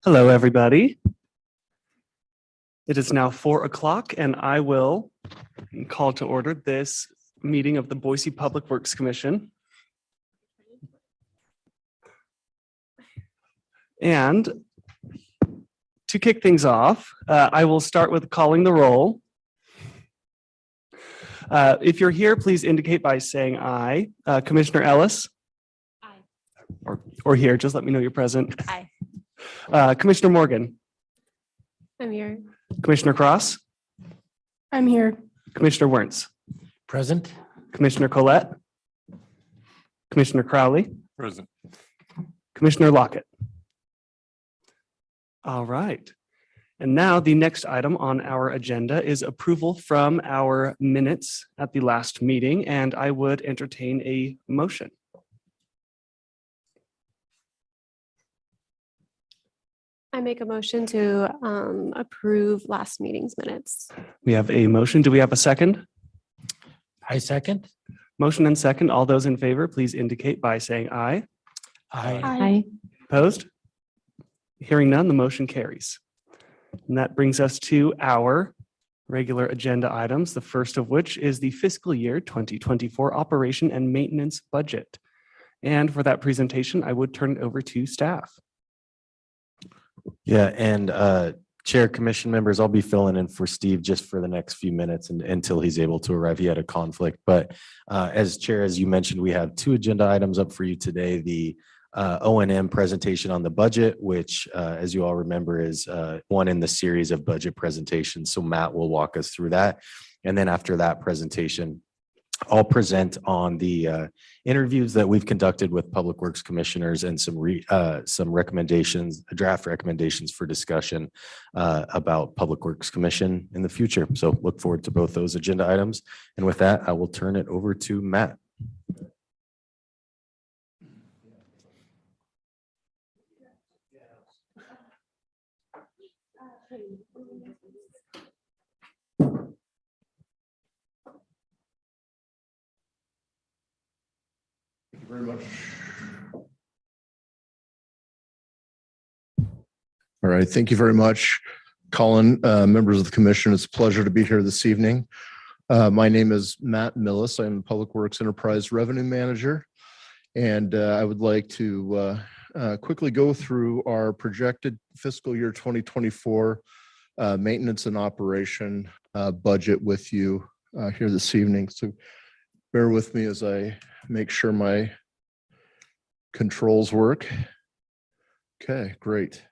Hello, everybody. It is now 4 o'clock, and I will call to order this meeting of the Boise Public Works Commission. And to kick things off, I will start with calling the roll. If you're here, please indicate by saying aye. Commissioner Ellis? Aye. Or here, just let me know you're present. Aye. Commissioner Morgan? I'm here. Commissioner Cross? I'm here. Commissioner Wernz? Present. Commissioner Collette? Commissioner Crowley? Present. Commissioner Lockett? All right. And now the next item on our agenda is approval from our minutes at the last meeting, and I would entertain a motion. I make a motion to approve last meeting's minutes. We have a motion. Do we have a second? I second. Motion and second. All those in favor, please indicate by saying aye. Aye. Opposed? Hearing none, the motion carries. And that brings us to our regular agenda items, the first of which is the fiscal year 2024 operation and maintenance budget. And for that presentation, I would turn it over to staff. Yeah, and Chair, Commission members, I'll be filling in for Steve just for the next few minutes until he's able to arrive. He had a conflict, but as Chair, as you mentioned, we have two agenda items up for you today. The O&M presentation on the budget, which as you all remember is one in the series of budget presentations. So Matt will walk us through that. And then after that presentation, I'll present on the interviews that we've conducted with Public Works commissioners and some recommendations, draft recommendations for discussion about Public Works Commission in the future. So look forward to both those agenda items. And with that, I will turn it over to Matt. Very much. All right, thank you very much, Colin. Members of the commission, it's a pleasure to be here this evening. My name is Matt Millis. I'm the Public Works Enterprise Revenue Manager, and I would like to quickly go through our projected fiscal year 2024 maintenance and operation budget with you here this evening. So bear with me as I make sure my controls work. Okay, great.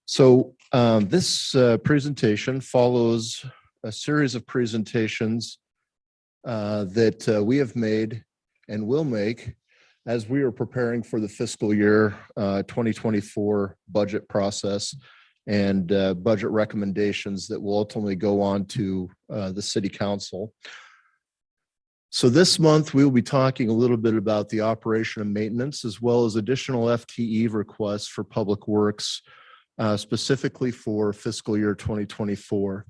So this presentation follows a series of presentations that we have made and will make as we are preparing for the fiscal year 2024 budget process and budget recommendations that will ultimately go on to the City Council. So this month, we will be talking a little bit about the operation and maintenance, as well as additional FTE requests for Public Works, specifically for fiscal year 2024.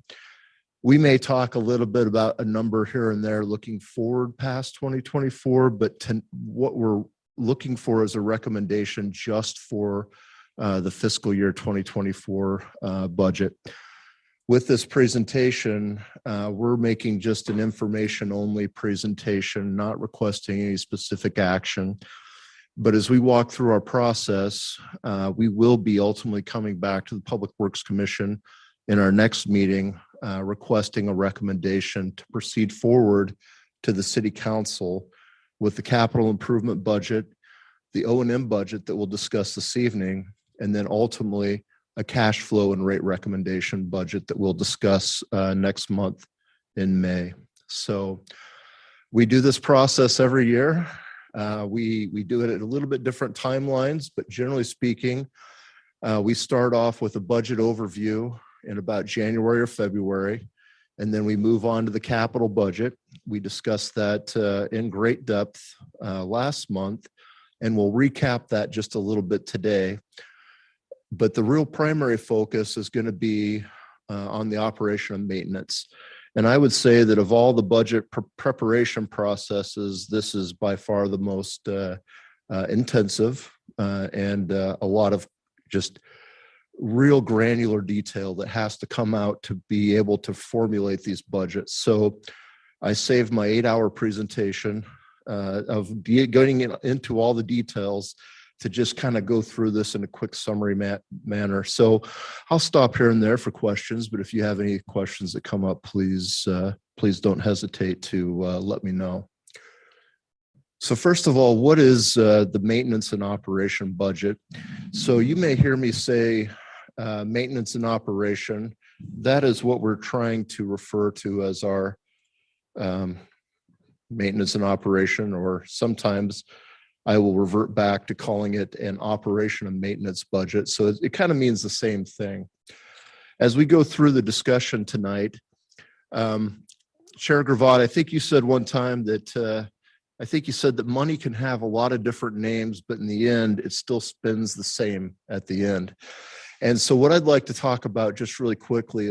We may talk a little bit about a number here and there looking forward past 2024, but what we're looking for is a recommendation just for the fiscal year 2024 budget. With this presentation, we're making just an information-only presentation, not requesting any specific action. But as we walk through our process, we will be ultimately coming back to the Public Works Commission in our next meeting, requesting a recommendation to proceed forward to the City Council with the capital improvement budget, the O&M budget that we'll discuss this evening, and then ultimately a cash flow and rate recommendation budget that we'll discuss next month in May. So we do this process every year. We do it at a little bit different timelines, but generally speaking, we start off with a budget overview in about January or February, and then we move on to the capital budget. We discussed that in great depth last month, and we'll recap that just a little bit today. But the real primary focus is going to be on the operation and maintenance. And I would say that of all the budget preparation processes, this is by far the most intensive and a lot of just real granular detail that has to come out to be able to formulate these budgets. So I saved my 8-hour presentation of going into all the details to just kind of go through this in a quick summary manner. So I'll stop here and there for questions, but if you have any questions that come up, please don't hesitate to let me know. So first of all, what is the maintenance and operation budget? So you may hear me say maintenance and operation. That is what we're trying to refer to as our maintenance and operation, or sometimes I will revert back to calling it an operation and maintenance budget. So it kind of means the same thing. As we go through the discussion tonight, Chair Gravatt, I think you said one time that money can have a lot of different names, but in the end, it still spins the same at the end. And so what I'd like to talk about just really quickly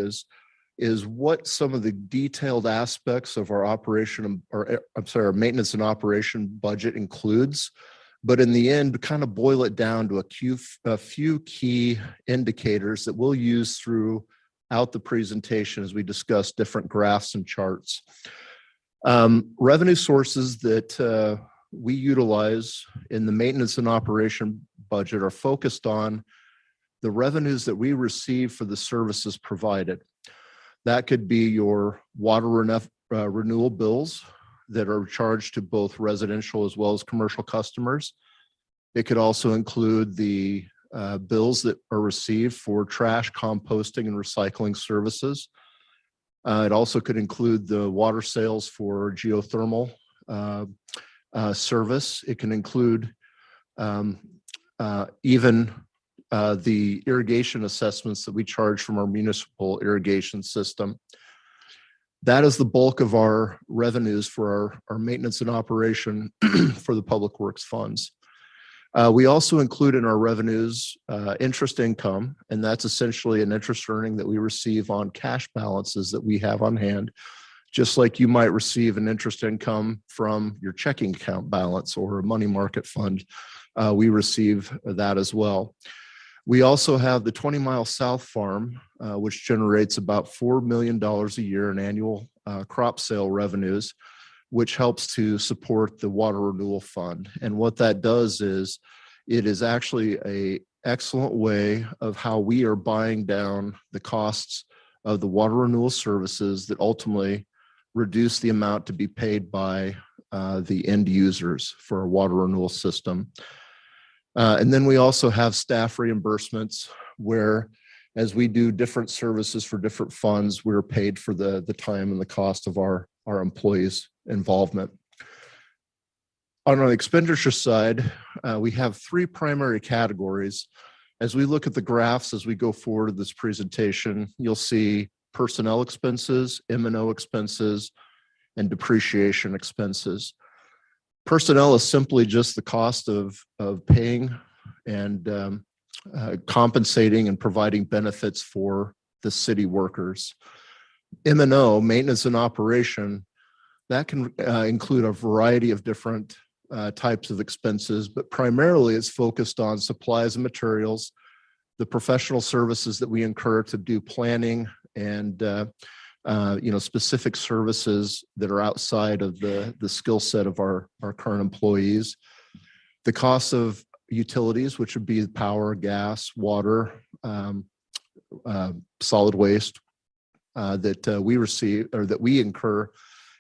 is what some of the detailed aspects of our our maintenance and operation budget includes, but in the end, kind of boil it down to a few key indicators that we'll use throughout the presentation as we discuss different graphs and charts. Revenue sources that we utilize in the maintenance and operation budget are focused on the revenues that we receive for the services provided. That could be your water renewal bills that are charged to both residential as well as commercial customers. It could also include the bills that are received for trash, composting, and recycling services. It also could include the water sales for geothermal service. It can include even the irrigation assessments that we charge from our municipal irrigation system. That is the bulk of our revenues for our maintenance and operation for the public works funds. We also include in our revenues interest income, and that's essentially an interest earning that we receive on cash balances that we have on hand, just like you might receive an interest income from your checking account balance or a money market fund. We receive that as well. We also have the 20 Mile South Farm, which generates about $4 million a year in annual crop sale revenues, which helps to support the water renewal fund. And what that does is it is actually an excellent way of how we are buying down the costs of the water renewal services that ultimately reduce the amount to be paid by the end users for a water renewal system. And then we also have staff reimbursements where, as we do different services for different funds, we're paid for the time and the cost of our employees' involvement. On the expenditure side, we have three primary categories. As we look at the graphs as we go forward in this presentation, you'll see personnel expenses, M&O expenses, and depreciation expenses. Personnel is simply just the cost of paying and compensating and providing benefits for the city workers. M&O, maintenance and operation, that can include a variety of different types of expenses, but primarily it's focused on supplies and materials, the professional services that we incur to do planning and specific services that are outside of the skill set of our current employees. The cost of utilities, which would be power, gas, water, solid waste that we receive or that we incur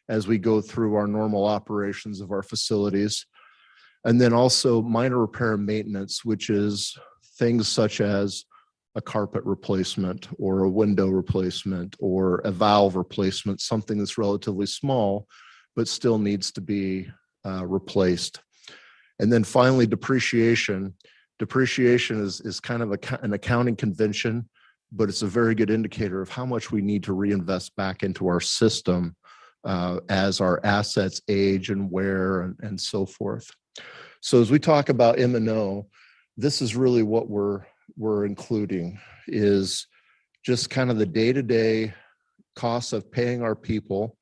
as we go through our normal operations of our facilities. And then also minor repair and maintenance, which is things such as a carpet replacement or a window replacement or a valve replacement, something that's relatively small, but still needs to be replaced. And then finally, depreciation. Depreciation is kind of an accounting convention, but it's a very good indicator of how much we need to reinvest back into our system as our assets age and wear and so forth. So as we talk about M&O, this is really what we're including is just kind of the day-to-day costs of paying our people,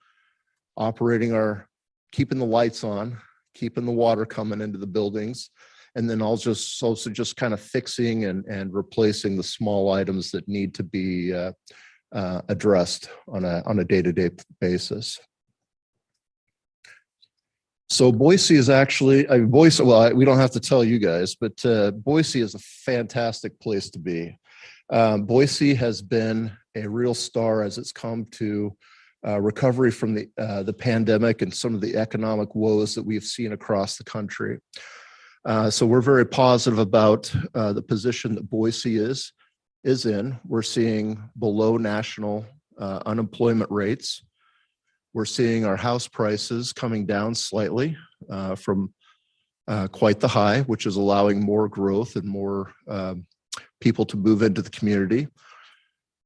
keeping the lights on, keeping the water coming into the buildings, And then also just kind of fixing and replacing the small items that need to be addressed on a day-to-day basis. So Boise is actually, Boise, well, we don't have to tell you guys, but Boise is a fantastic place to be. Boise has been a real star as it's come to recovery from the pandemic and some of the economic woes that we've seen across the country. So we're very positive about the position that Boise is in. We're seeing below national unemployment rates. We're seeing our house prices coming down slightly from quite the high, which is allowing more growth and more people to move into the community.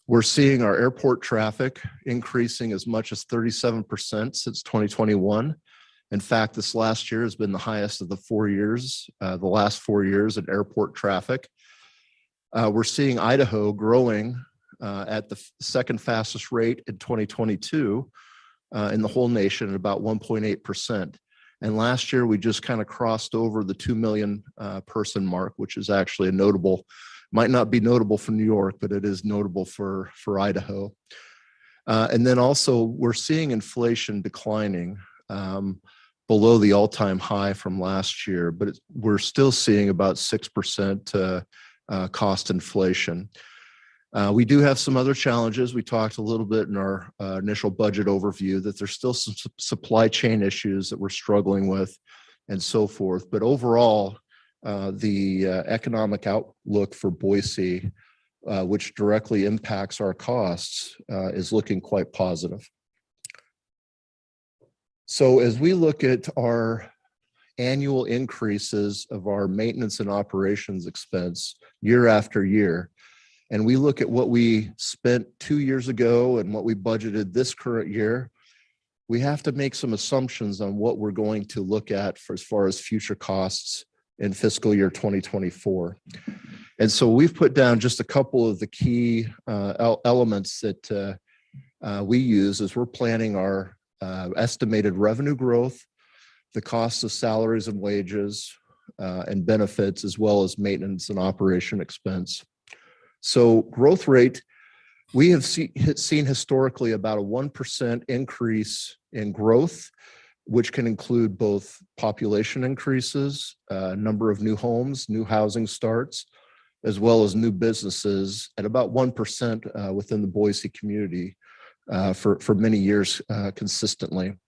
We're seeing our airport traffic increasing as much as 37% since 2021. In fact, this last year has been the highest of the last 4 years in airport traffic. We're seeing Idaho growing at the second fastest rate in 2022 in the whole nation at about 1.8%. And last year, we just kind of crossed over the 2 million person mark, which is actually a notable, might not be notable for New York, but it is notable for Idaho. And then also we're seeing inflation declining below the all-time high from last year, but we're still seeing about 6% cost inflation. We do have some other challenges. We talked a little bit in our initial budget overview that there's still some supply chain issues that we're struggling with and so forth. But overall, the economic outlook for Boise, which directly impacts our costs, is looking quite positive. So as we look at our annual increases of our maintenance and operations expense year after year, and we look at what we spent 2 years ago and what we budgeted this current year, we have to make some assumptions on what we're going to look at for as far as future costs in fiscal year 2024. And so we've put down just a couple of the key elements that we use as we're planning our estimated revenue growth, the costs of salaries and wages and benefits, as well as maintenance and operation expense. So growth rate, we have seen historically about a 1% increase in growth, which can include both population increases, number of new homes, new housing starts, as well as new businesses at about 1% within the Boise community for many years consistently.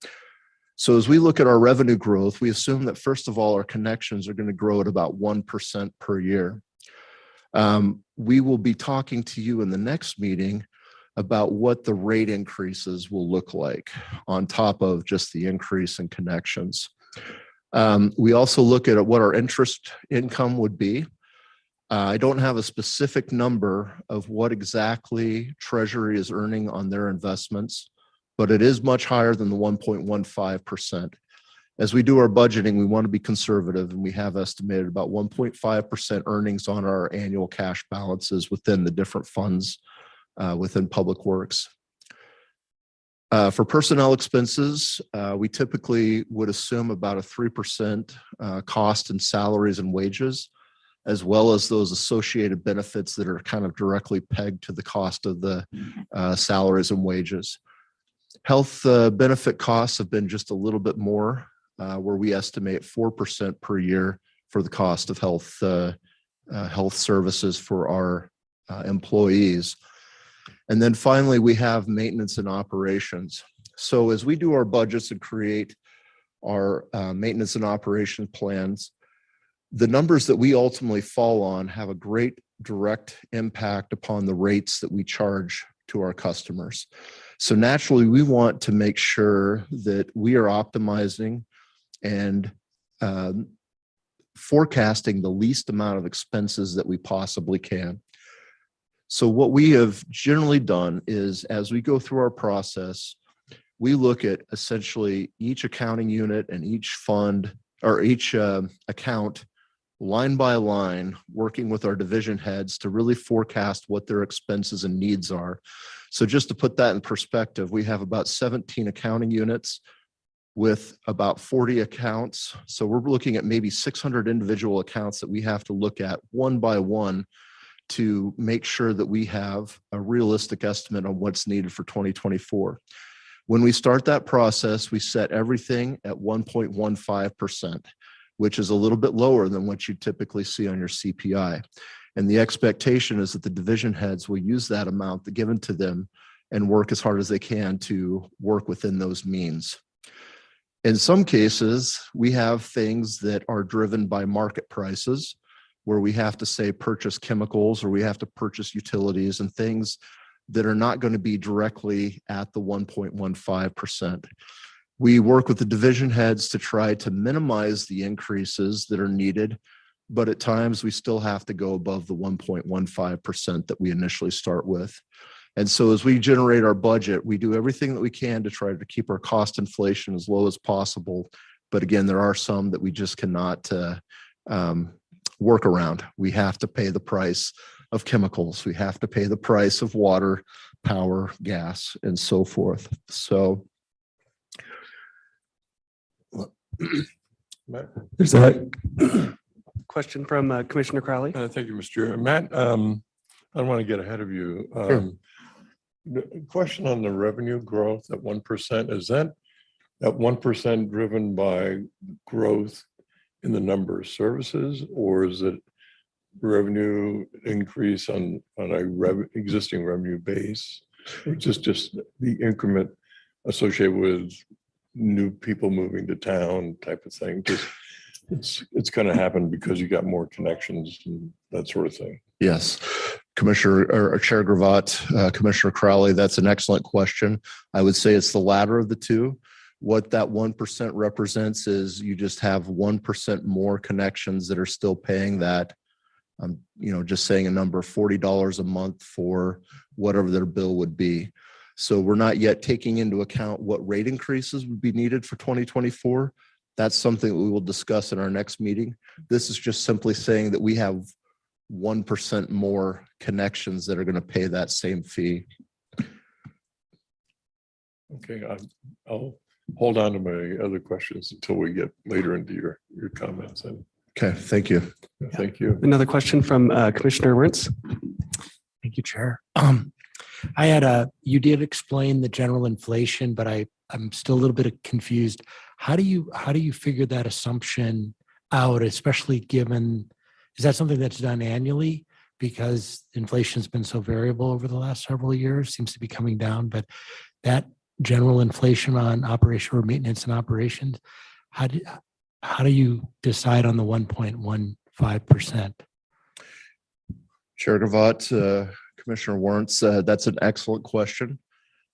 So as we look at our revenue growth, we assume that first of all, our connections are going to grow at about 1% per year. We will be talking to you in the next meeting about what the rate increases will look like on top of just the increase in connections. We also look at what our interest income would be. I don't have a specific number of what exactly Treasury is earning on their investments, but it is much higher than the 1.15%. As we do our budgeting, we want to be conservative, and we have estimated about 1.5% earnings on our annual cash balances within the different funds within Public Works. For personnel expenses, we typically would assume about a 3% cost in salaries and wages, as well as those associated benefits that are kind of directly pegged to the cost of the salaries and wages. Health benefit costs have been just a little bit more, where we estimate 4% per year for the cost of health services for our employees. And then finally, we have maintenance and operations. So as we do our budgets and create our maintenance and operation plans, the numbers that we ultimately fall on have a great direct impact upon the rates that we charge to our customers. So naturally, we want to make sure that we are optimizing and forecasting the least amount of expenses that we possibly can. So what we have generally done is, as we go through our process, we look at essentially each accounting unit and each fund or each account line by line, working with our division heads to really forecast what their expenses and needs are. So just to put that in perspective, we have about 17 accounting units with about 40 accounts. So we're looking at maybe 600 individual accounts that we have to look at one by one to make sure that we have a realistic estimate on what's needed for 2024. When we start that process, we set everything at 1.15%, which is a little bit lower than what you typically see on your CPI. And the expectation is that the division heads will use that amount given to them and work as hard as they can to work within those means. In some cases, we have things that are driven by market prices where we have to say purchase chemicals or we have to purchase utilities and things that are not going to be directly at the 1.15%. We work with the division heads to try to minimize the increases that are needed, but at times we still have to go above the 1.15% that we initially start with. And so as we generate our budget, we do everything that we can to try to keep our cost inflation as low as possible. But again, there are some that we just cannot work around. We have to pay the price of chemicals. We have to pay the price of water, power, gas, and so forth. So There's a question from Commissioner Crowley. Thank you, Mr. Chair. Matt, I don't want to get ahead of you. The question on the revenue growth at 1%, is that at 1% driven by growth in the number of services, or is it revenue increase on a existing revenue base, or just the increment associated with new people moving to town type of thing? Just it's going to happen because you got more connections and that sort of thing. yes, Commissioner or Chair Gravatt, Commissioner Crowley, that's an excellent question. I would say it's the latter of the two. What that 1% represents is you just have 1% more connections that are still paying that. Just saying a number, $40 a month for whatever their bill would be. So we're not yet taking into account what rate increases would be needed for 2024. That's something we will discuss in our next meeting. This is just simply saying that we have 1% more connections that are going to pay that same fee. Okay, I'll hold on to my other questions until we get later into your comments. And Okay, thank you. thank you. Another question from Commissioner Wertz. Thank you, Chair. You did explain the general inflation, but I'm still a little bit confused. How do you figure that assumption out, especially given, is that something that's done annually? Because inflation's been so variable over the last several years, seems to be coming down, but that general inflation on operation or maintenance and operations, how do you decide on the 1.15%? Chair Gravatt, Commissioner Wertz, that's an excellent question.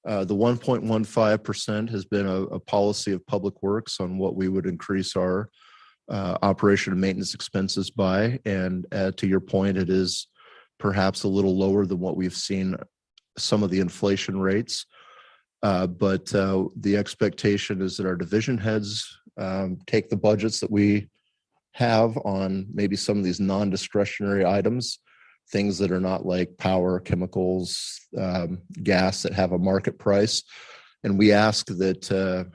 The 1.15% has been a policy of Public Works on what we would increase our operation and maintenance expenses by. And to your point, it is perhaps a little lower than what we've seen some of the inflation rates. But the expectation is that our division heads take the budgets that we have on maybe some of these non-discretionary items, things that are not like power, chemicals, gas that have a market price. And we ask that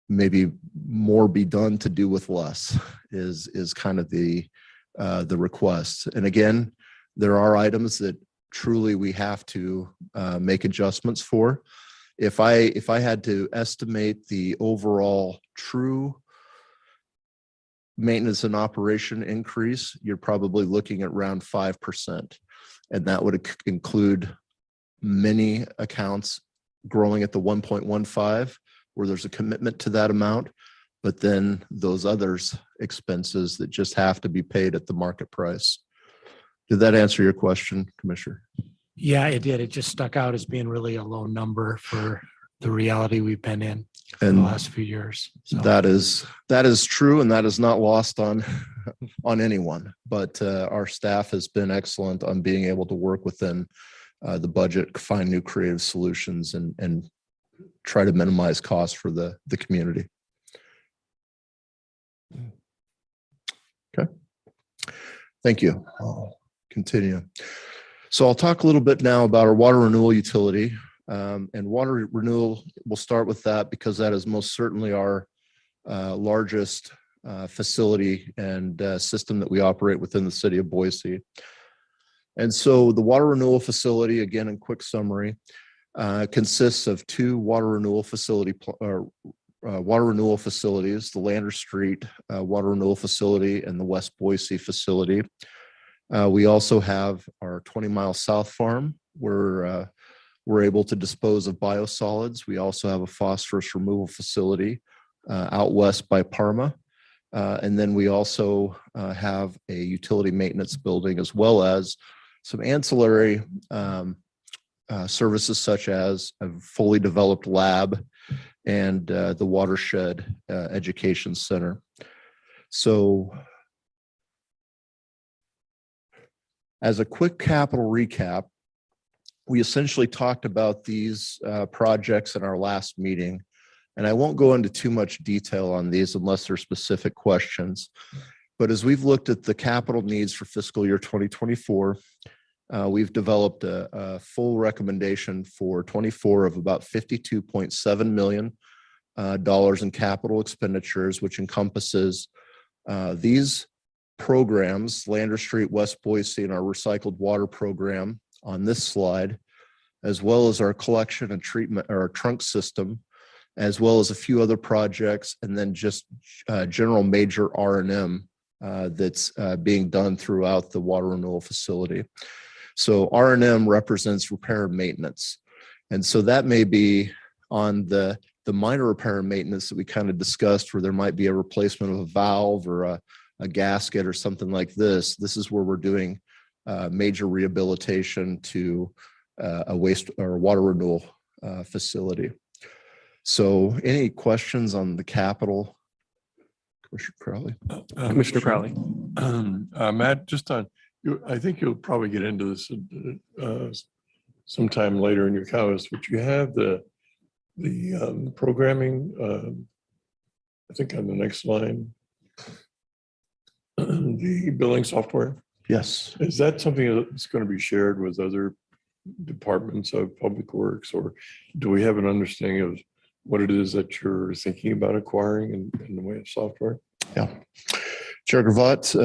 maybe more be done to do with less is kind of the request. And again, there are items that truly we have to make adjustments for. If I had to estimate the overall true maintenance and operation increase, you're probably looking at around 5%. And that would include many accounts growing at the 1.15, where there's a commitment to that amount, but then those others expenses that just have to be paid at the market price. Did that answer your question, Commissioner? Yeah, it did. It just stuck out as being really a low number for the reality we've been in for the And last few years. So that is true, and that is not lost on anyone. But our staff has been excellent on being able to work within the budget, find new creative solutions, and try to minimize costs for the community. Okay, thank you. I'll continue. So I'll talk a little bit now about our water renewal utility. And water renewal, we'll start with that because that is most certainly our largest facility and system that we operate within the city of Boise. And so the water renewal facility, again, in quick summary, consists of two water renewal facilities, the Lander Street Water Renewal Facility and the West Boise facility. We also have our 20-mile South Farm where we're able to dispose of biosolids. We also have a phosphorus removal facility out west by Parma. And then we also have a utility maintenance building as well as some ancillary services such as a fully developed lab and the Watershed Education Center. So as a quick capital recap, we essentially talked about these projects in our last meeting, and I won't go into too much detail on these unless there's specific questions. But as we've looked at the capital needs for fiscal year 2024, we've developed a full recommendation for 24 of about $52.7 million in capital expenditures, which encompasses these programs, Lander Street, West Boise, and our recycled water program on this slide, as well as our collection and treatment, or our trunk system, as well as a few other projects, and then just general major R&M that's being done throughout the water renewal facility. So R&M represents repair and maintenance. And so that may be on the minor repair and maintenance that we kind of discussed, where there might be a replacement of a valve or a gasket or something like this. This is where we're doing major rehabilitation to a waste or water renewal facility. So any questions on the capital? Commissioner Crowley? Commissioner Crowley. Matt, just on, I think you'll probably get into this sometime later in your comments, but you have the programming, I think on the next line, the billing software. Yes. Is that something that's going to be shared with other departments of Public Works, or do we have an understanding of what it is that you're thinking about acquiring in the way of software? Yeah. Chair Gravatt,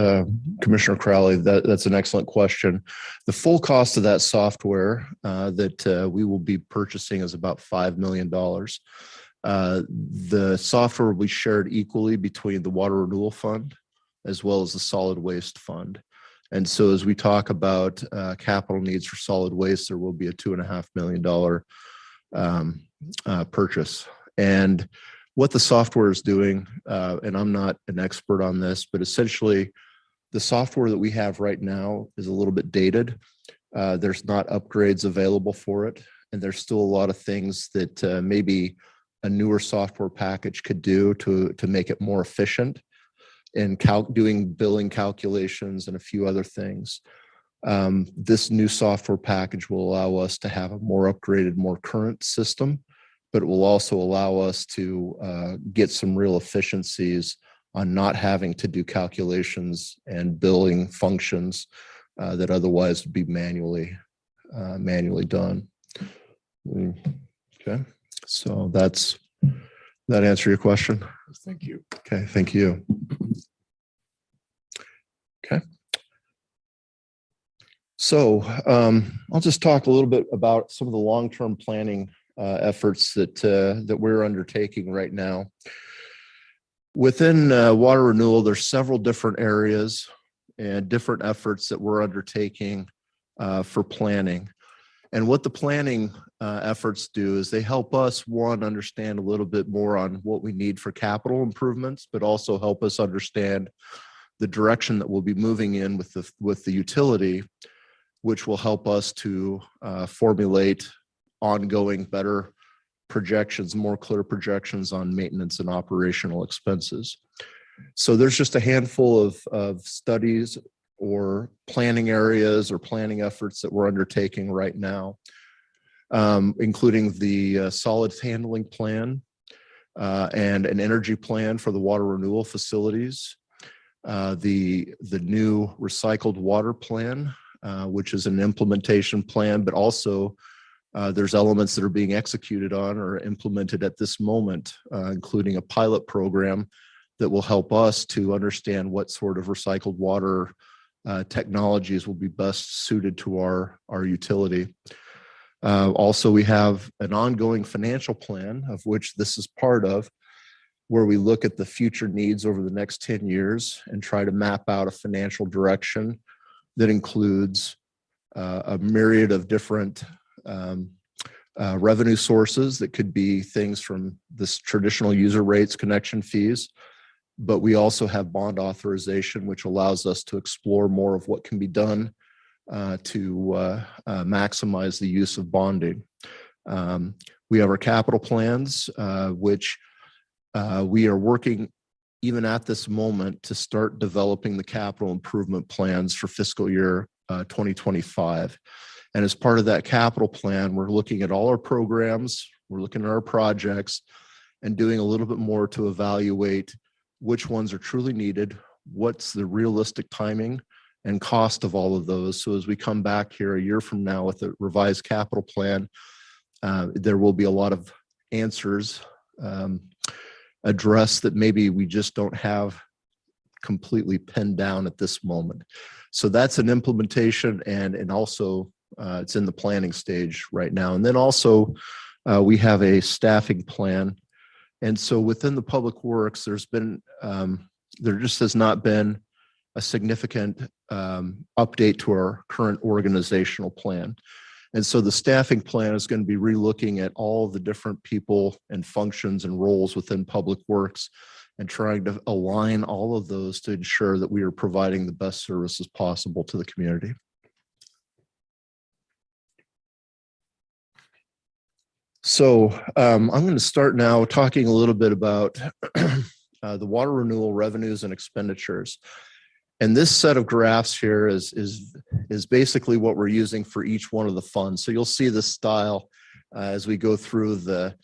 Commissioner Crowley, that's an excellent question. The full cost of that software that we will be purchasing is about $5 million. The software will be shared equally between the Water Renewal Fund as well as the Solid Waste Fund. And so as we talk about capital needs for solid waste, there will be a $2.5 million purchase. And what the software is doing, and I'm not an expert on this, but essentially the software that we have right now is a little bit dated. There's not upgrades available for it. And there's still a lot of things that maybe a newer software package could do to make it more efficient in doing billing calculations and a few other things. This new software package will allow us to have a more upgraded, more current system, but it will also allow us to get some real efficiencies on not having to do calculations and billing functions that otherwise would be manually done. Okay, so that answer your question? Thank you. Okay, thank you. Okay. So I'll just talk a little bit about some of the long-term planning efforts that we're undertaking right now. Within water renewal, there's several different areas and different efforts that we're undertaking for planning. And what the planning efforts do is they help us, one, understand a little bit more on what we need for capital improvements, but also help us understand the direction that we'll be moving in with the utility, which will help us to formulate ongoing better projections, more clear projections on maintenance and operational expenses. So there's just a handful of studies or planning areas or planning efforts that we're undertaking right now, including the solids handling plan and an energy plan for the water renewal facilities, the new recycled water plan, which is an implementation plan, but also There's elements that are being executed on or implemented at this moment, including a pilot program that will help us to understand what sort of recycled water technologies will be best suited to our utility. Also, we have an ongoing financial plan, of which this is part of, where we look at the future needs over the next 10 years and try to map out a financial direction that includes a myriad of different revenue sources that could be things from this traditional user rates, connection fees, but we also have bond authorization, which allows us to explore more of what can be done to maximize the use of bonding. We have our capital plans, which we are working even at this moment to start developing the capital improvement plans for fiscal year 2025. And as part of that capital plan, we're looking at all our programs, we're looking at our projects, and doing a little bit more to evaluate which ones are truly needed, what's the realistic timing and cost of all of those. So as we come back here a year from now with a revised capital plan, there will be a lot of answers addressed that maybe we just don't have completely pinned down at this moment. So that's an implementation, and also it's in the planning stage right now. And then also we have a staffing plan. And so within the public works, there's been, there just has not been a significant update to our current organizational plan. And so the staffing plan is going to be relooking at all the different people and functions and roles within public works and trying to align all of those to ensure that we are providing the best services possible to the community. So I'm going to start now talking a little bit about the water renewal revenues and expenditures. And this set of graphs here is basically what we're using for each one of the funds. So you'll see this style as we go through the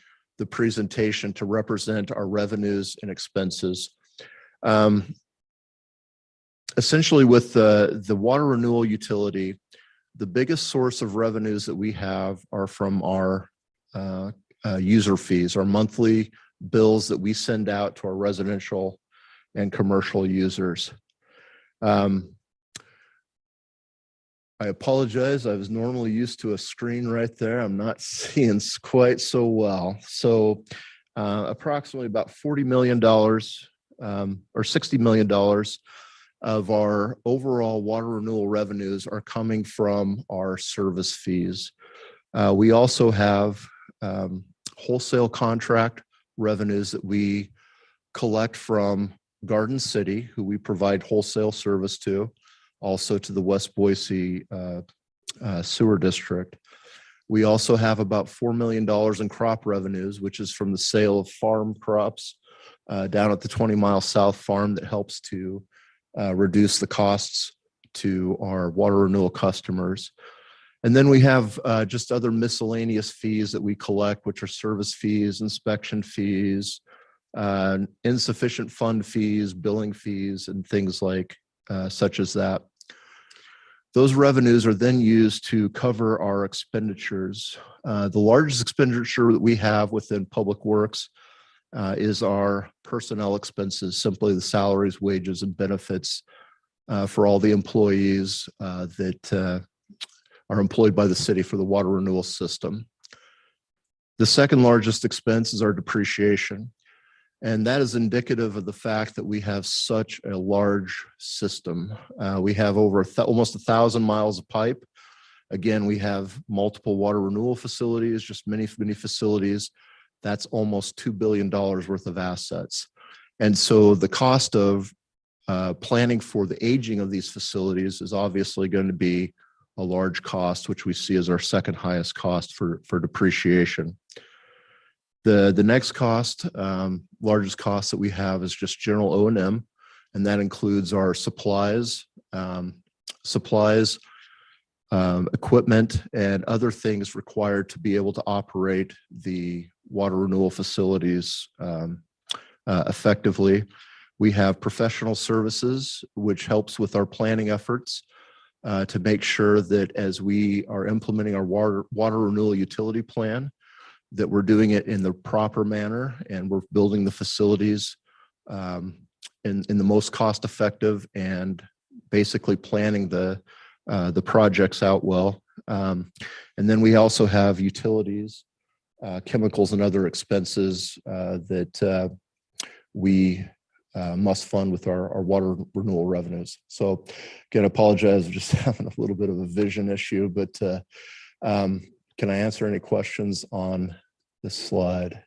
presentation to represent our revenues and expenses. Essentially with the water renewal utility, the biggest source of revenues that we have are from our user fees, our monthly bills that we send out to our residential and commercial users. I apologize. I was normally used to a screen right there. I'm not seeing quite so well. So approximately about $40 million or $60 million of our overall water renewal revenues are coming from our service fees. We also have wholesale contract revenues that we collect from Garden City, who we provide wholesale service to, also to the West Boise Sewer District. We also have about $4 million in crop revenues, which is from the sale of farm crops down at the 20 Mile South farm that helps to reduce the costs to our water renewal customers. And then we have just other miscellaneous fees that we collect, which are service fees, inspection fees, insufficient fund fees, billing fees, and things like such as that. Those revenues are then used to cover our expenditures. The largest expenditure that we have within Public Works is our personnel expenses, simply the salaries, wages, and benefits for all the employees that are employed by the city for the water renewal system. The second largest expense is our depreciation. And that is indicative of the fact that we have such a large system. We have over almost 1,000 miles of pipe. Again, we have multiple water renewal facilities, just many facilities. That's almost $2 billion worth of assets. And so the cost of planning for the aging of these facilities is obviously going to be a large cost, which we see as our second highest cost for depreciation. The next cost, largest cost that we have is just general O&M, and that includes our supplies, equipment, and other things required to be able to operate the water renewal facilities effectively. We have professional services, which helps with our planning efforts. to make sure that as we are implementing our water renewal utility plan, that we're doing it in the proper manner and we're building the facilities in the most cost effective and basically planning the projects out well. And then we also have utilities, chemicals and other expenses that we must fund with our water renewal revenues. So again, I apologize, just having a little bit of a vision issue, but can I answer any questions on this slide?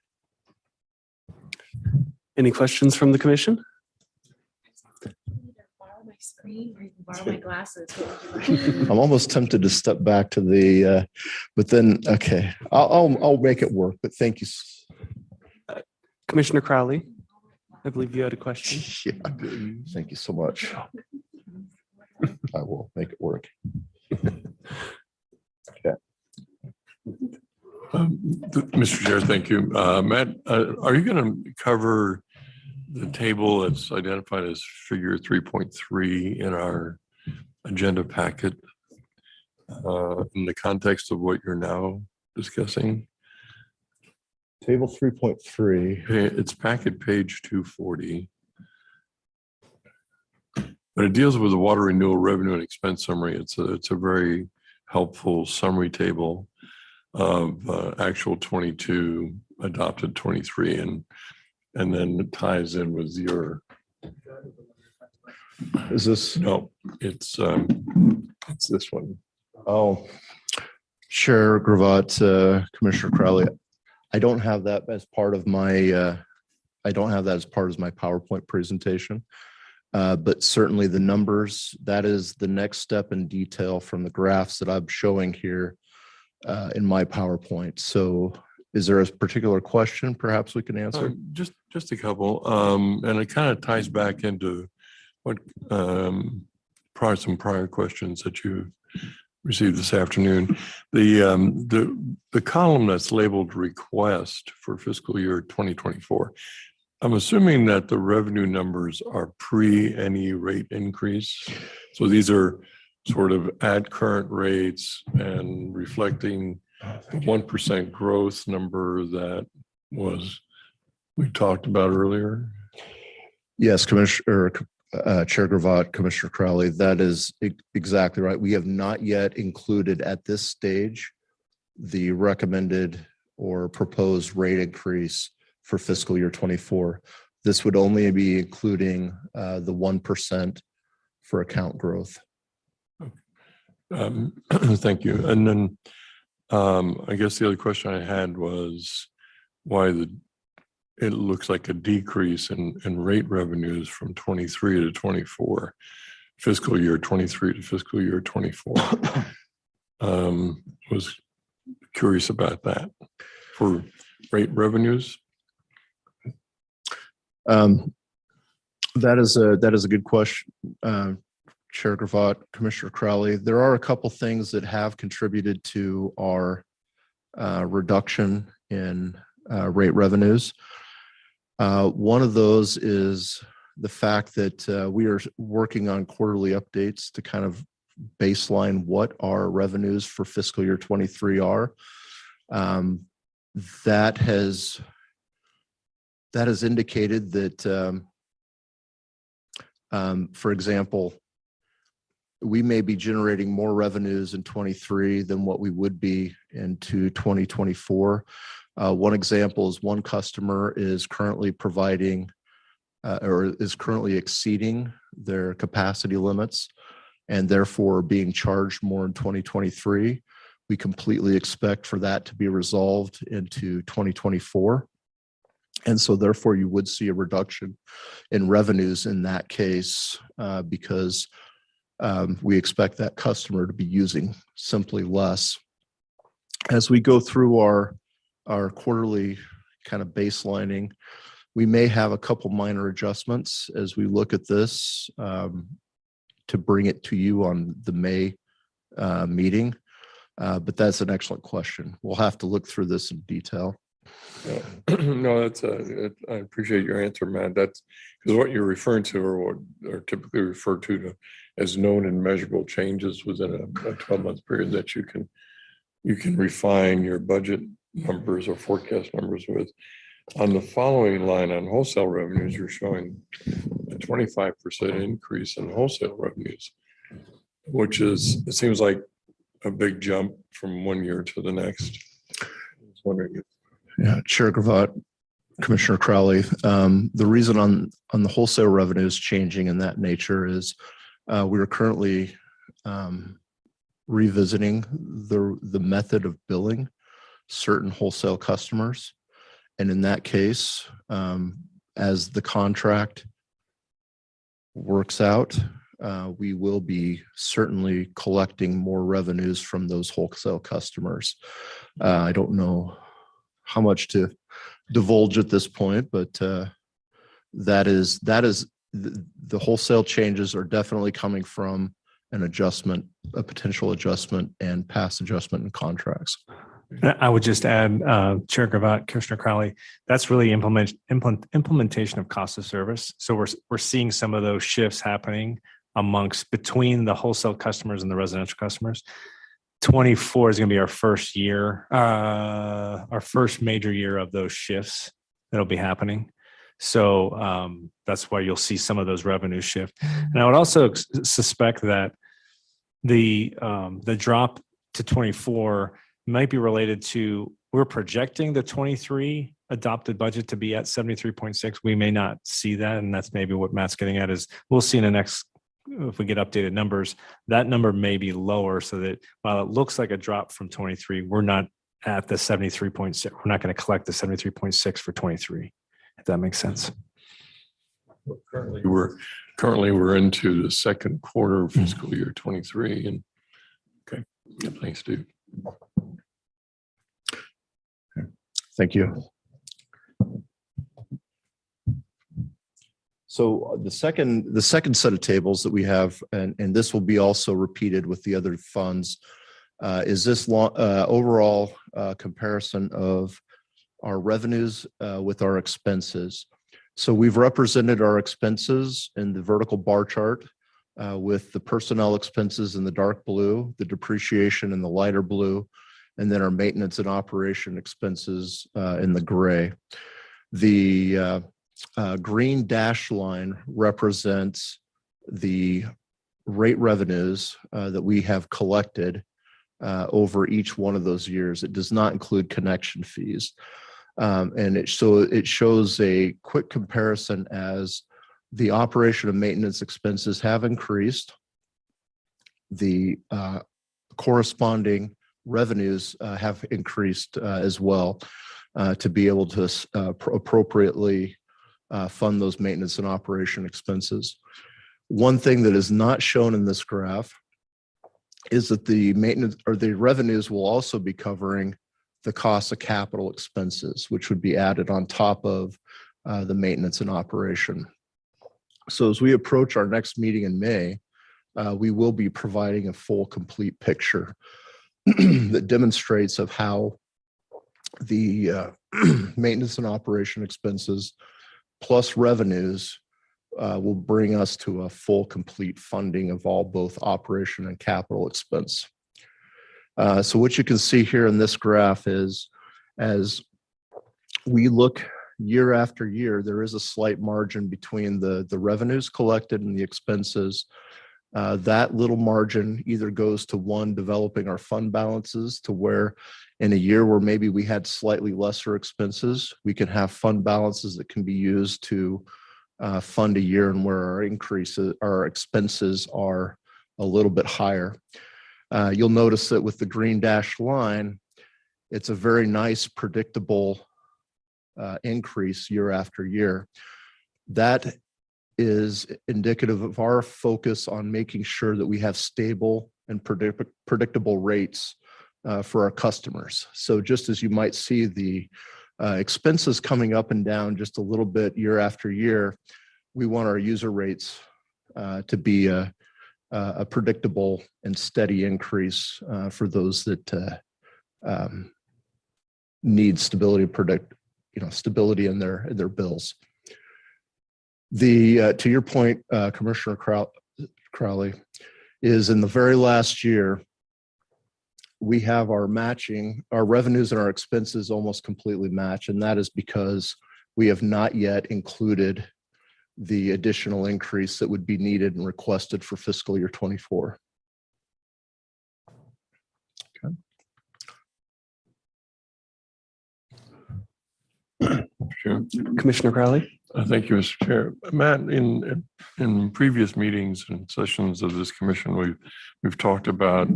Any questions from the commission? Borrow my screen or you can borrow my glasses. What would you like? I'm almost tempted to step back to the, but then, okay, I'll make it work, but thank you. Commissioner Crowley, I believe you had a question. Yeah, thank you so much. I will make it work. Mr. Chair, thank you. Matt, are you going to cover the table that's identified as figure 3.3 in our agenda packet in the context of what you're now discussing? Table 3.3. It's packet page 240. But it deals with the water renewal revenue and expense summary. It's a very helpful summary table of actual 22, adopted 23, and then it ties in with your. Is this? No, it's this one. Oh, Chair Gravatt, Commissioner Crowley, I don't have that as part of my, I don't have that as part of my PowerPoint presentation. But certainly the numbers, that is the next step in detail from the graphs that I'm showing here in my PowerPoint. So is there a particular question perhaps we can answer? Just a couple. And it kind of ties back into what some prior questions that you received this afternoon. The column that's labeled request for fiscal year 2024. I'm assuming that the revenue numbers are pre any rate increase. So these are sort of at current rates and reflecting the 1% growth number that we talked about earlier. Yes, Commissioner, Chair Gravatt, Commissioner Crowley, that is exactly right. We have not yet included at this stage the recommended or proposed rate increase for fiscal year 24. This would only be including the 1% for account growth. Thank you. And then I guess the other question I had was why it looks like a decrease in rate revenues from 23 to 24, fiscal year 23 to fiscal year 24. Was curious about that for rate revenues. That is a good question, Chair Gravatt, Commissioner Crowley. There are a couple things that have contributed to our reduction in rate revenues. One of those is the fact that we are working on quarterly updates to kind of baseline what our revenues for fiscal year 23 are. That has indicated that, for example, we may be generating more revenues in 23 than what we would be into 2024. One example is one customer is currently providing or is currently exceeding their capacity limits and therefore being charged more in 2023. We completely expect for that to be resolved into 2024. And so therefore you would see a reduction in revenues in that case because we expect that customer to be using simply less. As we go through our quarterly kind of baselining, we may have a couple minor adjustments as we look at this to bring it to you on the May meeting. But that's an excellent question. We'll have to look through this in detail. No, I appreciate your answer, Matt. That's because what you're referring to are what are typically referred to as known and measurable changes within a 12-month period that you can refine your budget numbers or forecast numbers with. On the following line on wholesale revenues, you're showing a 25% increase in wholesale revenues, which is, it seems like a big jump from one year to the next. I was wondering if Yeah, Chair Gravatt, Commissioner Crowley, the reason on the wholesale revenues changing in that nature is we are currently revisiting the method of billing certain wholesale customers. And in that case, as the contract works out, we will be certainly collecting more revenues from those wholesale customers. I don't know how much to divulge at this point, but that is the wholesale changes are definitely coming from an adjustment, a potential adjustment and past adjustment in contracts. I would just add, Chair Gravatt, Commissioner Crowley, that's really implementation of cost of service. So we're seeing some of those shifts happening between the wholesale customers and the residential customers. 24 is going to be our first year, our first major year of those shifts that'll be happening. So that's why you'll see some of those revenues shift. And I would also suspect that the drop to 24 might be related to, we're projecting the 23 adopted budget to be at 73.6. We may not see that. And that's maybe what Matt's getting at is we'll see in the next, if we get updated numbers, that number may be lower so that while it looks like a drop from 23, we're not at the 73.6. We're not going to collect the 73.6 for 23, if that makes sense. currently we're into the second quarter of fiscal year 23. And okay, yeah, thanks, Steve. Thank you. So the second set of tables that we have, and this will be also repeated with the other funds, is this overall comparison of our revenues with our expenses. So we've represented our expenses in the vertical bar chart with the personnel expenses in the dark blue, the depreciation in the lighter blue, and then our maintenance and operation expenses in the gray. The green dash line represents the rate revenues that we have collected over each one of those years. It does not include connection fees. And it shows a quick comparison as the operation and maintenance expenses have increased. The corresponding revenues have increased as well to be able to appropriately fund those maintenance and operation expenses. One thing that is not shown in this graph is that the maintenance or the revenues will also be covering the cost of capital expenses, which would be added on top of the maintenance and operation. So as we approach our next meeting in May, we will be providing a full, complete picture that demonstrates of how the maintenance and operation expenses plus revenues will bring us to a full, complete funding of all both operation and capital expense. So what you can see here in this graph is as we look year after year, there is a slight margin between the revenues collected and the expenses. That little margin either goes to one, developing our fund balances to where in a year where maybe we had slightly lesser expenses, we can have fund balances that can be used to fund a year and where our expenses are a little bit higher. You'll notice that with the green dashed line, it's a very nice, predictable increase year after year. That is indicative of our focus on making sure that we have stable and predictable rates for our customers. So just as you might see the expenses coming up and down just a little bit year after year, we want our user rates to be a predictable and steady increase for those that need stability, stability in their bills. To your point, Commissioner Crowley, is in the very last year, we have our matching, our revenues and our expenses almost completely match. And that is because we have not yet included the additional increase that would be needed and requested for fiscal year 24. Sure. Commissioner Crowley? Thank you, Mr. Chair. Matt, in previous meetings and sessions of this commission, we've talked about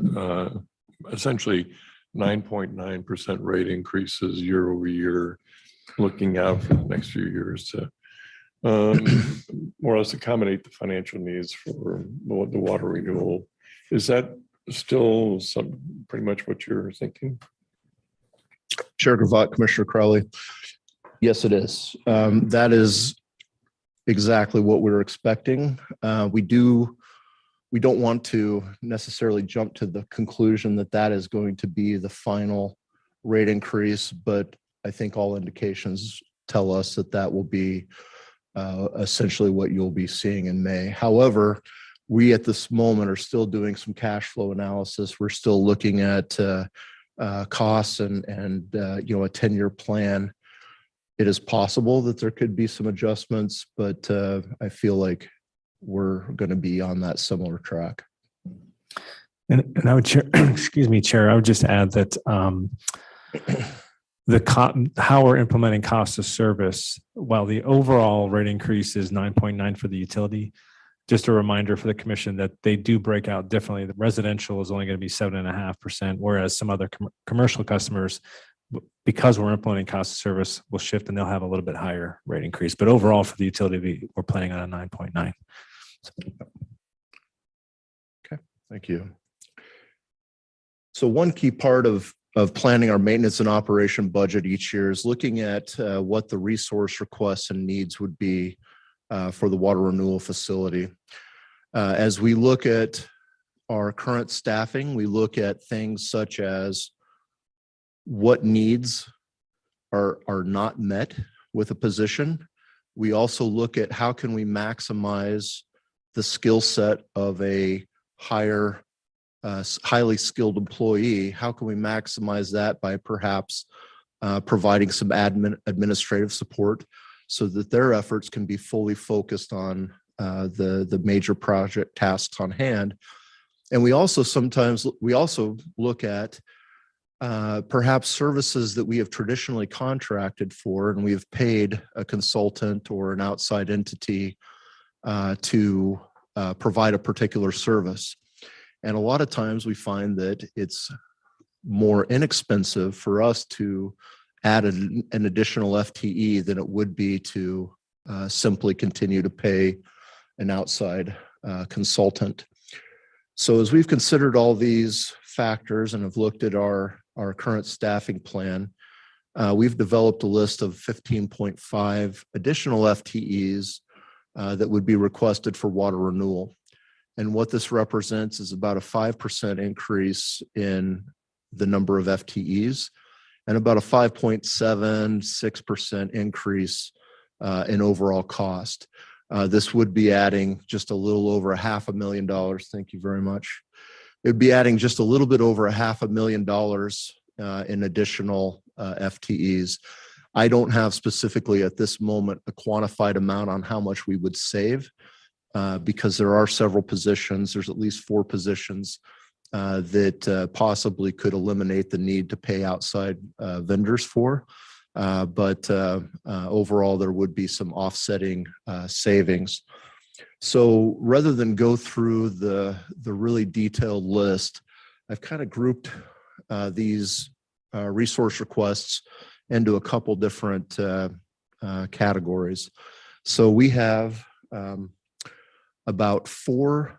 essentially 9.9% rate increases year over year, looking out for the next few years to more or less accommodate the financial needs for the water renewal. Is that still pretty much what you're thinking? Chair Gravatt, Commissioner Crowley. Yes, it is. That is exactly what we're expecting. We don't want to necessarily jump to the conclusion that that is going to be the final rate increase, but I think all indications tell us that that will be essentially what you'll be seeing in May. However, we at this moment are still doing some cash flow analysis. We're still looking at costs and a 10-year plan. It is possible that there could be some adjustments, but I feel like we're going to be on that similar track. And I would, excuse me, Chair, I would just add that how we're implementing cost of service, while the overall rate increase is 9.9 for the utility, just a reminder for the commission that they do break out differently. The residential is only going to be 7.5%, whereas some other commercial customers, because we're implementing cost of service, will shift and they'll have a little bit higher rate increase. But overall for the utility, we're planning on a 9.9. Okay, thank you. So one key part of planning our maintenance and operation budget each year is looking at what the resource requests and needs would be for the water renewal facility. As we look at our current staffing, we look at things such as what needs are not met with a position. We also look at how can we maximize the skill set of a highly skilled employee. How can we maximize that by perhaps providing some administrative support so that their efforts can be fully focused on the major project tasks on hand. And we also look at perhaps services that we have traditionally contracted for, and we have paid a consultant or an outside entity to provide a particular service. And a lot of times we find that it's more inexpensive for us to add an additional FTE than it would be to simply continue to pay an outside consultant. So as we've considered all these factors and have looked at our current staffing plan, we've developed a list of 15.5 additional FTEs that would be requested for water renewal. And what this represents is about a 5% increase in the number of FTEs and about a 5.76% increase in overall cost. This would be adding just a little over $500,000. Thank you very much. It would be adding just a little bit over $500,000 in additional FTEs. I don't have specifically at this moment a quantified amount on how much we would save because there are several positions. There's at least 4 positions that possibly could eliminate the need to pay outside vendors for. But overall, there would be some offsetting savings. So rather than go through the really detailed list, I've kind of grouped these resource requests into a couple different categories. So we have about 4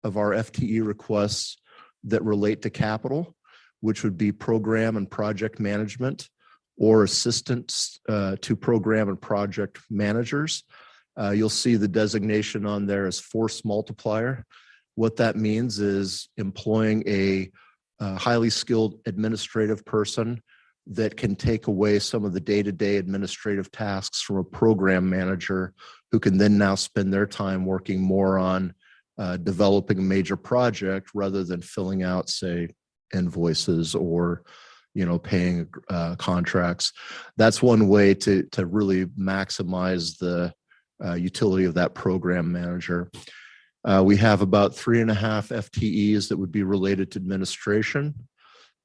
of our FTE requests that relate to capital, which would be program and project management or assistance to program and project managers. You'll see the designation on there as force multiplier. What that means is employing a highly skilled administrative person that can take away some of the day-to-day administrative tasks from a program manager who can then now spend their time working more on developing a major project rather than filling out, say, invoices or paying contracts. That's one way to really maximize the utility of that program manager. We have about 3.5 FTEs that would be related to administration,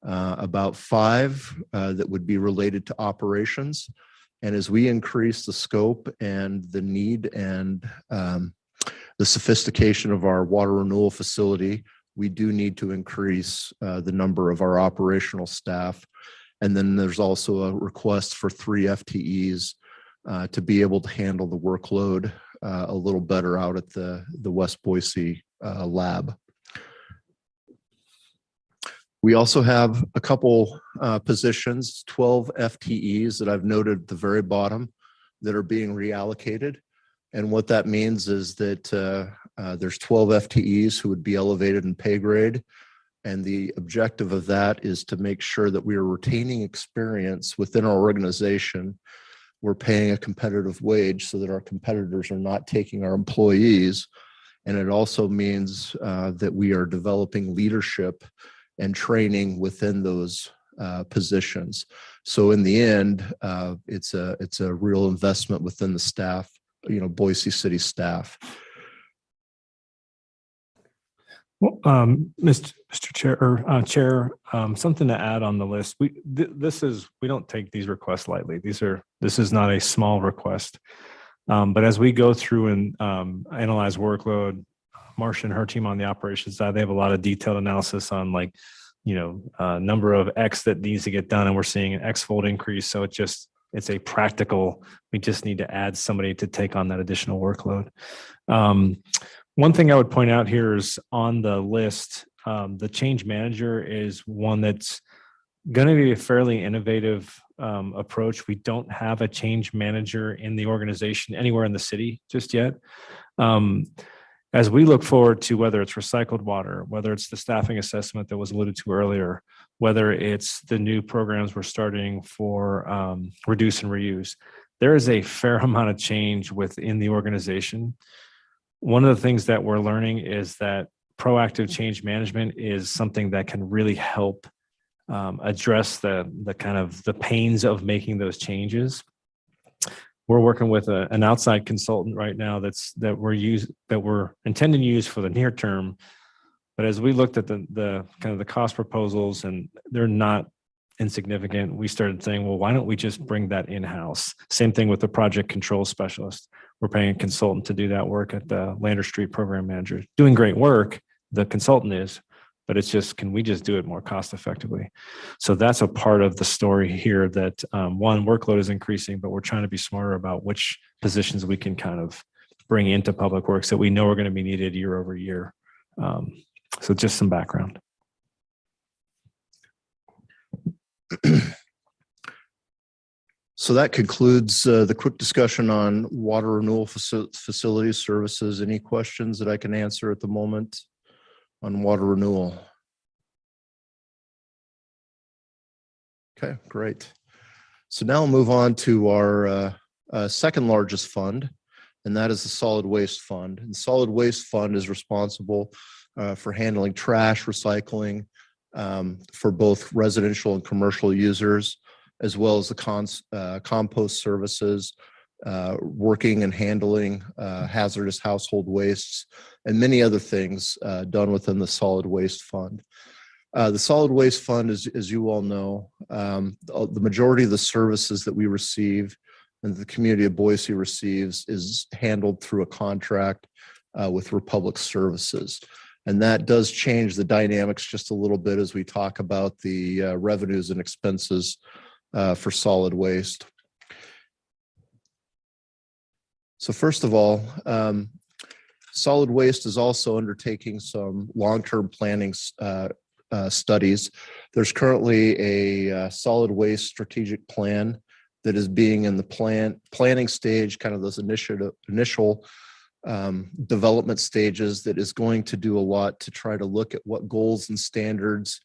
about 5 that would be related to operations. And as we increase the scope and the need and the sophistication of our water renewal facility, we do need to increase the number of our operational staff. And then there's also a request for 3 FTEs to be able to handle the workload a little better out at the West Boise lab. We also have a couple positions, 12 FTEs that I've noted at the very bottom that are being reallocated. And what that means is that there's 12 FTEs who would be elevated in pay grade. And the objective of that is to make sure that we are retaining experience within our organization. We're paying a competitive wage so that our competitors are not taking our employees. And it also means that we are developing leadership and training within those positions. So in the end, it's a real investment within the staff, Boise City staff. Well, Mr. Chair or Chair, something to add on the list. We don't take these requests lightly. This is not a small request. But as we go through and analyze workload, Marcia and her team on the operations side, they have a lot of detailed analysis on number of X that needs to get done, and we're seeing an X-fold increase. So it's a practical. We just need to add somebody to take on that additional workload. One thing I would point out here is on the list, the change manager is one that's going to be a fairly innovative approach. We don't have a change manager in the organization anywhere in the city just yet. As we look forward to whether it's recycled water, whether it's the staffing assessment that was alluded to earlier, whether it's the new programs we're starting for reduce and reuse, there is a fair amount of change within the organization. One of the things that we're learning is that proactive change management is something that can really help address the kind of the pains of making those changes. We're working with an outside consultant right now that we're intending to use for the near term. But as we looked at the kind of the cost proposals, and they're not insignificant, we started saying, well, why don't we just bring that in-house? Same thing with the project control specialist. We're paying a consultant to do that work at the Lander Street program manager. Doing great work, the consultant is, but it's just, can we just do it more cost effectively? So that's a part of the story here that one, workload is increasing, but we're trying to be smarter about which positions we can kind of bring into public works that we know are going to be needed year over year. So just some background. So that concludes the quick discussion on water renewal facilities services. Any questions that I can answer at the moment on water renewal? Okay, great. So now I'll move on to our second largest fund, and that is the solid waste fund. And the solid waste fund is responsible for handling trash recycling for both residential and commercial users, as well as the compost services, working and handling hazardous household wastes, and many other things done within the solid waste fund. The solid waste fund, as you all know, the majority of the services that we receive and the community of Boise receives is handled through a contract with Republic Services. And that does change the dynamics just a little bit as we talk about the revenues and expenses for solid waste. So first of all, solid waste is also undertaking some long-term planning studies. There's currently a solid waste strategic plan that is being in the planning stage, kind of those initial development stages, that is going to do a lot to try to look at what goals and standards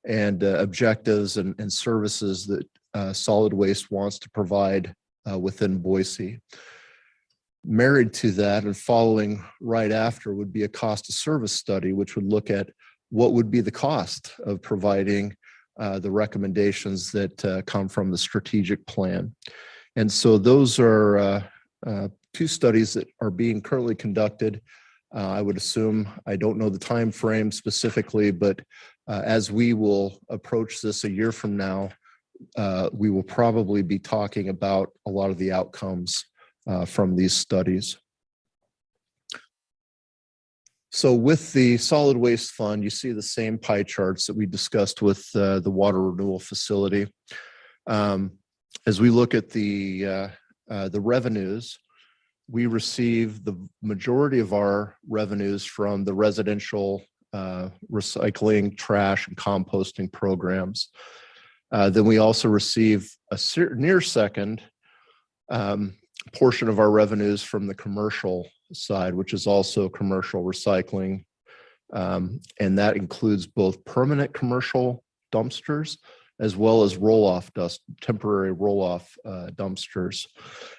and objectives and services that solid waste wants to provide within Boise. Married to that and following right after would be a cost of service study, which would look at what would be the cost of providing the recommendations that come from the strategic plan. And so those are two studies that are being currently conducted. I would assume, I don't know the time frame specifically, but as we will approach this a year from now, we will probably be talking about a lot of the outcomes from these studies. So with the solid waste fund, you see the same pie charts that we discussed with the water renewal facility. As we look at the revenues, we receive the majority of our revenues from the residential recycling, trash, and composting programs. Then we also receive a near second portion of our revenues from the commercial side, which is also commercial recycling. And that includes both permanent commercial dumpsters as well as temporary roll-off dumpsters.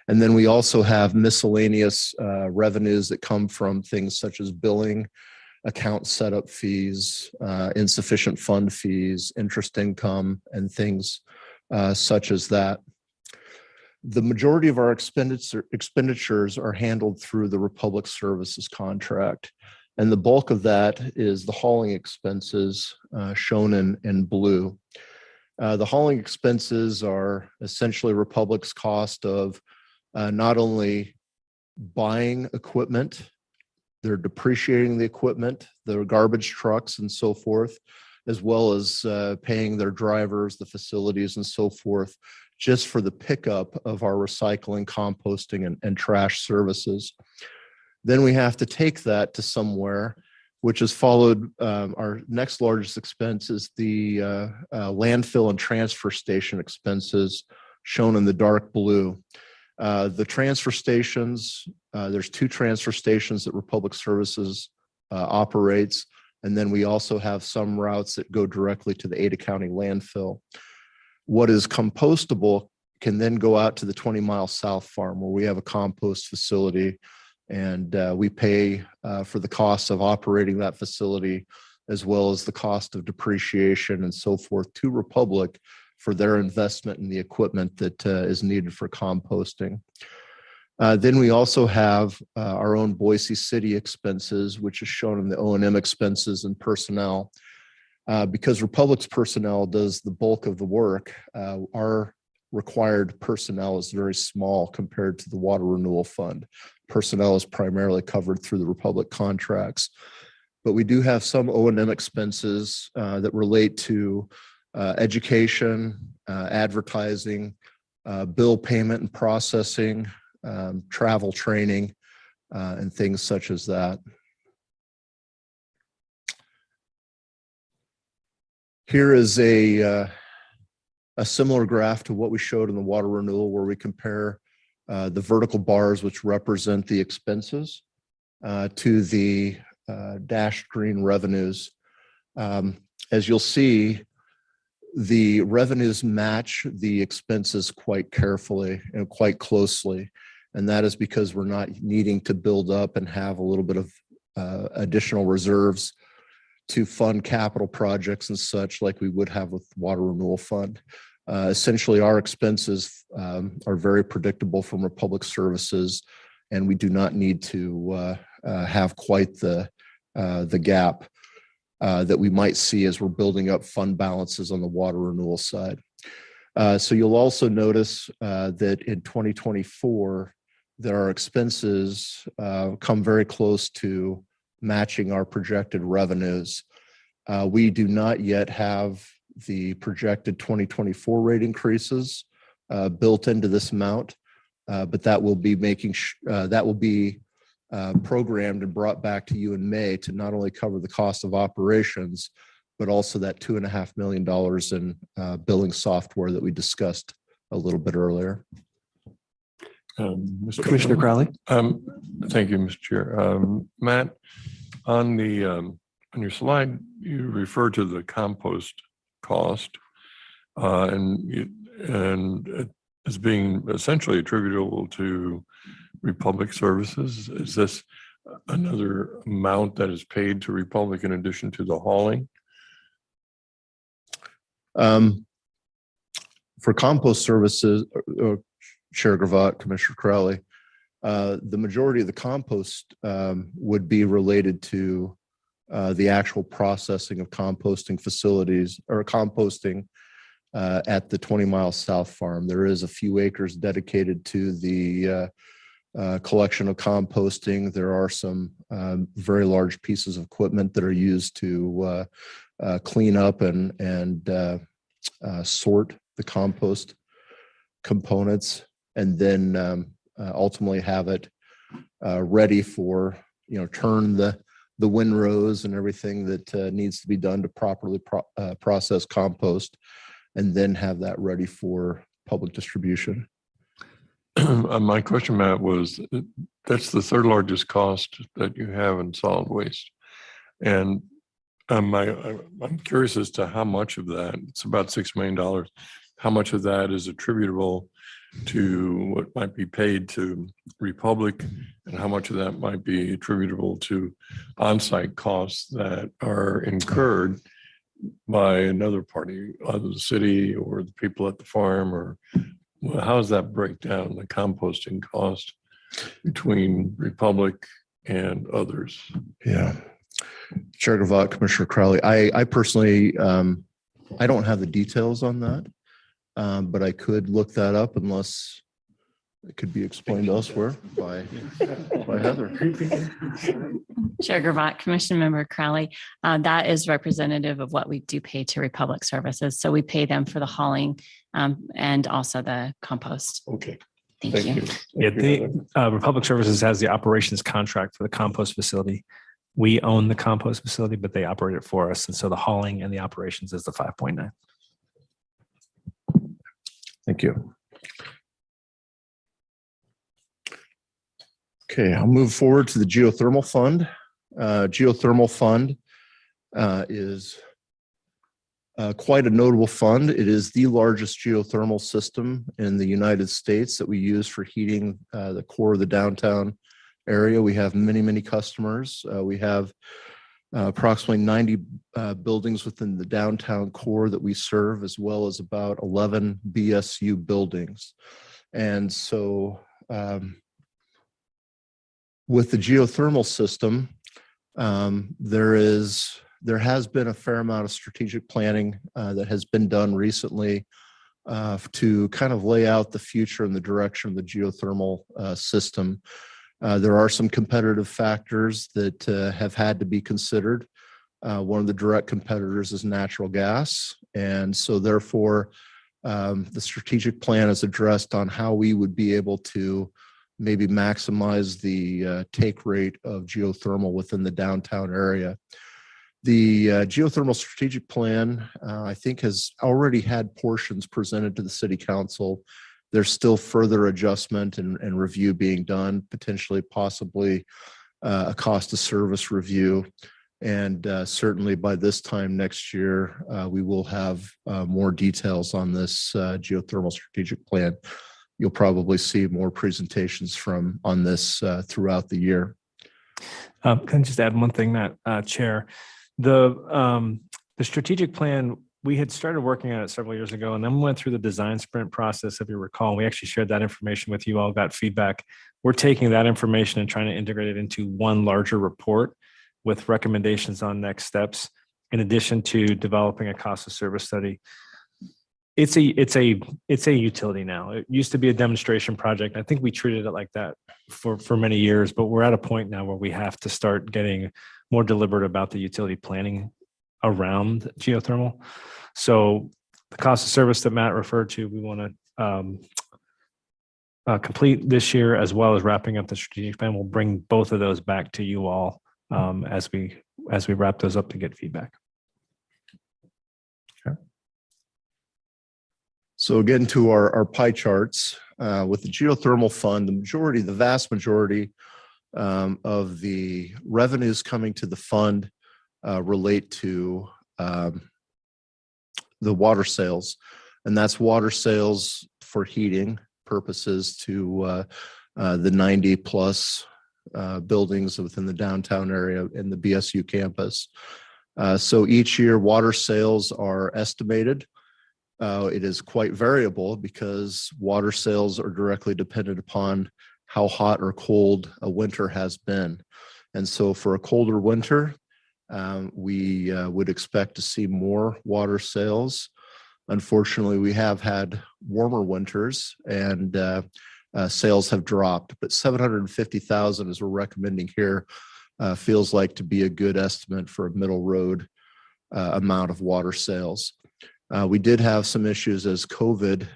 And then we also have miscellaneous revenues that come from things such as billing, account setup fees, insufficient fund fees, interest income, and things such as that. The majority of our expenditures are handled through the Republic Services contract. And the bulk of that is the hauling expenses shown in blue. The hauling expenses are essentially Republic's cost of not only buying equipment, they're depreciating the equipment, the garbage trucks and so forth, as well as paying their drivers, the facilities and so forth, just for the pickup of our recycling, composting, and trash services. Then we have to take that to somewhere, which is followed, our next largest expense is the landfill and transfer station expenses shown in the dark blue. The transfer stations, there's 2 transfer stations that Republic Services operates. And then we also have some routes that go directly to the Ada County landfill. What is compostable can then go out to the 20-mile South Farm, where we have a compost facility, and we pay for the cost of operating that facility, as well as the cost of depreciation and so forth to Republic for their investment in the equipment that is needed for composting. Then we also have our own Boise City expenses, which is shown in the O&M expenses and personnel. Because Republic's personnel does the bulk of the work, our required personnel is very small compared to the water renewal fund. Personnel is primarily covered through the Republic contracts. But we do have some O&M expenses that relate to education, advertising, bill payment and processing, travel training, and things such as that. Here is a similar graph to what we showed in the water renewal, where we compare the vertical bars, which represent the expenses, to the dashed green revenues. As you'll see, the revenues match the expenses quite carefully and quite closely. And that is because we're not needing to build up and have a little bit of additional reserves to fund capital projects and such like we would have with water renewal fund. Essentially, our expenses are very predictable from Republic Services, and we do not need to have quite the gap that we might see as we're building up fund balances on the water renewal side. So you'll also notice that in 2024, that our expenses come very close to matching our projected revenues. We do not yet have the projected 2024 rate increases built into this amount, but that will be programmed and brought back to you in May to not only cover the cost of operations, but also that $2.5 million in billing software that we discussed a little bit earlier. Commissioner Crowley. Thank you, Mr. Chair. Matt, on your slide, you refer to the compost cost and as being essentially attributable to Republic Services? Is this another amount that is paid to Republic in addition to the hauling? For compost services, Chair Gravatt, Commissioner Crowley, the majority of the compost would be related to the actual processing of composting facilities or composting at the 20 Mile South Farm. There is a few acres dedicated to the collection of composting. There are some very large pieces of equipment that are used to clean up and sort the compost components, and then ultimately have it ready for, turn the windrows and everything that needs to be done to properly process compost, and then have that ready for public distribution. My question, Matt, was that's the third largest cost that you have in solid waste. And I'm curious as to how much of that, it's about $6 million, how much of that is attributable to what might be paid to Republic, and how much of that might be attributable to on-site costs that are incurred by another party, either the city or the people at the farm, or how does that break down, the composting cost between Republic and others? Yeah. Chair Gravatt, Commissioner Crowley, I personally, I don't have the details on that, but I could look that up unless it could be explained elsewhere by Heather. Chair Gravatt, Commission Member Crowley, that is representative of what we do pay to Republic Services. So we pay them for the hauling and also the compost. Okay. Thank you. Yeah, Republic Services has the operations contract for the compost facility. We own the compost facility, but they operate it for us. And so the hauling and the operations is the 5.9. Thank you. Okay, I'll move forward to the geothermal fund. Geothermal fund is quite a notable fund. It is the largest geothermal system in the United States that we use for heating the core of the downtown area. We have many, many customers. We have approximately 90 buildings within the downtown core that we serve, as well as about 11 BSU buildings. And so with the geothermal system, there has been a fair amount of strategic planning that has been done recently to kind of lay out the future and the direction of the geothermal system. There are some competitive factors that have had to be considered. One of the direct competitors is natural gas. And so therefore, the strategic plan is addressed on how we would be able to maybe maximize the take rate of geothermal within the downtown area. The geothermal strategic plan, I think, has already had portions presented to the City Council. There's still further adjustment and review being done, potentially, possibly a cost of service review. And certainly by this time next year, we will have more details on this geothermal strategic plan. You'll probably see more presentations on this throughout the year. Can I just add one thing, Matt, Chair? The strategic plan, we had started working on it several years ago, and then we went through the design sprint process, if you recall. And we actually shared that information with you all, got feedback. We're taking that information and trying to integrate it into one larger report with recommendations on next steps, in addition to developing a cost of service study. It's a utility now. It used to be a demonstration project. I think we treated it like that for many years, but we're at a point now where we have to start getting more deliberate about the utility planning around geothermal. So the cost of service that Matt referred to, we want to complete this year, as well as wrapping up the strategic plan. We'll bring both of those back to you all as we wrap those up to get feedback. So again, to our pie charts, with the geothermal fund, the vast majority of the revenues coming to the fund relate to the water sales. And that's water sales for heating purposes to the 90 plus buildings within the downtown area in the BSU campus. So each year water sales are estimated. It is quite variable because water sales are directly dependent upon how hot or cold a winter has been. And so for a colder winter, we would expect to see more water sales. Unfortunately, we have had warmer winters and sales have dropped, but 750,000 as we're recommending here feels like to be a good estimate for a middle road amount of water sales. We did have some issues as COVID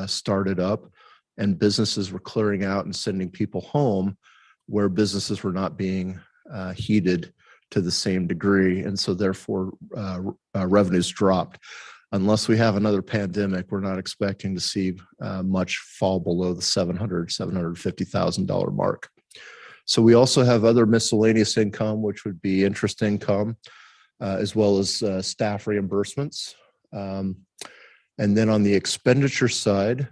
started up and businesses were clearing out and sending people home where businesses were not being heated to the same degree. And so therefore revenues dropped. Unless we have another pandemic, we're not expecting to see much fall below the $750,000 mark. So we also have other miscellaneous income, which would be interest income, as well as staff reimbursements. And then on the expenditure side,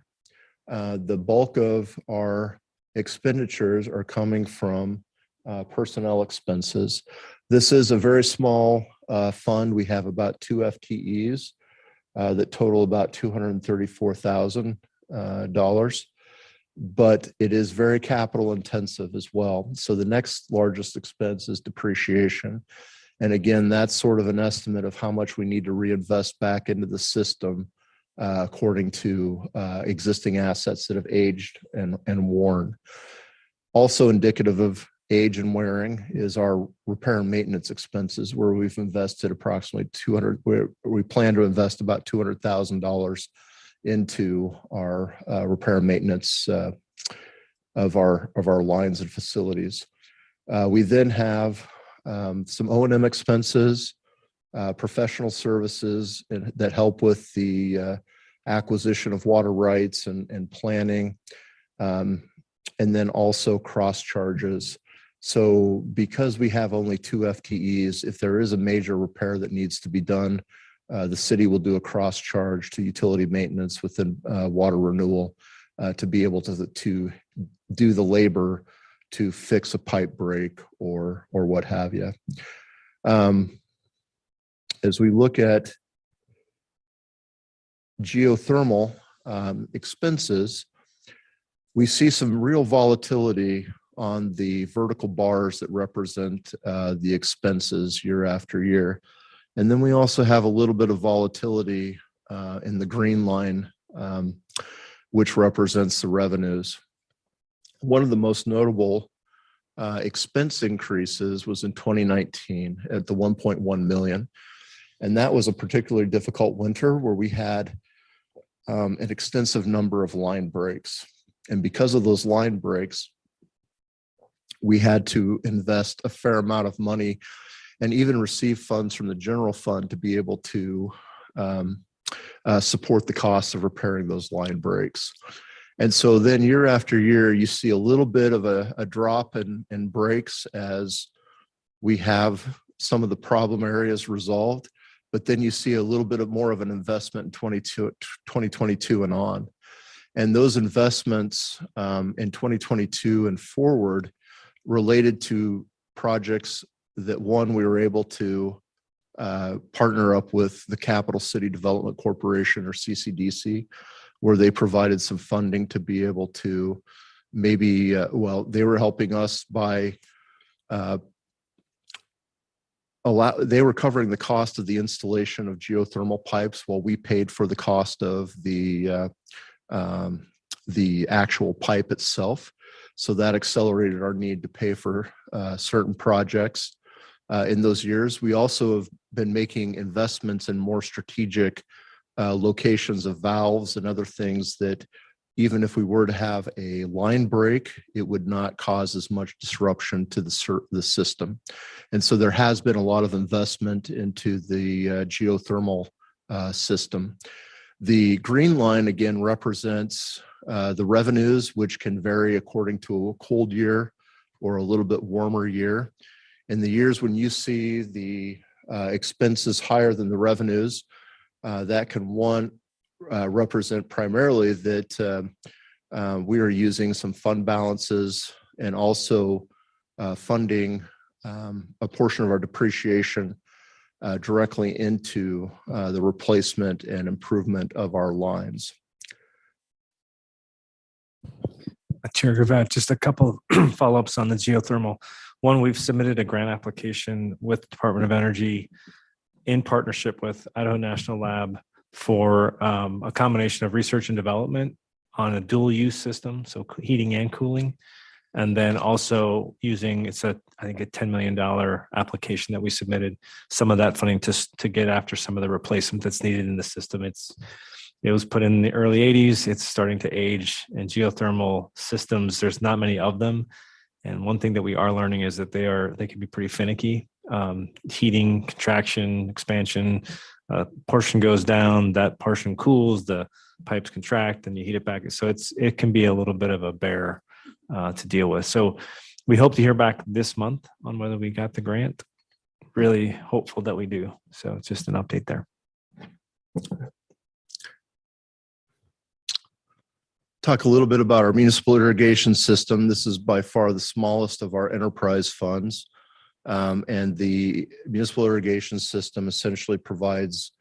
the bulk of our expenditures are coming from personnel expenses. This is a very small fund. We have about 2 FTEs that total about $234,000, but it is very capital intensive as well. So the next largest expense is depreciation. And again, that's sort of an estimate of how much we need to reinvest back into the system according to existing assets that have aged and worn. Also indicative of age and wearing is our repair and maintenance expenses, where we've invested approximately we plan to invest about $200,000 into our repair and maintenance of our lines and facilities. We then have some O&M expenses, professional services that help with the acquisition of water rights and planning, and then also cross charges. So because we have only 2 FTEs, if there is a major repair that needs to be done, the city will do a cross charge to utility maintenance within water renewal to be able to do the labor to fix a pipe break or what have you. As we look at geothermal expenses, we see some real volatility on the vertical bars that represent the expenses year after year. And then we also have a little bit of volatility in the green line, which represents the revenues. One of the most notable expense increases was in 2019 at the 1.1 million. And that was a particularly difficult winter where we had an extensive number of line breaks. And because of those line breaks, we had to invest a fair amount of money and even receive funds from the general fund to be able to support the costs of repairing those line breaks. And so then year after year, you see a little bit of a drop in breaks as we have some of the problem areas resolved, but then you see a little bit more of an investment in 2022 and on. And those investments in 2022 and forward related to projects that, one, we were able to partner up with the Capital City Development Corporation, or CCDC, where they provided some funding to be able to maybe, they were helping us by they were covering the cost of the installation of geothermal pipes while we paid for the cost of the actual pipe itself. So that accelerated our need to pay for certain projects in those years. We also have been making investments in more strategic locations of valves and other things that even if we were to have a line break, it would not cause as much disruption to the system. And so there has been a lot of investment into the geothermal system. The green line, again, represents the revenues, which can vary according to a cold year or a little bit warmer year. In the years when you see the expenses higher than the revenues, that can represent primarily that We are using some fund balances and also funding a portion of our depreciation directly into the replacement and improvement of our lines. Chair Gravatt, just a couple follow-ups on the geothermal. One, we've submitted a grant application with Department of Energy in partnership with Idaho National Lab for a combination of research and development on a dual use system, so heating and cooling. And then also using, I think a $10 million application that we submitted, some of that funding to get after some of the replacement that's needed in the system. It was put in the early 80s. It's starting to age, and geothermal systems, there's not many of them. And one thing that we are learning is that they can be pretty finicky. Heating, contraction, expansion, portion goes down, that portion cools, the pipes contract, and you heat it back. So it can be a little bit of a bear to deal with. So we hope to hear back this month on whether we got the grant. Really hopeful that we do. So it's just an update there. Talk a little bit about our municipal irrigation system. This is by far the smallest of our enterprise funds. And the municipal irrigation system essentially provides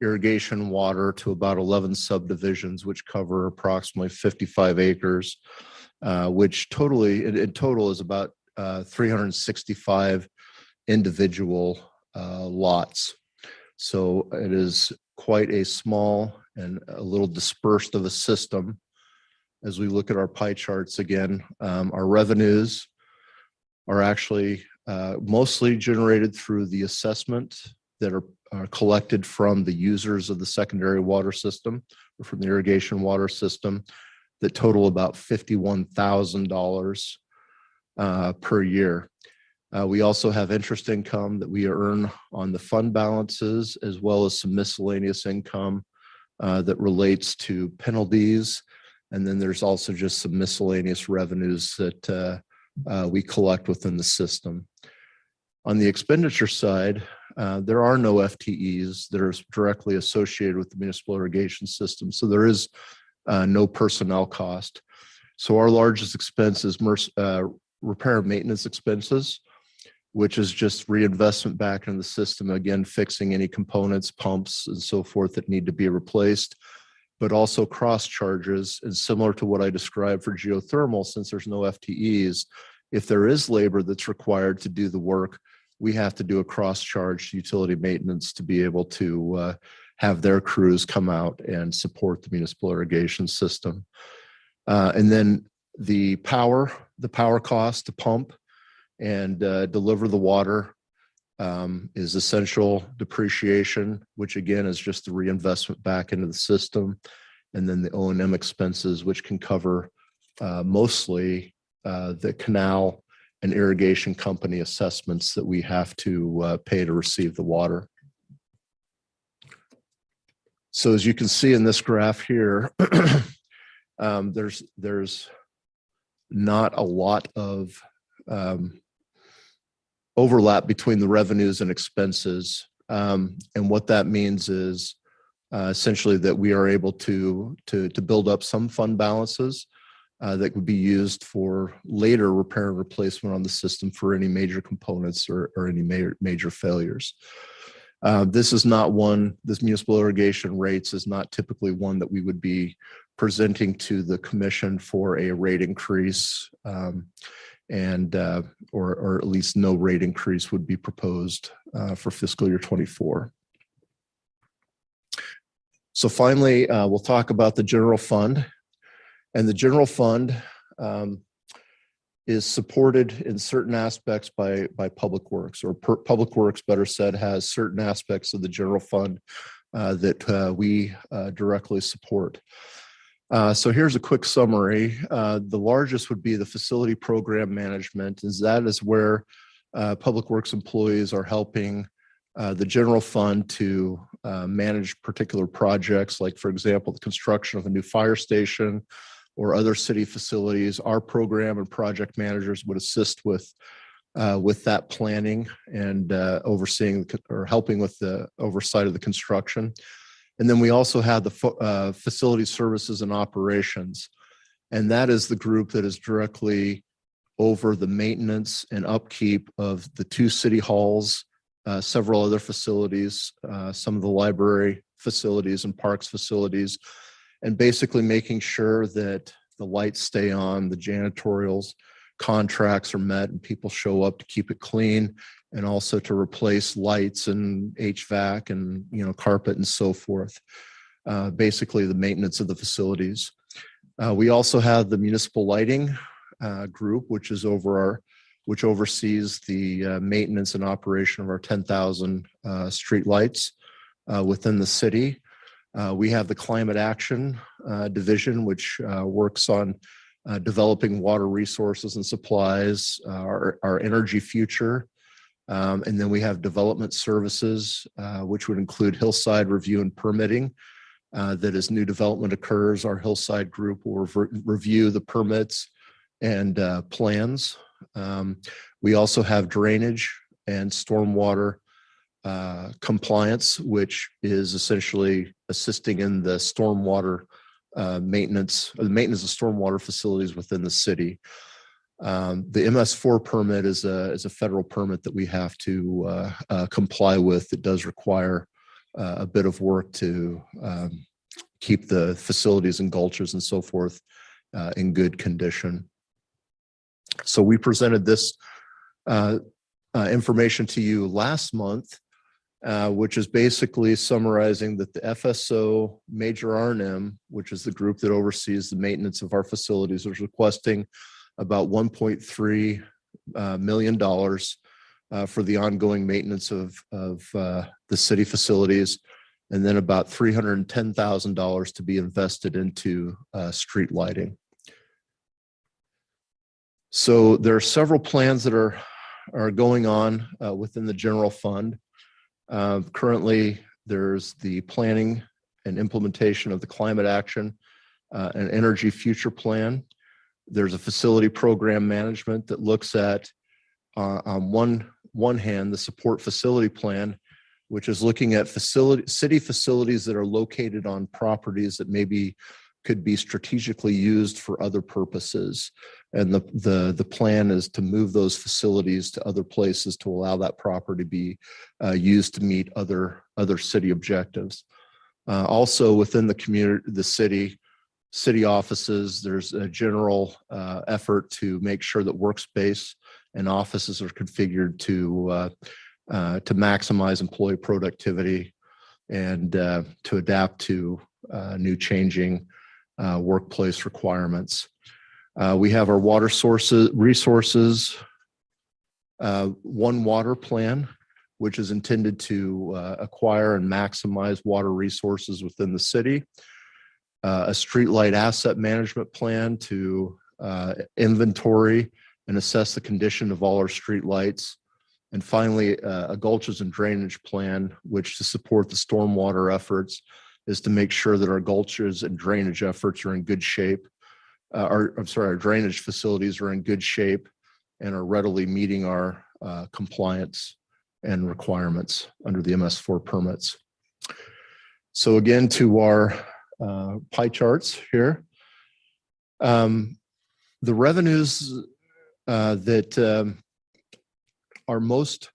irrigation water to about 11 subdivisions, which cover approximately 55 acres, which in total is about 365 individual lots. So it is quite a small and a little dispersed of a system. As we look at our pie charts again, our revenues are actually mostly generated through the assessment that are collected from the users of the secondary water system or from the irrigation water system that total about $51,000 per year. We also have interest income that we earn on the fund balances, as well as some miscellaneous income that relates to penalties. And then there's also just some miscellaneous revenues that we collect within the system. On the expenditure side, there are no FTEs that are directly associated with the municipal irrigation system. So there is no personnel cost. So our largest expense is repair and maintenance expenses, which is just reinvestment back in the system, again, fixing any components, pumps, and so forth that need to be replaced, but also cross charges. And similar to what I described for geothermal, since there's no FTEs, if there is labor that's required to do the work, we have to do a cross charge utility maintenance to be able to have their crews come out and support the municipal irrigation system. And then the power cost to pump and deliver the water is essential depreciation, which again is just the reinvestment back into the system. And then the O&M expenses, which can cover mostly the canal and irrigation company assessments that we have to pay to receive the water. So as you can see in this graph here, there's not a lot of overlap between the revenues and expenses. And what that means is essentially that we are able to build up some fund balances that would be used for later repair and replacement on the system for any major components or any major failures. This municipal irrigation rates is not typically one that we would be presenting to the commission for a rate increase, or at least no rate increase would be proposed for fiscal year 24. So finally, we'll talk about the general fund. And the general fund is supported in certain aspects by Public Works, or Public Works, better said, has certain aspects of the general fund that we directly support. So here's a quick summary. The largest would be the facility program management, that is where Public Works employees are helping the general fund to manage particular projects, like, for example, the construction of a new fire station or other city facilities. Our program and project managers would assist with that planning and overseeing or helping with the oversight of the construction. And then we also have the facility services and operations. And that is the group that is directly over the maintenance and upkeep of the 2 city halls, several other facilities, some of the library facilities and parks facilities, and basically making sure that the lights stay on, the janitorials contracts are met, and people show up to keep it clean, and also to replace lights and HVAC and carpet and so forth. Basically, the maintenance of the facilities. We also have the municipal lighting group, which oversees the maintenance and operation of our 10,000 street lights within the city. We have the climate action division, which works on developing water resources and supplies, our energy future. And then we have development services, which would include hillside review and permitting. That as new development occurs, our hillside group will review the permits and plans. We also have drainage and stormwater compliance, which is essentially assisting in the stormwater maintenance of stormwater facilities within the city. The MS4 permit is a federal permit that we have to comply with. It does require a bit of work to keep the facilities and gulches and so forth in good condition. So we presented this information to you last month, which is basically summarizing that the FSO Major R&M, which is the group that oversees the maintenance of our facilities, is requesting about $1.3 million for the ongoing maintenance of the city facilities, and then about $310,000 to be invested into street lighting. So there are several plans that are going on within the general fund. Currently, there's the planning and implementation of the climate action and energy future plan. There's a facility program management that looks at, on one hand, the support facility plan, which is looking at city facilities that are located on properties that maybe could be strategically used for other purposes. And the plan is to move those facilities to other places to allow that property to be used to meet other city objectives. Also within the community, the city offices, there's a general effort to make sure that workspace and offices are configured to maximize employee productivity and to adapt to new changing workplace requirements. We have our water resources, One Water plan, which is intended to acquire and maximize water resources within the city. A streetlight asset management plan to inventory and assess the condition of all our streetlights. And finally, a gulches and drainage plan, which to support the stormwater efforts is to make sure that our gulches and drainage efforts are in good shape. Our drainage facilities are in good shape and are readily meeting our compliance and requirements under the MS4 permits. So again, to our pie charts here. The revenues that are most,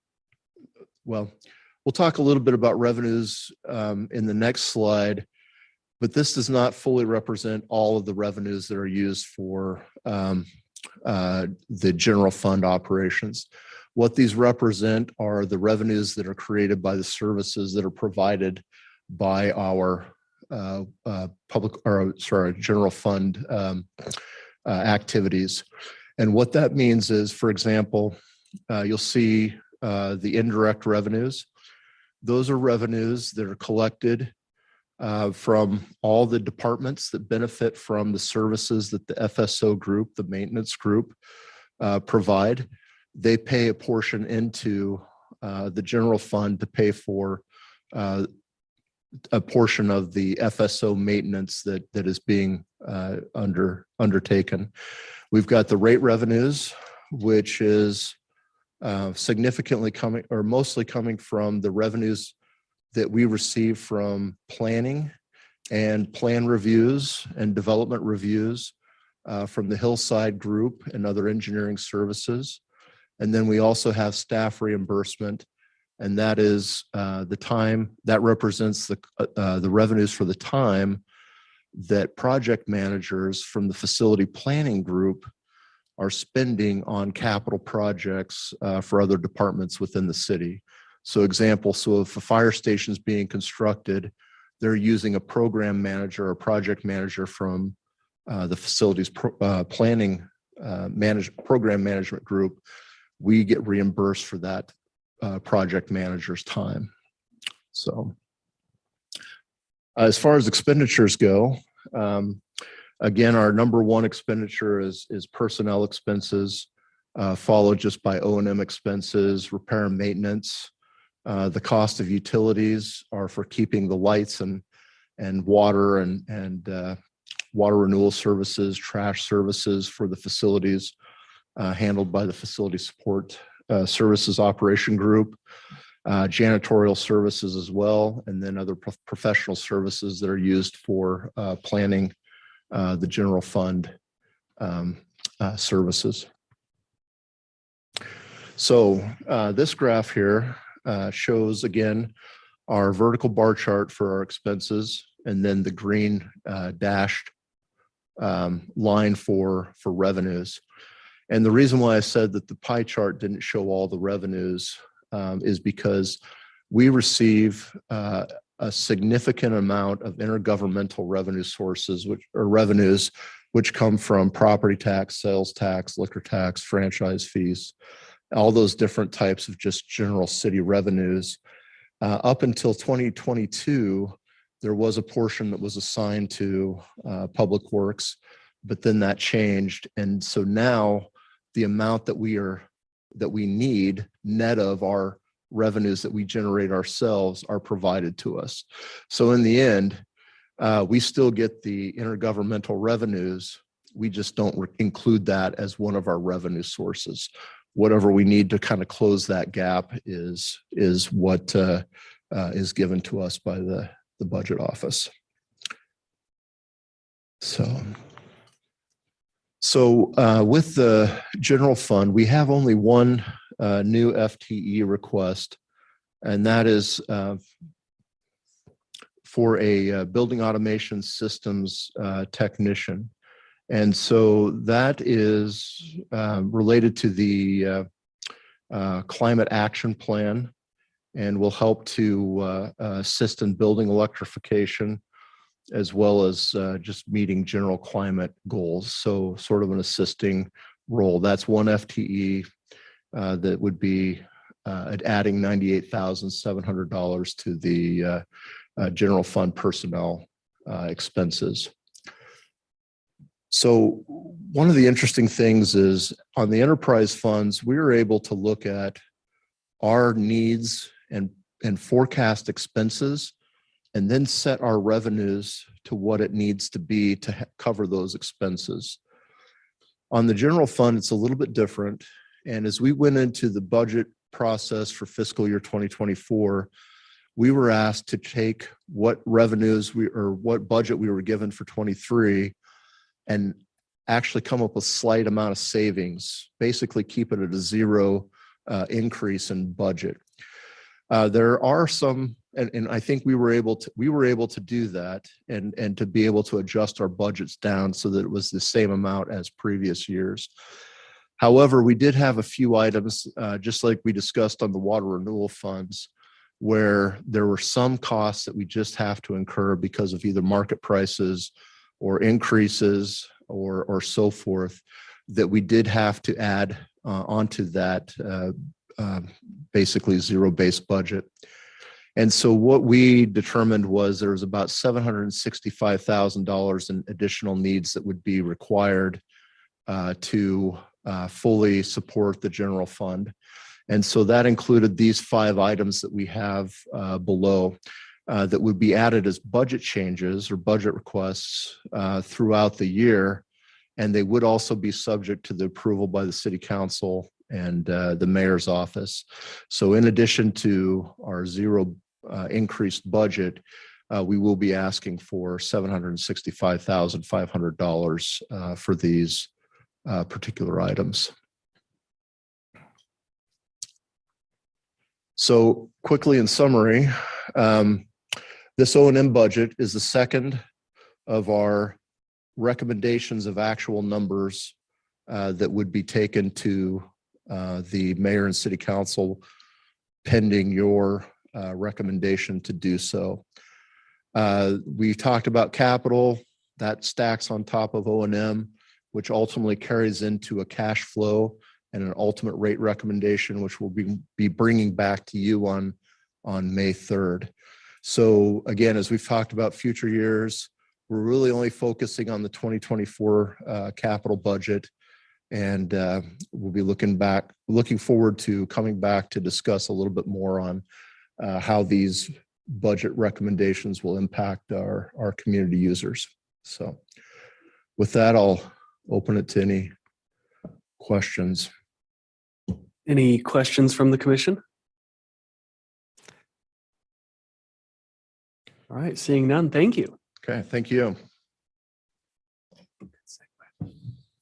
well, we'll talk a little bit about revenues in the next slide, but this does not fully represent all of the revenues that are used for the general fund operations. What these represent are the revenues that are created by the services that are provided by our general fund activities. And what that means is, for example, you'll see the indirect revenues. Those are revenues that are collected from all the departments that benefit from the services that the FSO group, the maintenance group, provide. They pay a portion into the general fund to pay for a portion of the FSO maintenance that is being undertaken. We've got the rate revenues, which is significantly coming, or mostly coming from the revenues that we receive from planning and plan reviews and development reviews from the Hillside Group and other engineering services. And then we also have staff reimbursement, and that is the time that represents the revenues for the time that project managers from the facility planning group are spending on capital projects for other departments within the city. So example, so if a fire station is being constructed, they're using a program manager or project manager from the facilities planning program management group. We get reimbursed for that project manager's time. So as far as expenditures go, again, our number one expenditure is personnel expenses, followed just by O&M expenses, repair and maintenance. The cost of utilities are for keeping the lights and water and water renewal services, trash services for the facilities handled by the facility support services operation group, janitorial services as well, and then other professional services that are used for planning the general fund services. So this graph here shows again our vertical bar chart for our expenses, and then the green dashed line for revenues. And the reason why I said that the pie chart didn't show all the revenues is because we receive a significant amount of intergovernmental revenue sources, which come from property tax, sales tax, liquor tax, franchise fees, all those different types of just general city revenues. Up until 2022, there was a portion that was assigned to Public Works, but then that changed. And so now the amount that we need net of our revenues that we generate ourselves are provided to us. So in the end, we still get the intergovernmental revenues. We just don't include that as one of our revenue sources. Whatever we need to kind of close that gap is what is given to us by the budget office. So with the general fund, we have only one new FTE request, and that is for a building automation systems technician. And so that is related to the climate action plan, and will help to assist in building electrification, as well as just meeting general climate goals. So sort of an assisting role. That's one FTE that would be adding $98,700 to the general fund personnel expenses. So one of the interesting things is on the enterprise funds, we were able to look at our needs and forecast expenses, and then set our revenues to what it needs to be to cover those expenses. On the general fund, it's a little bit different. And as we went into the budget process for fiscal year 2024, we were asked to take what revenues what budget we were given for 23 and actually come up with a slight amount of savings, basically keep it at a zero increase in budget. There are some, and I think we were able to do that and to be able to adjust our budgets down so that it was the same amount as previous years. However, we did have a few items, just like we discussed on the water renewal funds, where there were some costs that we just have to incur because of either market prices or increases or so forth, that we did have to add onto that basically zero-based budget. And so what we determined was there was about $765,000 in additional needs that would be required to fully support the general fund. And so that included these 5 items that we have below that would be added as budget changes or budget requests throughout the year. And they would also be subject to the approval by the city council and the mayor's office. So in addition to our zero increased budget, we will be asking for $765,500 for these particular items. So quickly in summary, this O&M budget is the second of our recommendations of actual numbers that would be taken to the mayor and city council pending your recommendation to do so. We talked about capital that stacks on top of O&M, which ultimately carries into a cash flow and an ultimate rate recommendation, which we'll be bringing back to you on May 3rd. So again, as we've talked about future years, we're really only focusing on the 2024 capital budget. And we'll be looking forward to coming back to discuss a little bit more on how these budget recommendations will impact our community users. So with that, I'll open it to any questions. Any questions from the commission? All right, seeing none, thank you. Okay, thank you.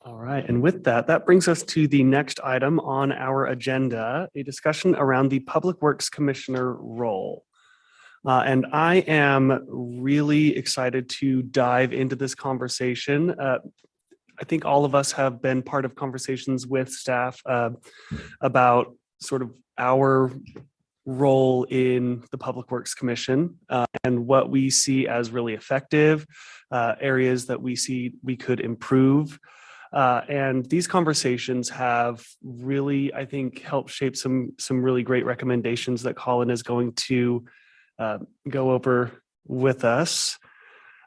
All right, and with that, that brings us to the next item on our agenda, a discussion around the Public Works Commissioner role. And I am really excited to dive into this conversation. I think all of us have been part of conversations with staff about sort of our role in the Public Works Commission and what we see as really effective, areas that we see we could improve. And these conversations have really, I think, helped shape some really great recommendations that Colin is going to go over with us.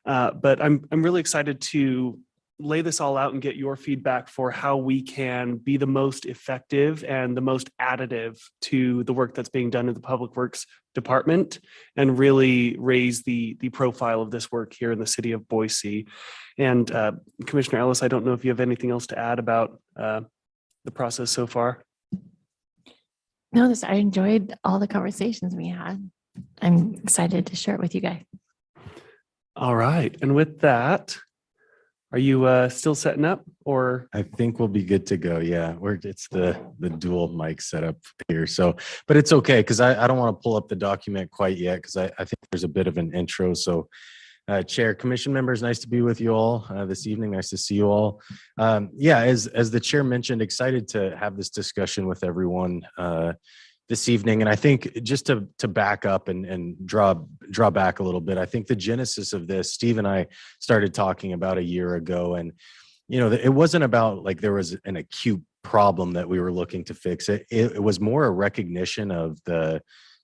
But I'm really excited to lay this all out and get your feedback for how we can be the most effective and the most additive to the work that's being done in the Public Works Department and really raise the profile of this work here in the city of Boise. And Commissioner Ellis, I don't know if you have anything else to add about the process so far. No, I enjoyed all the conversations we had. I'm excited to share it with you guys. All right. And with that, are you still setting up or? I think we'll be good to go. Yeah, it's the dual mic setup here. So, but it's okay because I don't want to pull up the document quite yet because I think there's a bit of an intro. So, Chair, Commission members, nice to be with you all this evening. Nice to see you all. Yeah, as the chair mentioned, excited to have this discussion with everyone this evening. And I think just to back up and draw back a little bit, I think the genesis of this, Steve and I started talking about a year ago, and it wasn't about like there was an acute problem that we were looking to fix. It was more a recognition of the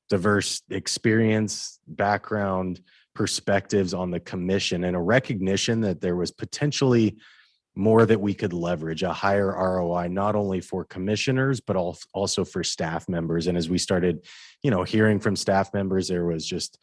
diverse experience, background, perspectives on the commission, and a recognition that there was potentially more that we could leverage, a higher ROI, not only for commissioners, but also for staff members. And as we started, hearing from staff members, there was just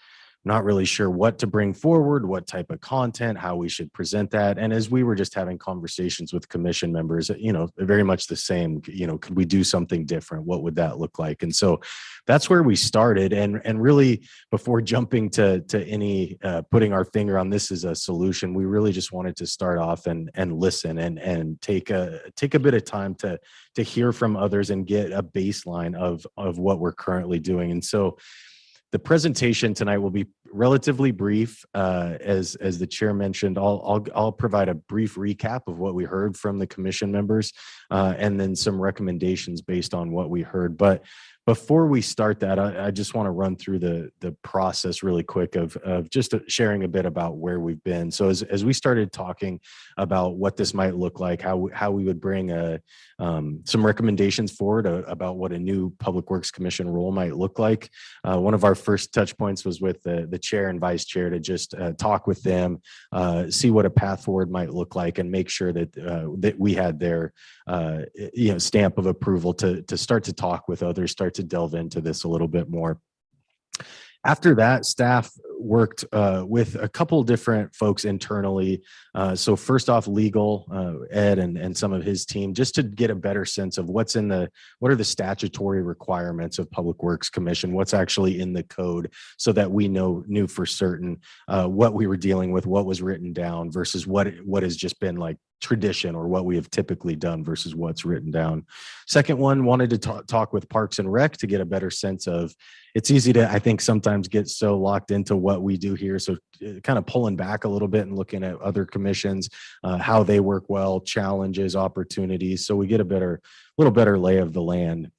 not really sure what to bring forward, what type of content, how we should present that. And as we were just having conversations with commission members, very much the same, could we do something different? What would that look like? And so that's where we started. And really, before jumping to any putting our finger on this as a solution, we really just wanted to start off and listen and take a bit of time to hear from others and get a baseline of what we're currently doing. And so the presentation tonight will be relatively brief. As the chair mentioned, I'll provide a brief recap of what we heard from the commission members and then some recommendations based on what we heard. But before we start that, I just want to run through the process really quick of just sharing a bit about where we've been. So as we started talking about what this might look like, how we would bring some recommendations forward about what a new Public Works Commission role might look like. One of our first touch points was with the chair and vice chair to just talk with them, see what a path forward might look like, and make sure that we had their stamp of approval to start to talk with others, start to delve into this a little bit more. After that, staff worked with a couple different folks internally. So first off, legal, Ed and some of his team, just to get a better sense of what are the statutory requirements of Public Works Commission, what's actually in the code, so that we knew for certain what we were dealing with, what was written down versus what has just been like tradition or what we have typically done versus what's written down. Second one, wanted to talk with Parks and Rec to get a better sense of, it's easy to, I think, sometimes get so locked into what we do here. So kind of pulling back a little bit and looking at other commissions, how they work well, challenges, opportunities. So we get a little better lay of the land.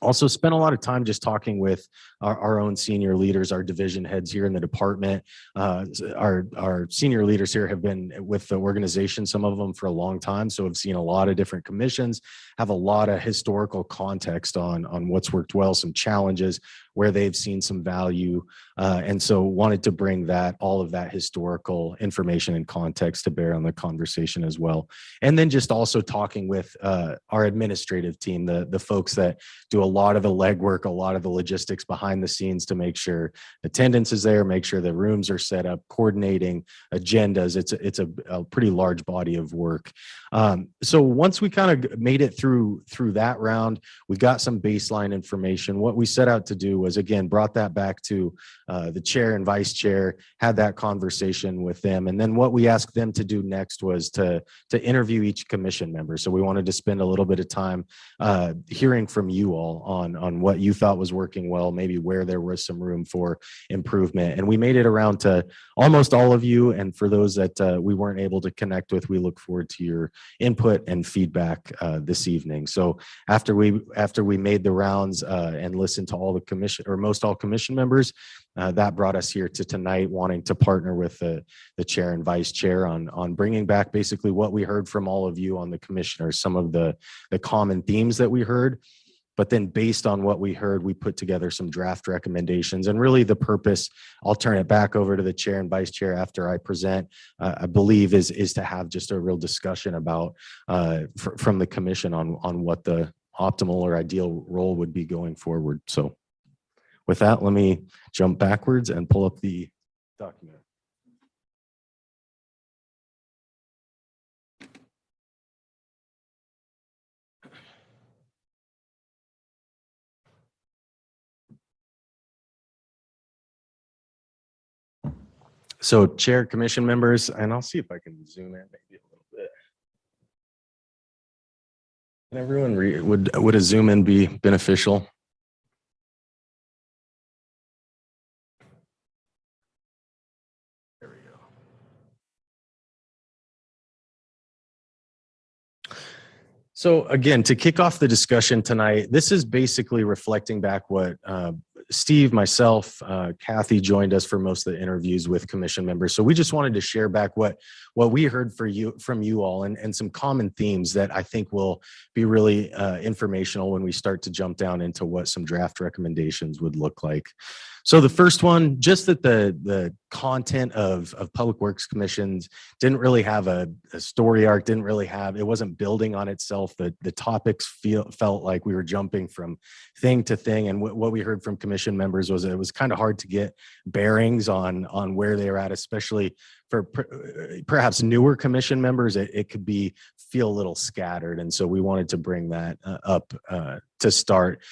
Also spent a lot of time just talking with our own senior leaders, our division heads here in the department. Our senior leaders here have been with the organization, some of them for a long time. So have seen a lot of different commissions, have a lot of historical context on what's worked well, some challenges, where they've seen some value. And so wanted to bring all of that historical information and context to bear on the conversation as well. And then just also talking with our administrative team, the folks that do a lot of the legwork, a lot of the logistics behind the scenes to make sure attendance is there, make sure the rooms are set up, coordinating agendas. It's a pretty large body of work. So once we kind of made it through that round, we got some baseline information. What we set out to do was, again, brought that back to the chair and vice chair, had that conversation with them. And then what we asked them to do next was to interview each commission member. So we wanted to spend a little bit of time hearing from you all on what you thought was working well, maybe where there was some room for improvement. And we made it around to almost all of you. And for those that we weren't able to connect with, we look forward to your input and feedback this evening. So after we made the rounds and listened to all the commission, or most all commission members, that brought us here to tonight, wanting to partner with the chair and vice chair on bringing back basically what we heard from all of you on the commissioners, some of the common themes that we heard. But then based on what we heard, we put together some draft recommendations. And really the purpose, I'll turn it back over to the chair and vice chair after I present, I believe is to have just a real discussion about from the commission on what the optimal or ideal role would be going forward. So with that, let me jump backwards and pull up the document. So chair, commission members, and I'll see if I can zoom in maybe a little bit. Can everyone read? Would a zoom in be beneficial? There we go. So again, to kick off the discussion tonight, this is basically reflecting back what Steve, myself, Kathy joined us for most of the interviews with commission members. So we just wanted to share back what we heard from you all and some common themes that I think will be really informational when we start to jump down into what some draft recommendations would look like. So the first one, just that the content of Public Works Commissions didn't really have a story arc, it wasn't building on itself. The topics felt like we were jumping from thing to thing. And what we heard from commission members was it was kind of hard to get bearings on where they were at, especially for perhaps newer commission members. It could feel a little scattered. And so we wanted to bring that up to start.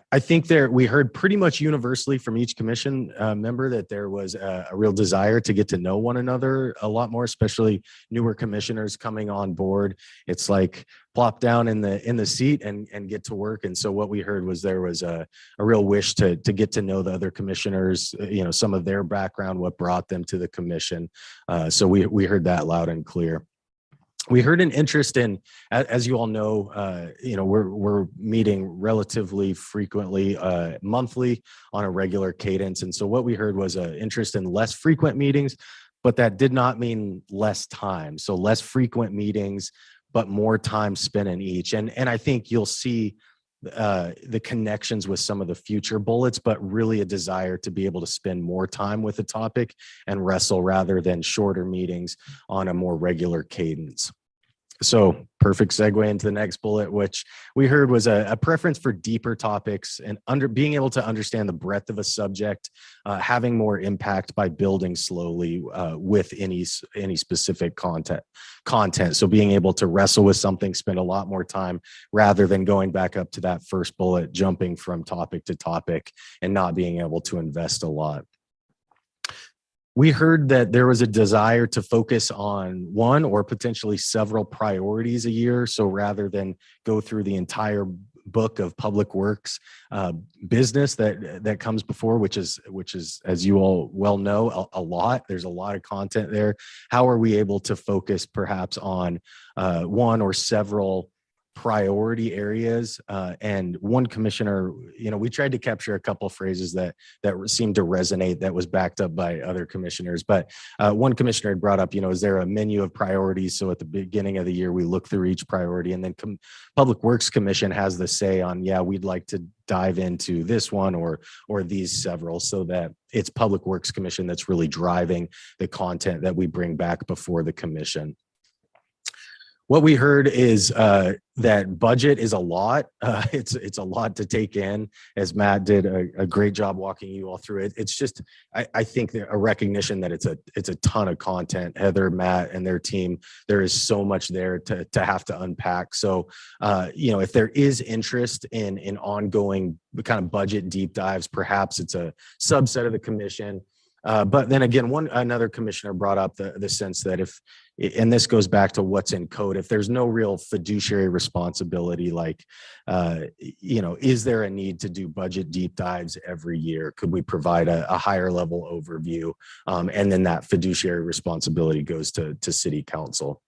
I think we heard pretty much universally from each commission member that there was a real desire to get to know one another a lot more, especially newer commissioners coming on board. It's like plop down in the seat and get to work. And so what we heard was there was a real wish to get to know the other commissioners, some of their background, what brought them to the commission. So we heard that loud and clear. We heard an interest in, as you all know, we're meeting relatively frequently, monthly on a regular cadence. And so what we heard was an interest in less frequent meetings, but that did not mean less time. So less frequent meetings, but more time spent in each. And I think you'll see the connections with some of the future bullets, but really a desire to be able to spend more time with the topic and wrestle rather than shorter meetings on a more regular cadence. So perfect segue into the next bullet, which we heard was a preference for deeper topics and being able to understand the breadth of a subject, having more impact by building slowly with any specific content. So being able to wrestle with something, spend a lot more time rather than going back up to that first bullet, jumping from topic to topic and not being able to invest a lot. We heard that there was a desire to focus on one or potentially several priorities a year. So rather than go through the entire book of public works business that comes before, which is, as you all well know, a lot. There's a lot of content there. How are we able to focus perhaps on one or several priority areas? And one commissioner, we tried to capture a couple of phrases that seemed to resonate, that was backed up by other commissioners. But one commissioner had brought up, is there a menu of priorities? So at the beginning of the year, we look through each priority, and then Public Works Commission has the say on, we'd like to dive into this one or these several, so that it's Public Works Commission that's really driving the content that we bring back before the commission. What we heard is that budget is a lot. It's a lot to take in, as Matt did a great job walking you all through it. It's just, I think a recognition that it's a ton of content. Heather, Matt, and their team, there is so much there to have to unpack. So, if there is interest in ongoing kind of budget deep dives, perhaps it's a subset of the commission. But then again, another commissioner brought up the sense that and this goes back to what's in code, if there's no real fiduciary responsibility, like, is there a need to do budget deep dives every year? Could we provide a higher level overview? And then that fiduciary responsibility goes to city council.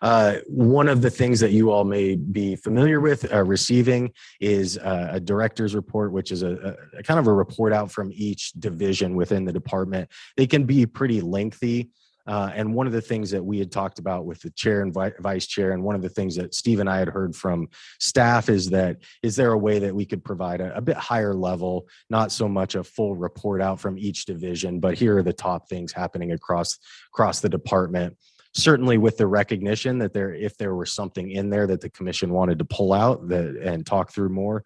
One of the things that you all may be familiar with receiving is a director's report, which is a kind of a report out from each division within the department. They can be pretty lengthy. And one of the things that we had talked about with the chair and vice chair, and one of the things that Steve and I had heard from staff is there a way that we could provide a bit higher level, not so much a full report out from each division, but here are the top things happening across the department. Certainly with the recognition that if there were something in there that the commission wanted to pull out and talk through more,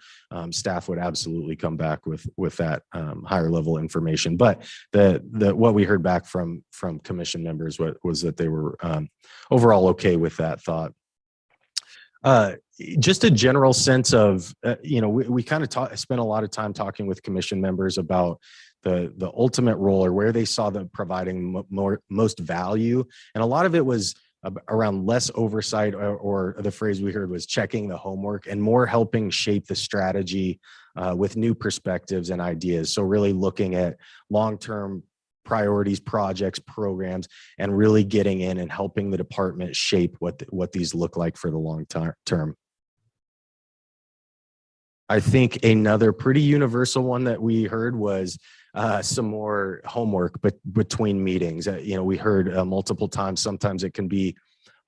staff would absolutely come back with that higher level information. But what we heard back from commission members was that they were overall okay with that thought. Just a general sense of, we kind of spent a lot of time talking with commission members about the ultimate role, or where they saw them providing most value. And a lot of it was around less oversight, or the phrase we heard was checking the homework, and more helping shape the strategy with new perspectives and ideas. So really looking at long-term priorities, projects, programs, and really getting in and helping the department shape what these look like for the long term. I think another pretty universal one that we heard was some more homework, but between meetings. We heard multiple times, sometimes it can be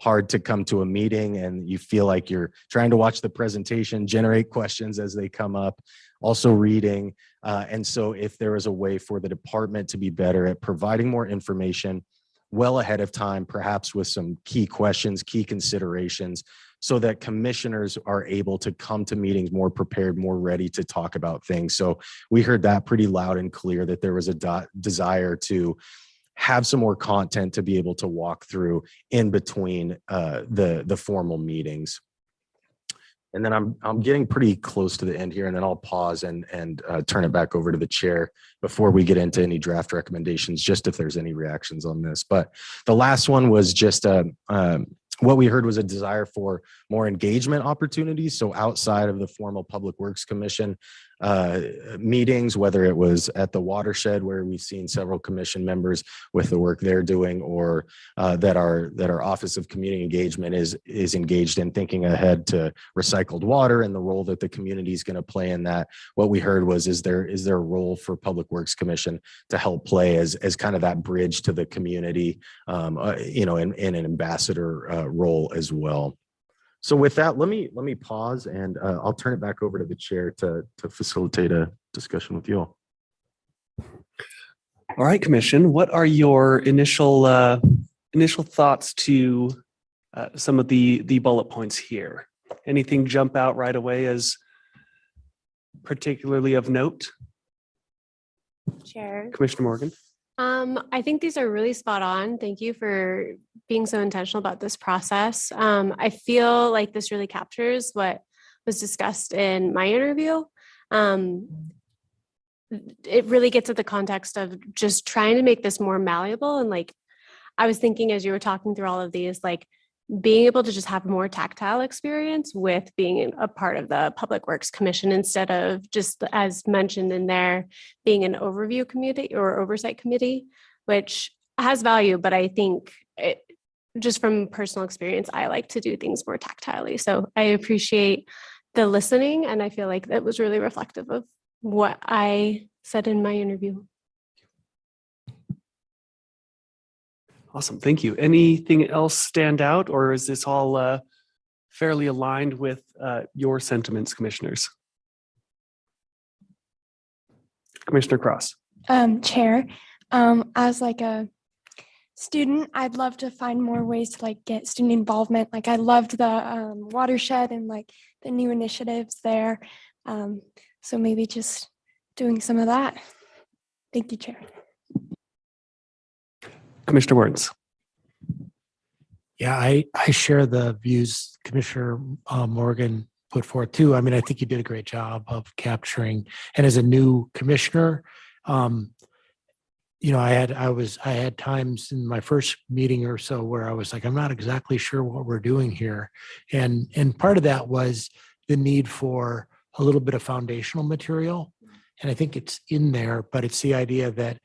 hard to come to a meeting and you feel like you're trying to watch the presentation, generate questions as they come up, also reading. And so if there is a way for the department to be better at providing more information well ahead of time, perhaps with some key questions, key considerations, so that commissioners are able to come to meetings more prepared, more ready to talk about things. So we heard that pretty loud and clear, that there was a desire to have some more content to be able to walk through in between the formal meetings. And then I'm getting pretty close to the end here, and then I'll pause and turn it back over to the chair before we get into any draft recommendations, just if there's any reactions on this. But the last one was just what we heard was a desire for more engagement opportunities. So outside of the formal Public Works Commission meetings, whether it was at the watershed, where we've seen several commission members with the work they're doing, or that our Office of Community Engagement is engaged in, thinking ahead to recycled water and the role that the community is going to play in that. What we heard was, is there a role for Public Works Commission to help play as kind of that bridge to the community, in an ambassador role as well. So with that, let me pause, and I'll turn it back over to the chair to facilitate a discussion with you all. All right, Commission, what are your initial thoughts to some of the bullet points here. Anything jump out right away as particularly of note? Chair. Commissioner Morgan? I think these are really spot on. Thank you for being so intentional about this process. I feel like this really captures what was discussed in my interview. It really gets at the context of just trying to make this more malleable. And like, I was thinking as you were talking through all of these, like being able to just have more tactile experience with being a part of the Public Works Commission instead of just as mentioned in there, being an overview committee or oversight committee, which has value, but I think just from personal experience, I like to do things more tactilely. So I appreciate the listening, and I feel like that was really reflective of what I said in my interview. Awesome. Thank you. Anything else stand out, or is this all fairly aligned with your sentiments, commissioners? Commissioner Cross. Chair, as like a student, I'd love to find more ways to like get student involvement. Like I loved the watershed and like the new initiatives there. So maybe just doing some of that. Thank you, Chair. Commissioner Werns. Yeah, I share the views Commissioner Morgan put forth too. I mean, I think you did a great job of capturing, and as a new commissioner, you know, I had times in my first meeting or so where I was like, I'm not exactly sure what we're doing here. And part of that was the need for a little bit of foundational material. And I think it's in there, but it's the idea that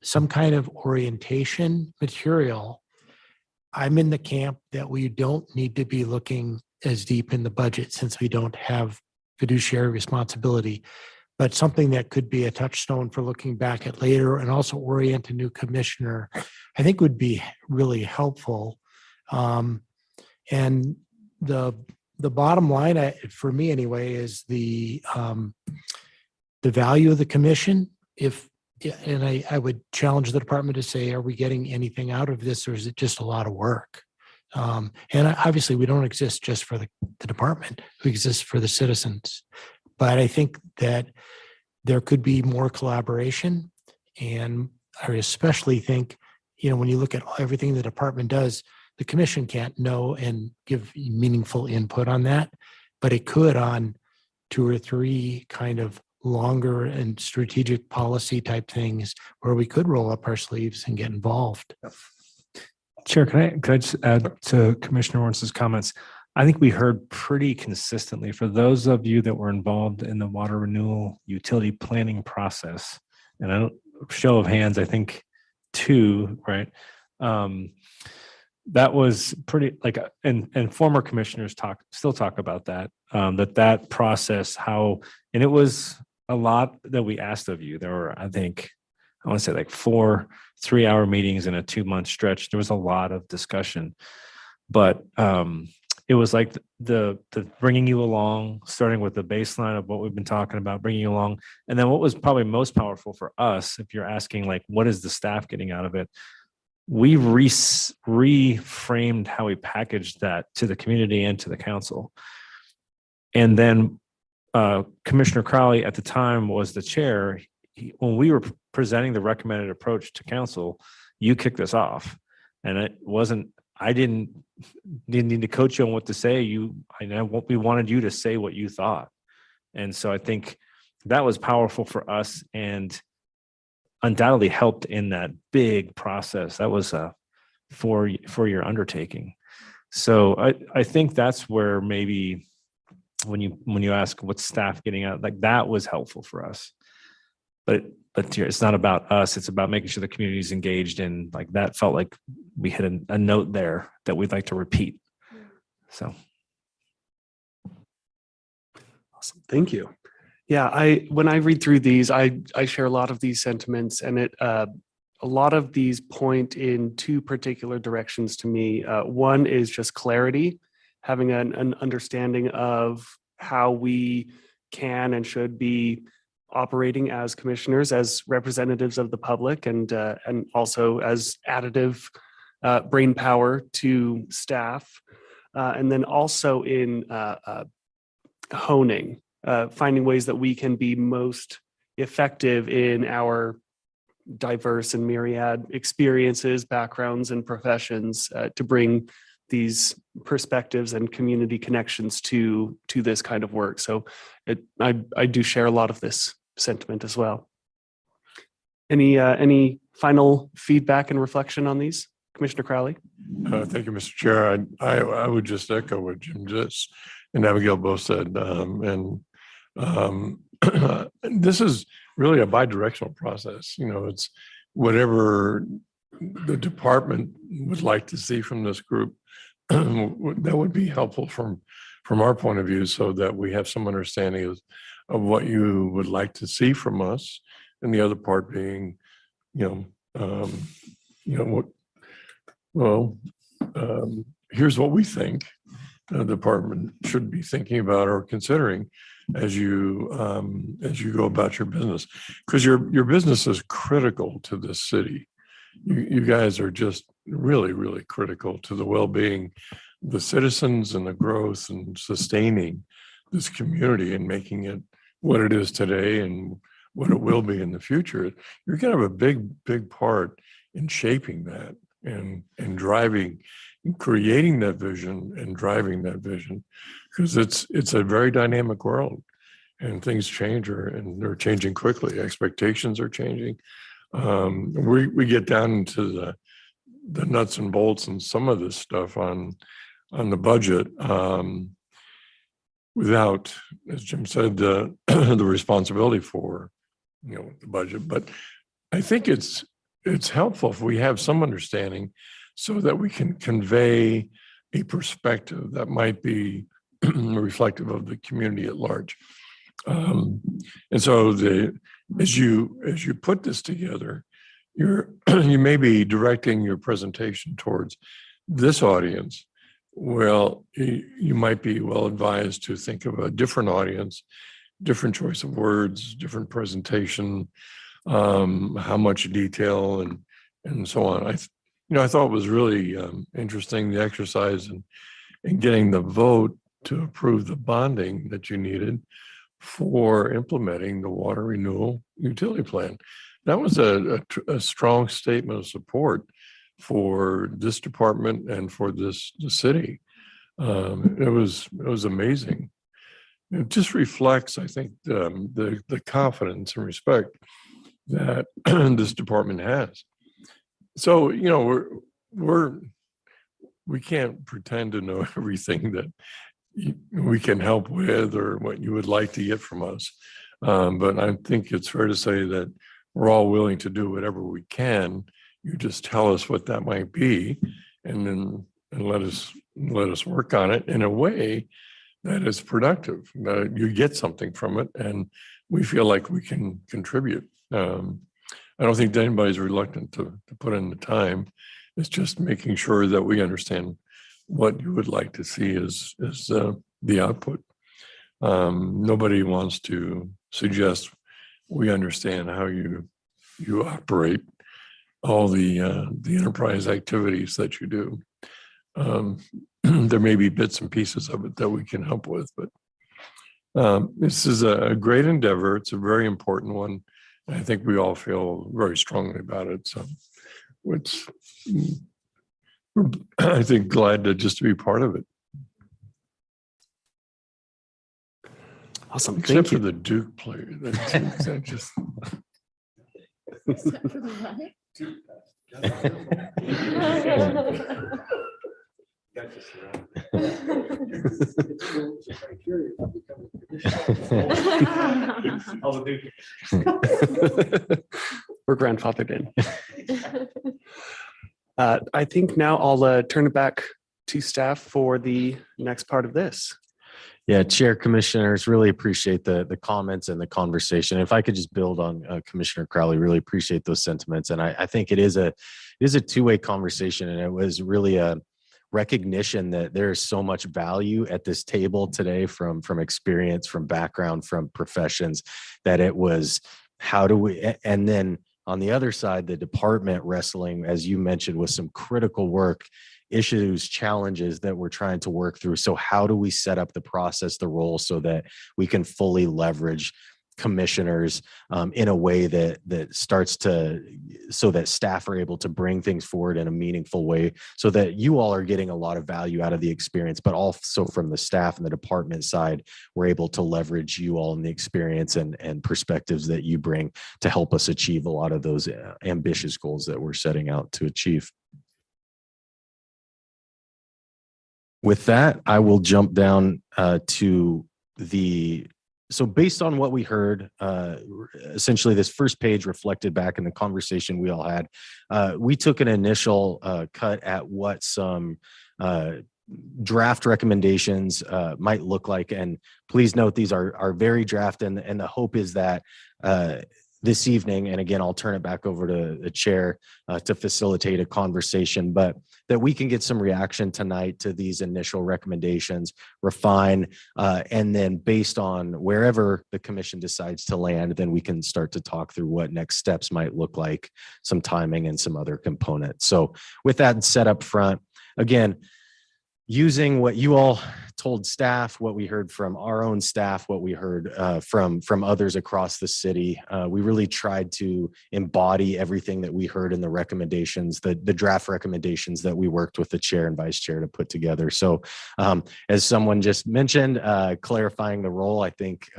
some kind of orientation material. I'm in the camp that we don't need to be looking as deep in the budget since we don't have fiduciary responsibility, but something that could be a touchstone for looking back at later and also orient a new commissioner, I think would be really helpful. And the bottom line for me anyway is the value of the commission. And I would challenge the department to say, are we getting anything out of this, or is it just a lot of work? And obviously, we don't exist just for the department; we exist for the citizens. But I think that there could be more collaboration, and I especially think, you know, when you look at everything the department does, the commission can't know and give meaningful input on that, but it could on 2 or 3 kind of longer and strategic policy type things where we could roll up our sleeves and get involved. Chair, can I just add to Commissioner Warren's comments? I think we heard pretty consistently for those of you that were involved in the water renewal utility planning process, and I don't show of hands, I think 2, right? That was pretty like, and former commissioners still talk about that, that process, and it was a lot that we asked of you. There were, I think, I want to say like 4 3-hour meetings in a 2-month stretch. There was a lot of discussion, but it was like the bringing you along, starting with the baseline of what we've been talking about, bringing you along. And then what was probably most powerful for us, if you're asking like, what is the staff getting out of it? We reframed how we packaged that to the community and to the council. And then Commissioner Crowley at the time was the chair. When we were presenting the recommended approach to council, you kicked us off, and it wasn't. I didn't need to coach you on what to say. We wanted you to say what you thought, and so I think that was powerful for us and undoubtedly helped in that big process. That was a 4-year undertaking. So I think that's where maybe when you ask what's staff getting out, like that was helpful for us. But it's not about us. It's about making sure the community is engaged, and like that felt like we hit a note there that we'd like to repeat. So Awesome. Thank you. Yeah, when I read through these, I share a lot of these sentiments, and a lot of these point in 2 particular directions to me. One is just clarity, having an understanding of how we can and should be operating as commissioners, as representatives of the public, and also as additive brain power to staff. And then also in honing, finding ways that we can be most effective in our diverse and myriad experiences, backgrounds, and professions to bring these perspectives and community connections to this kind of work. So I do share a lot of this sentiment as well. Any final feedback and reflection on these, Commissioner Crowley? Thank you, Mr. Chair. I would just echo what Jim just and Abigail both said. This is really a bi-directional process. You know, it's whatever the department would like to see from this group that would be helpful from our point of view, so that we have some understanding of what you would like to see from us, and the other part being, here's what we think the department should be thinking about or considering as you go about your business, because your business is critical to this city. You guys are just really, really critical to the well-being of the citizens and the growth and sustaining this community and making it what it is today and what it will be in the future. You're going to have a big part in shaping that and driving, creating that vision and driving that vision, because it's a very dynamic world and things change, and they're changing quickly. Expectations are changing. We get down into the nuts and bolts and some of this stuff on the budget without, as Jim said, the responsibility for the budget. But I think it's helpful if we have some understanding so that we can convey a perspective that might be reflective of the community at large. And so as you put this together, you may be directing your presentation towards this audience. Well, you might be well advised to think of a different audience, different choice of words, different presentation, how much detail and so on. I thought it was really interesting, the exercise and getting the vote to approve the bonding that you needed for implementing the water renewal utility plan. That was a strong statement of support for this department and for the city. It was amazing. It just reflects, I think, the confidence and respect that this department has. So, we can't pretend to know everything that we can help with or what you would like to get from us. But I think it's fair to say that we're all willing to do whatever we can. You just tell us what that might be, and let us work on it in a way that is productive, that you get something from it, and we feel like we can contribute. I don't think anybody's reluctant to put in the time. It's just making sure that we understand what you would like to see as the output. Nobody wants to suggest we understand how you operate all the enterprise activities that you do. There may be bits and pieces of it that we can help with, but this is a great endeavor. It's a very important one. I think we all feel very strongly about it. So we're, I think, glad to just be part of it. Awesome. Except Thank for you. the Duke player. That just Except for the We're grandfathered in. I think now I'll turn it back to staff for the next part of this. Yeah, Chair, Commissioners, really appreciate the comments and the conversation. If I could just build on Commissioner Crowley, really appreciate those sentiments. And I think it is a two-way conversation, and it was really a recognition that there is so much value at this table today from experience, from background, from professions, that it was how do we, and then On the other side, the department wrestling, as you mentioned, with some critical work, issues, challenges that we're trying to work through. So how do we set up the process, the role, so that we can fully leverage commissioners in a way that starts to, so that staff are able to bring things forward in a meaningful way, so that you all are getting a lot of value out of the experience, but also from the staff and the department side, we're able to leverage you all in the experience and perspectives that you bring to help us achieve a lot of those ambitious goals that we're setting out to achieve. With that, I will jump down so based on what we heard, essentially this first page reflected back in the conversation we all had. We took an initial cut at what some draft recommendations might look like. And please note, these are very draft, and the hope is that this evening, and again, I'll turn it back over to the chair to facilitate a conversation, but that we can get some reaction tonight to these initial recommendations, refine, and then based on wherever the commission decides to land, then we can start to talk through what next steps might look like, some timing and some other components. So with that set up front, again, using what you all told staff, what we heard from our own staff, what we heard from others across the city, we really tried to embody everything that we heard in the recommendations, the draft recommendations that we worked with the chair and vice chair to put together. So as someone just mentioned, clarifying the role, I think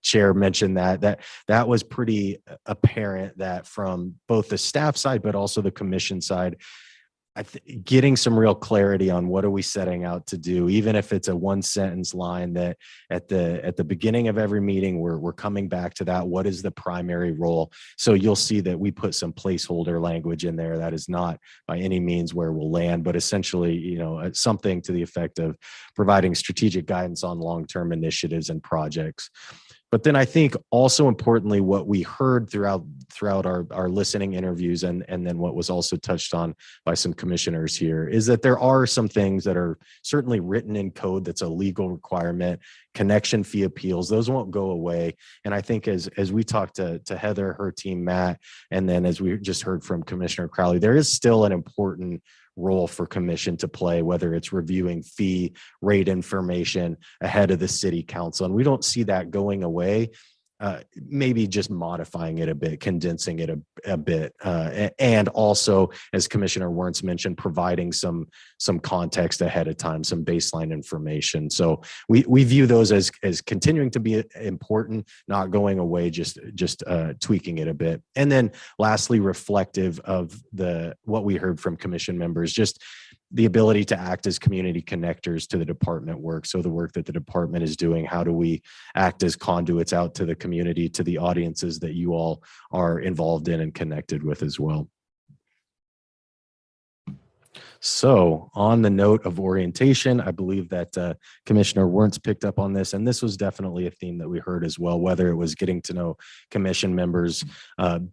chair mentioned that was pretty apparent, that from both the staff side, but also the commission side, getting some real clarity on what are we setting out to do, even if it's a one sentence line that at the beginning of every meeting, we're coming back to that. What is the primary role? So you'll see that we put some placeholder language in there. That is not by any means where we'll land, but essentially, something to the effect of providing strategic guidance on long-term initiatives and projects. But then I think also importantly, what we heard throughout our listening interviews, and then what was also touched on by some commissioners here, is that there are some things that are certainly written in code that's a legal requirement. Connection fee appeals, those won't go away. And I think as we talked to Heather, her team, Matt, and then as we just heard from Commissioner Crowley, there is still an important role for commission to play, whether it's reviewing fee rate information ahead of the city council. And we don't see that going away. Maybe just modifying it a bit, condensing it a bit, and also, as Commissioner Wernz mentioned, providing some context ahead of time, some baseline information. So we view those as continuing to be important, not going away, just tweaking it a bit. And then lastly, reflective of what we heard from commission members, just the ability to act as community connectors to the department work. So the work that the department is doing, how do we act as conduits out to the community, to the audiences that you all are involved in and connected with as well. So on the note of orientation, I believe that Commissioner Wernz picked up on this, and this was definitely a theme that we heard as well, whether it was getting to know commission members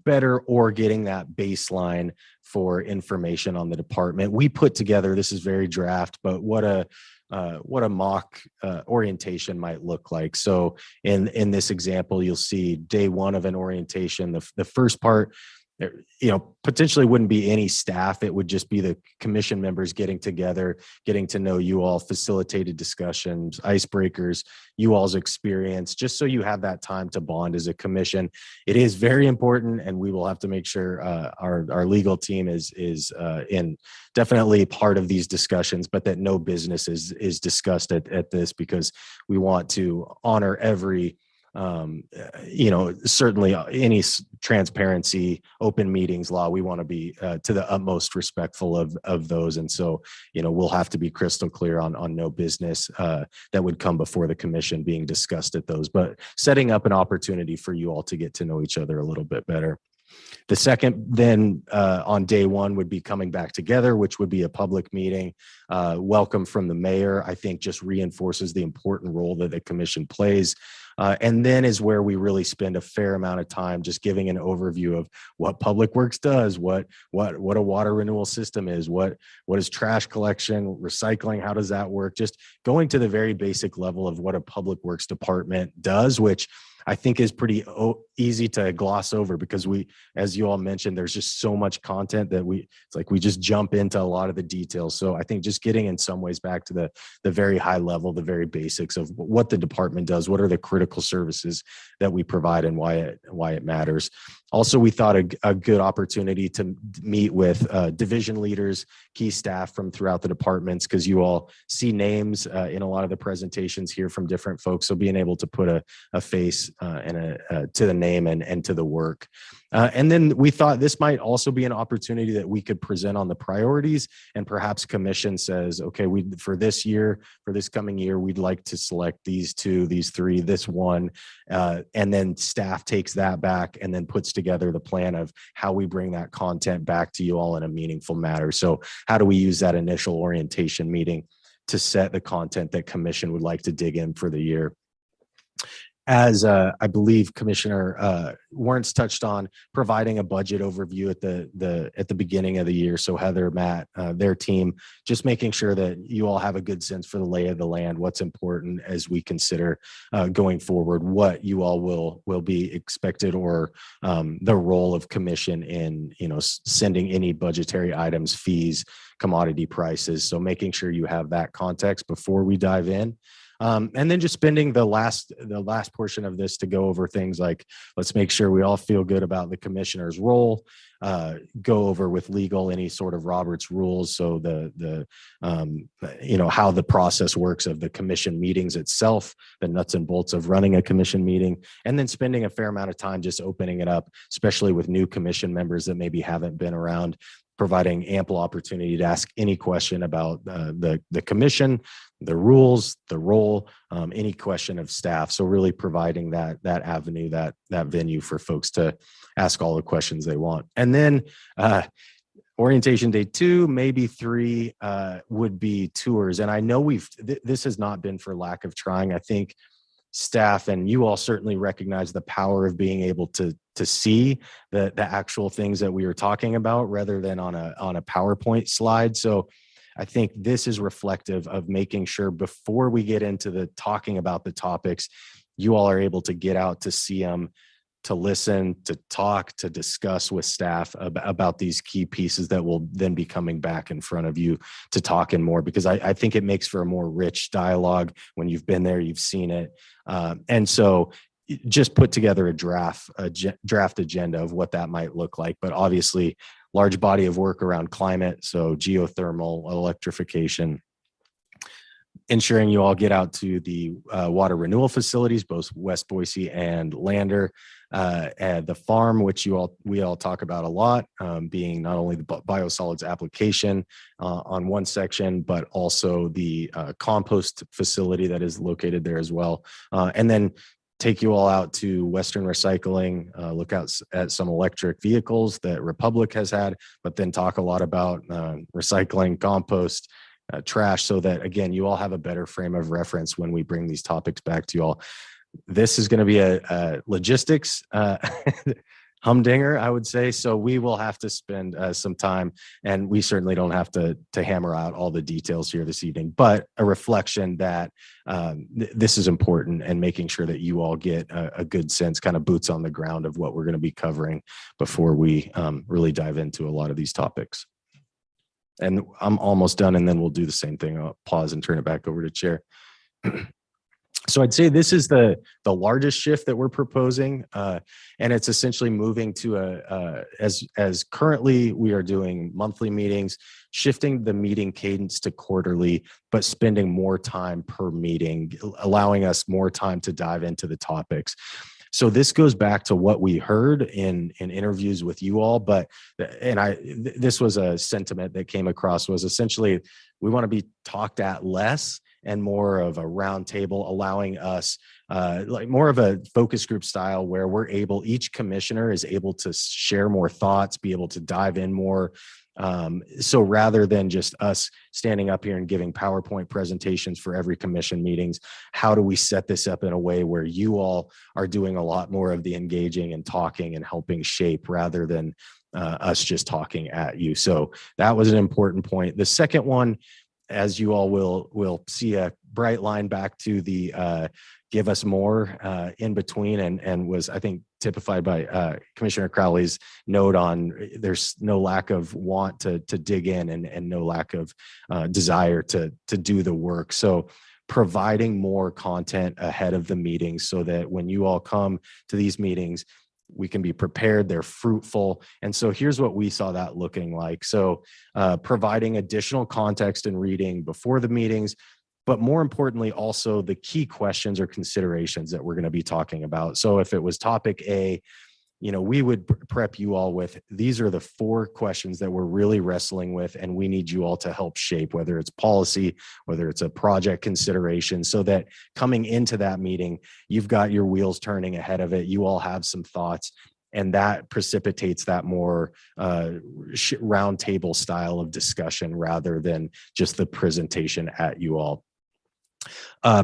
better or getting that baseline for information on the department. We put together, this is very draft, but what a mock orientation might look like. So in this example, you'll see day one of an orientation. The first part, potentially wouldn't be any staff. It would just be the commission members getting together, getting to know you all, facilitated discussions, icebreakers, you all's experience, just so you have that time to bond as a commission. It is very important, and we will have to make sure our legal team is in definitely part of these discussions, but that no business is discussed at this, because we want to honor every certainly any transparency, open meetings law, we want to be to the utmost respectful of those. And so, we'll have to be crystal clear on no business that would come before the commission being discussed at those, but setting up an opportunity for you all to get to know each other a little bit better. The second then on day one would be coming back together, which would be a public meeting. Welcome from the mayor, I think, just reinforces the important role that the commission plays. And then is where we really spend a fair amount of time just giving an overview of what Public Works does, what a water renewal system is, what is trash collection, recycling, how does that work? Just going to the very basic level of what a Public Works department does, which I think is pretty easy to gloss over because as you all mentioned, there's just so much content that it's like we just jump into a lot of the details. So I think just getting in some ways back to the very high level, the very basics of what the department does, what are the critical services that we provide and why it matters. Also, we thought a good opportunity to meet with division leaders, key staff from throughout the departments, because you all see names in a lot of the presentations here from different folks. So being able to put a face to the name and to the work. And then we thought this might also be an opportunity that we could present on the priorities, and perhaps commission says, okay, for this coming year, we'd like to select these 2, these 3, this one. And then staff takes that back and then puts together the plan of how we bring that content back to you all in a meaningful manner. So how do we use that initial orientation meeting to set the content that commission would like to dig in for the year? As I believe Commissioner Warrants touched on, providing a budget overview at the beginning of the year. So Heather, Matt, their team, just making sure that you all have a good sense for the lay of the land, what's important as we consider going forward, what you all will be expected, or the role of commission in sending any budgetary items, fees, commodity prices. So making sure you have that context before we dive in. And then just spending the last portion of this to go over things like, let's make sure we all feel good about the commissioner's role, go over with legal any sort of Robert's rules. So how the process works of the commission meetings itself, the nuts and bolts of running a commission meeting, and then spending a fair amount of time just opening it up, especially with new commission members that maybe haven't been around, providing ample opportunity to ask any question about the commission, the rules, the role, any question of staff. So really providing that avenue, that venue for folks to ask all the questions they want. And then orientation day 2, maybe 3 would be tours. And I know this has not been for lack of trying. I think staff and you all certainly recognize the power of being able to see the actual things that we were talking about rather than on a PowerPoint slide. So I think this is reflective of making sure before we get into the talking about the topics, you all are able to get out to see them, to listen, to talk, to discuss with staff about these key pieces that will then be coming back in front of you to talk in more, because I think it makes for a more rich dialogue when you've been there, you've seen it. And so just put together a draft agenda of what that might look like. But obviously, large body of work around climate, so geothermal, electrification, ensuring you all get out to the water renewal facilities, both West Boise and Lander, and the farm, which we all talk about a lot, being not only the biosolids application on one section, but also the compost facility that is located there as well. And then take you all out to Western Recycling, look out at some electric vehicles that Republic has had, but then talk a lot about recycling, compost, trash, so that, again, you all have a better frame of reference when we bring these topics back to you all. This is going to be a logistics humdinger, I would say. So we will have to spend some time, and we certainly don't have to hammer out all the details here this evening, but a reflection that this is important, and making sure that you all get a good sense, kind of boots on the ground, of what we're going to be covering before we really dive into a lot of these topics. And I'm almost done, and then we'll do the same thing. I'll pause and turn it back over to Chair. So I'd say this is the largest shift that we're proposing, and it's essentially moving to as currently we are doing monthly meetings, shifting the meeting cadence to quarterly, but spending more time per meeting, allowing us more time to dive into the topics. So this goes back to what we heard in interviews with you all, this was a sentiment that came across, was essentially we want to be talked at less and more of a round table, allowing us like more of a focus group style, where each commissioner is able to share more thoughts, be able to dive in more. So rather than just us standing up here and giving PowerPoint presentations for every commission meetings, how do we set this up in a way where you all are doing a lot more of the engaging and talking and helping shape, rather than us just talking at you? So that was an important point. The second one, as you all will see a bright line back to the give us more in between, and was, I think, typified by Commissioner Crowley's note on there's no lack of want to dig in and no lack of desire to do the work. So providing more content ahead of the meetings so that when you all come to these meetings, we can be prepared, they're fruitful. And so here's what we saw that looking like. So providing additional context and reading before the meetings, but more importantly, also the key questions or considerations that we're going to be talking about. So if it was topic A, we would prep you all with, these are the 4 questions that we're really wrestling with, and we need you all to help shape, whether it's policy, whether it's a project consideration, so that coming into that meeting, you've got your wheels turning ahead of it. You all have some thoughts, and that precipitates that more round table style of discussion rather than just the presentation at you all.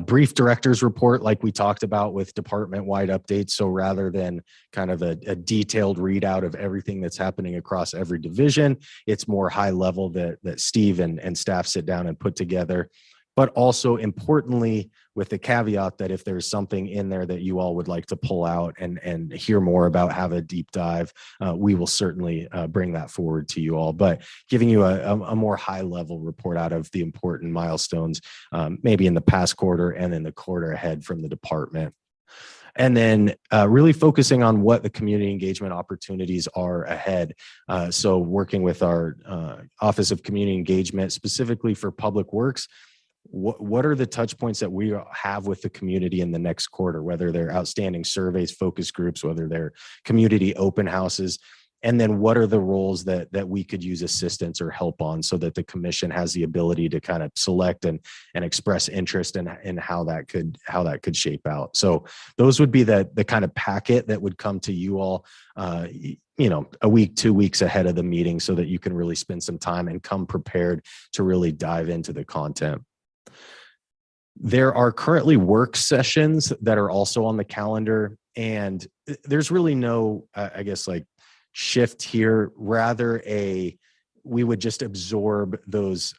Brief director's report, like we talked about with department-wide updates. So rather than kind of a detailed readout of everything that's happening across every division, it's more high level that Steve and staff sit down and put together. But also importantly, with the caveat that if there's something in there that you all would like to pull out and hear more about, have a deep dive, we will certainly bring that forward to you all. But giving you a more high level report out of the important milestones, maybe in the past quarter and in the quarter ahead from the department. And then really focusing on what the community engagement opportunities are ahead. So working with our Office of Community Engagement, specifically for Public Works, what are the touch points that we have with the community in the next quarter, whether they're outstanding surveys, focus groups, whether they're community open houses, and then what are the roles that we could use assistance or help on so that the commission has the ability to kind of select and express interest in how that could shape out. So those would be the kind of packet that would come to you all a week, 2 weeks ahead of the meeting so that you can really spend some time and come prepared to really dive into the content. There are currently work sessions that are also on the calendar, and there's really no, I guess, like shift here. Rather, we would just absorb those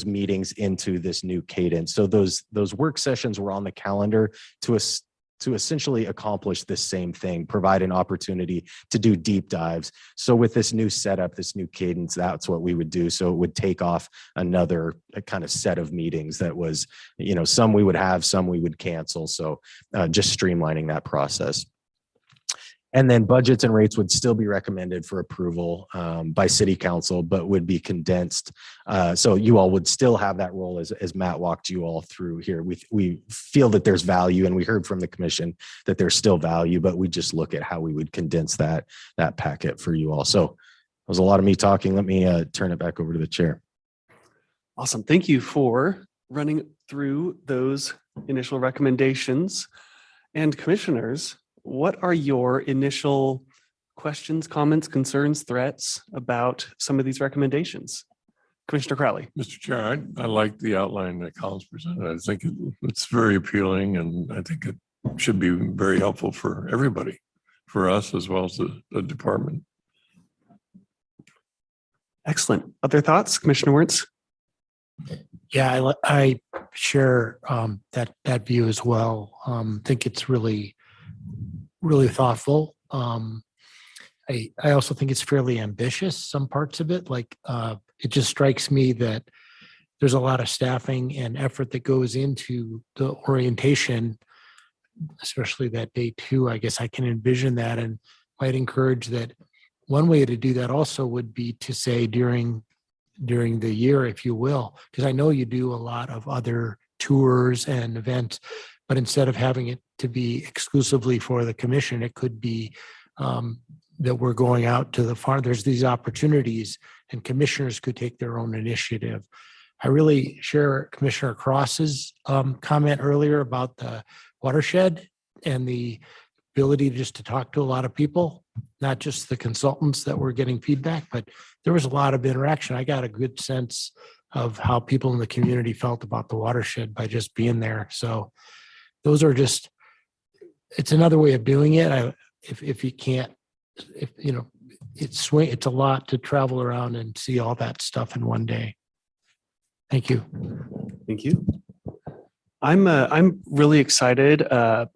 meetings into this new cadence. So those work sessions were on the calendar to essentially accomplish this same thing, provide an opportunity to do deep dives. So with this new setup, this new cadence, that's what we would do. So it would take off another kind of set of meetings that was, some we would have, some we would cancel. So just streamlining that process. And then budgets and rates would still be recommended for approval by City Council, but would be condensed. So you all would still have that role as Matt walked you all through here. We feel that there's value, and we heard from the commission that there's still value, but we just look at how we would condense that packet for you all. So it was a lot of me talking. Let me turn it back over to the chair. Awesome. Thank you for running through those initial recommendations. And commissioners, what are your initial questions, comments, concerns, threats about some of these recommendations? Commissioner Crowley. Mr. Chair, I like the outline that Collins presented. I think it's very appealing, and I think it should be very helpful for everybody, for us as well as the department. Excellent. Other thoughts, Commissioner Wertz? Yeah, I share that view as well. Think it's really thoughtful. I also think it's fairly ambitious, some parts of it. Like it just strikes me that there's a lot of staffing and effort that goes into the orientation, especially that day 2. I guess I can envision that, and might encourage that. One way to do that also would be to say during the year, if you will, because I know you do a lot of other tours and events, but instead of having it to be exclusively for the commission, it could be that we're going out to the farm. There's these opportunities, and commissioners could take their own initiative. I really share Commissioner Cross's comment earlier about the watershed and the ability just to talk to a lot of people, not just the consultants that were getting feedback, but there was a lot of interaction. I got a good sense of how people in the community felt about the watershed by just being there. So those are just, it's another way of doing it. If you can't, it's a lot to travel around and see all that stuff in one day. Thank you. Thank you. I'm really excited, and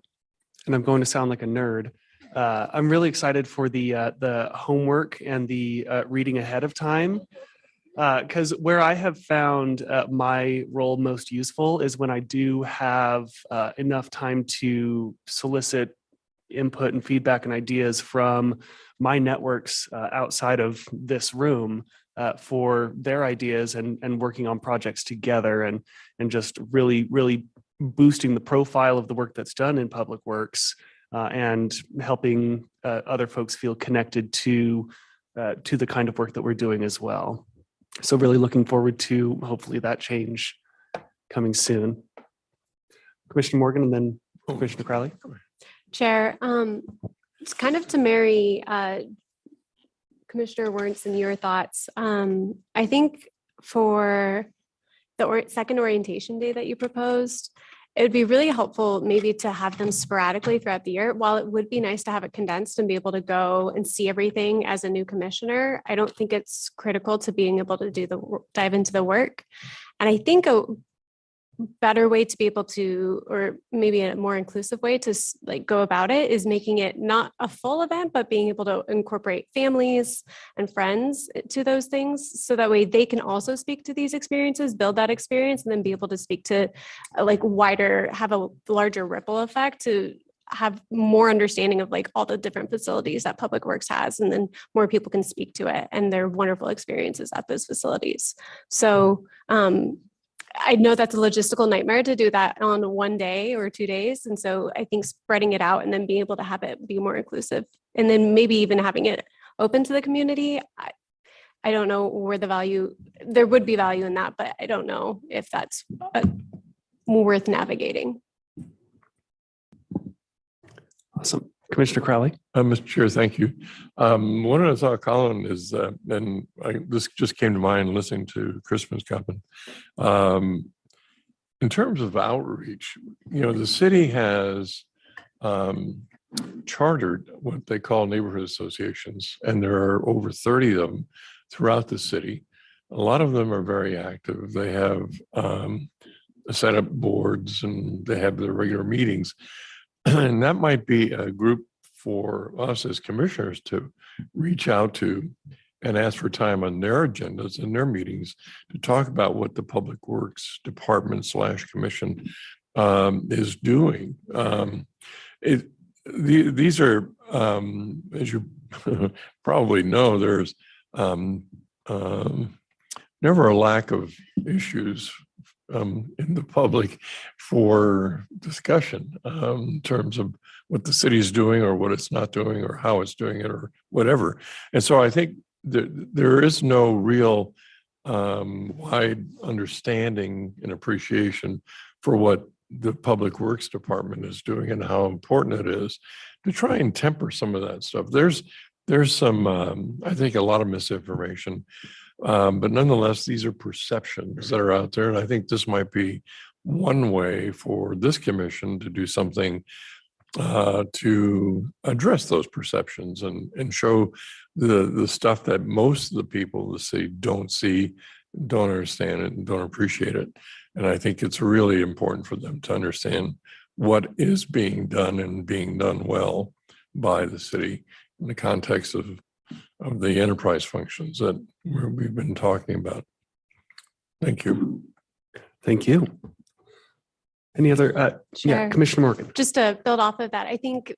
I'm going to sound like a nerd. I'm really excited for the homework and the reading ahead of time. Because where I have found my role most useful is when I do have enough time to solicit input and feedback and ideas from my networks outside of this room for their ideas and working on projects together and just really boosting the profile of the work that's done in Public Works and helping other folks feel connected to the kind of work that we're doing as well. So really looking forward to hopefully that change coming soon. Commissioner Morgan and then Commissioner Crowley. Chair, it's kind of to marry Commissioner Wernz and your thoughts. I think for the second orientation day that you proposed, it would be really helpful maybe to have them sporadically throughout the year. While it would be nice to have it condensed and be able to go and see everything as a new commissioner, I don't think it's critical to being able to dive into the work. And I think a better way to be able to, or maybe a more inclusive way to like go about it, is making it not a full event, but being able to incorporate families and friends to those things. So that way they can also speak to these experiences, build that experience, and then be able to speak to have a larger ripple effect to have more understanding of like all the different facilities that Public Works has, and then more people can speak to it and their wonderful experiences at those facilities. So, I know that's a logistical nightmare to do that on one day or 2 days. And so I think spreading it out and then being able to have it be more inclusive, and then maybe even having it open to the community. I don't know where there would be value in that, but I don't know if that's worth navigating. Awesome. Commissioner Crowley. Mr. Chair, thank you. One of the thought, Colin, is this just came to mind listening to Crispin's comment. In terms of outreach, the city has chartered what they call neighborhood associations, and there are over 30 of them throughout the city. A lot of them are very active. They have set up boards and they have their regular meetings. And that might be a group for us as commissioners to reach out to and ask for time on their agendas and their meetings to talk about what the Public Works Department / Commission is doing. These are, as you probably know, there's never a lack of issues in the public for discussion in terms of what the city is doing or what it's not doing or how it's doing it or whatever. And so I think there is no real wide understanding and appreciation for what the Public Works Department is doing and how important it is to try and temper some of that stuff. There's some, I think, a lot of misinformation. But nonetheless, these are perceptions that are out there. And I think this might be one way for this commission to do something to address those perceptions and show the stuff that most of the people of the city don't see, don't understand it, and don't appreciate it. And I think it's really important for them to understand what is being done and being done well by the city in the context of the enterprise functions that we've been talking about. Thank you. Thank you. Any other? Yeah, Sure. Commissioner Morgan. Just to build off of that, I think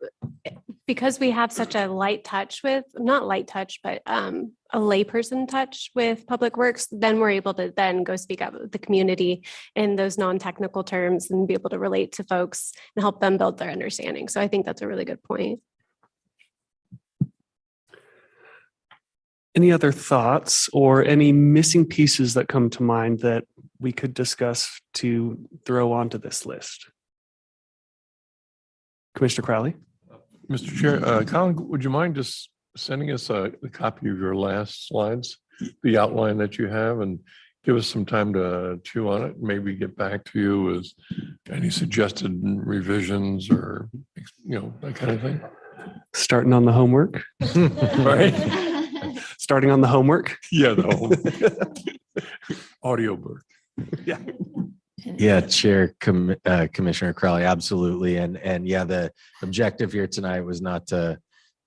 because we have such a light touch with, not light touch, but a layperson touch with Public Works, then we're able to then go speak up with the community in those non-technical terms and be able to relate to folks and help them build their understanding. So I think that's a really good point. Any other thoughts or any missing pieces that come to mind that we could discuss to throw onto this list? Commissioner Crowley? Mr. Chair, Colin, would you mind just sending us a copy of your last slides, the outline that you have, and give us some time to chew on it, maybe get back to you with any suggested revisions or, that kind of thing? Starting on the homework. Right? Starting on the homework. Yeah, the whole audiobook. Yeah. Yeah, Commissioner Crowley, absolutely. And yeah, the objective here tonight was not to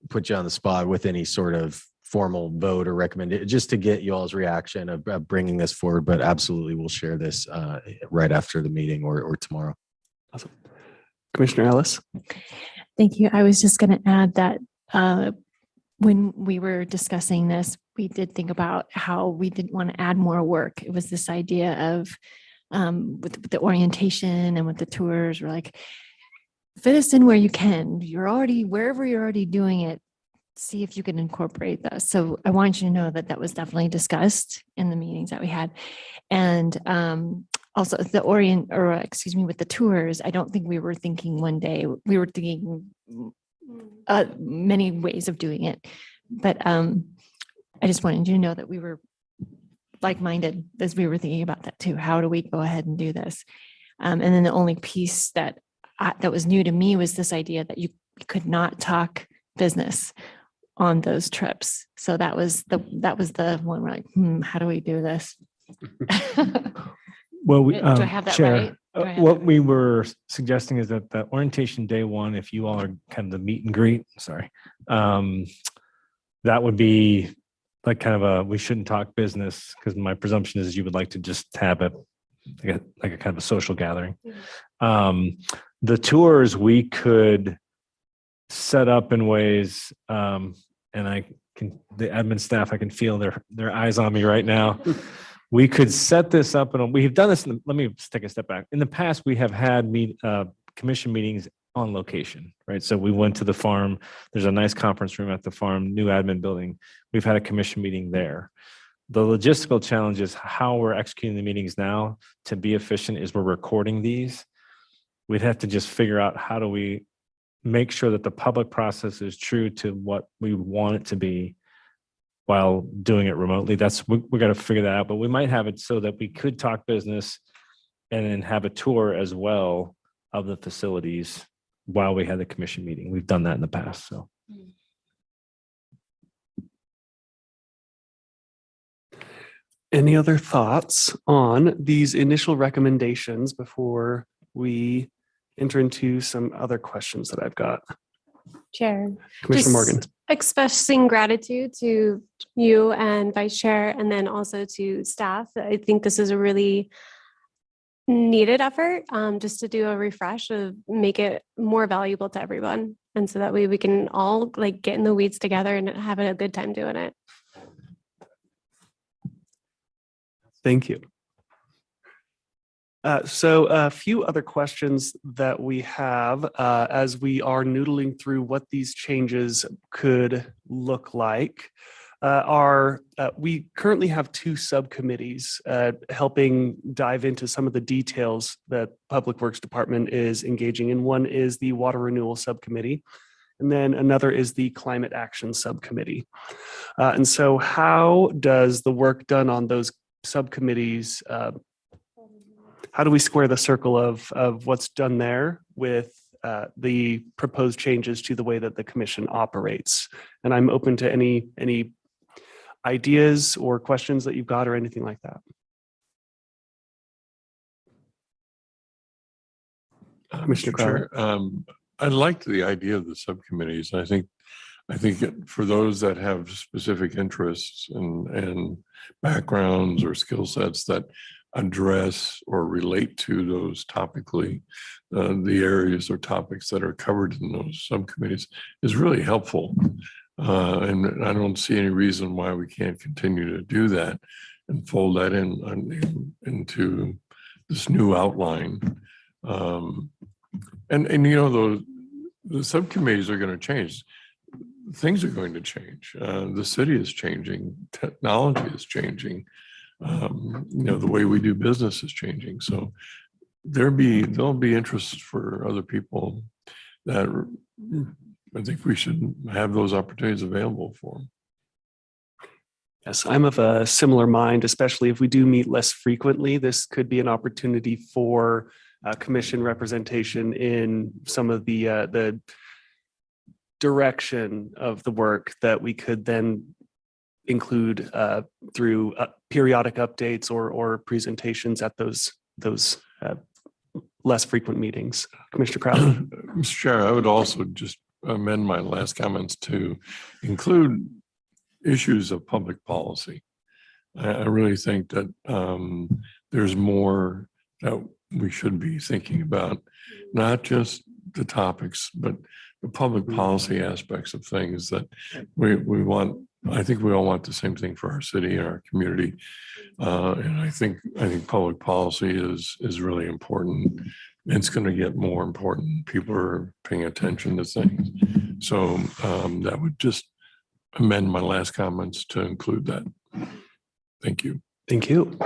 put you on the spot with any sort of formal vote or recommendation, just to get you all's reaction of bringing this forward. But absolutely, we'll share this right after the meeting or tomorrow. Awesome. Commissioner Ellis. Thank you. I was just going to add that when we were discussing this, we did think about how we didn't want to add more work. It was this idea of with the orientation and with the tours, we're like, fit us in where you can. Wherever you're already doing it, see if you can incorporate this. So I want you to know that that was definitely discussed in the meetings that we had. And also with the tours, I don't think we were thinking one day, we were thinking many ways of doing it. But I just wanted you to know that we were like-minded as we were thinking about that too. How do we go ahead and do this? And then the only piece that was new to me was this idea that you could not talk business on those trips. So that was the one we're like, how do we do this? Well, Do I have that Chair, right? Do I have what that we were suggesting is that the orientation day one, if you all are kind of the meet and greet, that would be like kind of we shouldn't talk business, because my presumption is you would like to just have like a kind of a social gathering. The tours we could set up in ways, and the admin staff, I can feel their eyes on me right now. We could set this up, and we've done this. Let me just take a step back. In the past, we have had commission meetings on location, right? So we went to the farm. There's a nice conference room at the farm, new admin building. We've had a commission meeting there. The logistical challenge is how we're executing the meetings now to be efficient is we're recording these. We'd have to just figure out how do we make sure that the public process is true to what we want it to be while doing it remotely. We got to figure that out, but we might have it so that we could talk business and then have a tour as well of the facilities while we had the commission meeting. We've done that in the past, so. Any other thoughts on these initial recommendations before we enter into some other questions that I've got? Chair. Commissioner Just Morgan. Expressing gratitude to you and Vice Chair, and then also to staff. I think this is a really needed effort, just to do a refresh of make it more valuable to everyone. And so that way we can all like get in the weeds together and have a good time doing it. Thank you. So a few other questions that we have as we are noodling through what these changes could look like we currently have two subcommittees helping dive into some of the details that Public Works Department is engaging in. One is the Water Renewal Subcommittee, and then another is the Climate Action Subcommittee. And so how does the work done on those subcommittees, how do we square the circle of what's done there with the proposed changes to the way that the commission operates? And I'm open to any ideas or questions that you've got or anything like that. Commissioner Crowley. Sure. I liked the idea of the subcommittees. I think for those that have specific interests and backgrounds or skill sets that address or relate to those topically, the areas or topics that are covered in those subcommittees is really helpful. And I don't see any reason why we can't continue to do that and fold that into this new outline. And you know, the subcommittees are going to change. Things are going to change. The city is changing. Technology is changing. You know, the way we do business is changing. So there'll be interest for other people that I think we should have those opportunities available for them. Yes, I'm of a similar mind, especially if we do meet less frequently. This could be an opportunity for commission representation in some of the direction of the work that we could then include through periodic updates or presentations at those less frequent meetings. Commissioner Crowley. Mr. Chair, I would also just amend my last comments to include issues of public policy. I really think that there's more that we should be thinking about, not just the topics, but the public policy aspects of things that we want. I think we all want the same thing for our city and our community. And I think public policy is really important. It's going to get more important. People are paying attention to things. So that would just amend my last comments to include that. Thank you. Thank you.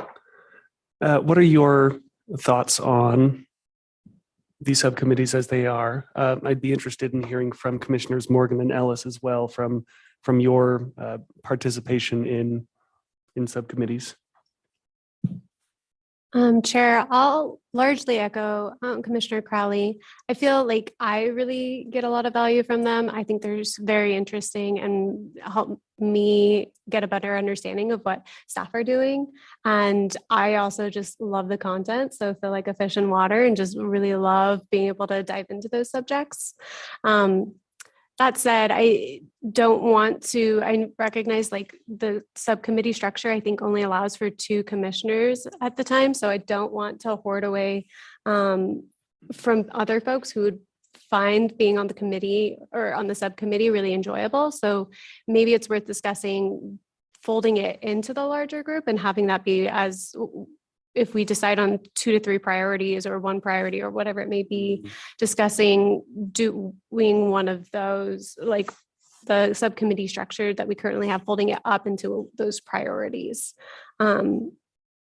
What are your thoughts on these subcommittees as they are? I'd be interested in hearing from Commissioners Morgan and Ellis as well from your participation in subcommittees. Chair, I'll largely echo Commissioner Crowley. I feel like I really get a lot of value from them. I think they're just very interesting and help me get a better understanding of what staff are doing. And I also just love the content. So I feel like a fish in water and just really love being able to dive into those subjects. That said, I recognize like the subcommittee structure, I think only allows for 2 commissioners at the time. So I don't want to hoard away from other folks who would find being on the committee or on the subcommittee really enjoyable. So maybe it's worth discussing folding it into the larger group and having that be as, if we decide on 2 to 3 priorities or 1 priority or whatever it may be, discussing doing one of those, like the subcommittee structure that we currently have, folding it up into those priorities.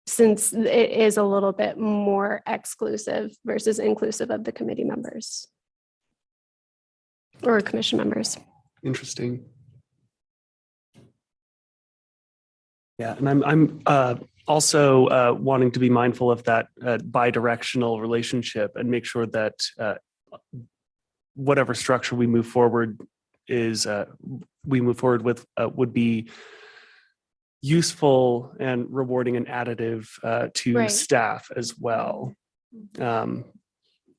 Since it is a little bit more exclusive versus inclusive of the committee members or commission members. Interesting. Yeah, and I'm also wanting to be mindful of that bi-directional relationship and make sure that whatever structure we move forward with would be useful and rewarding and additive to Right. staff as well.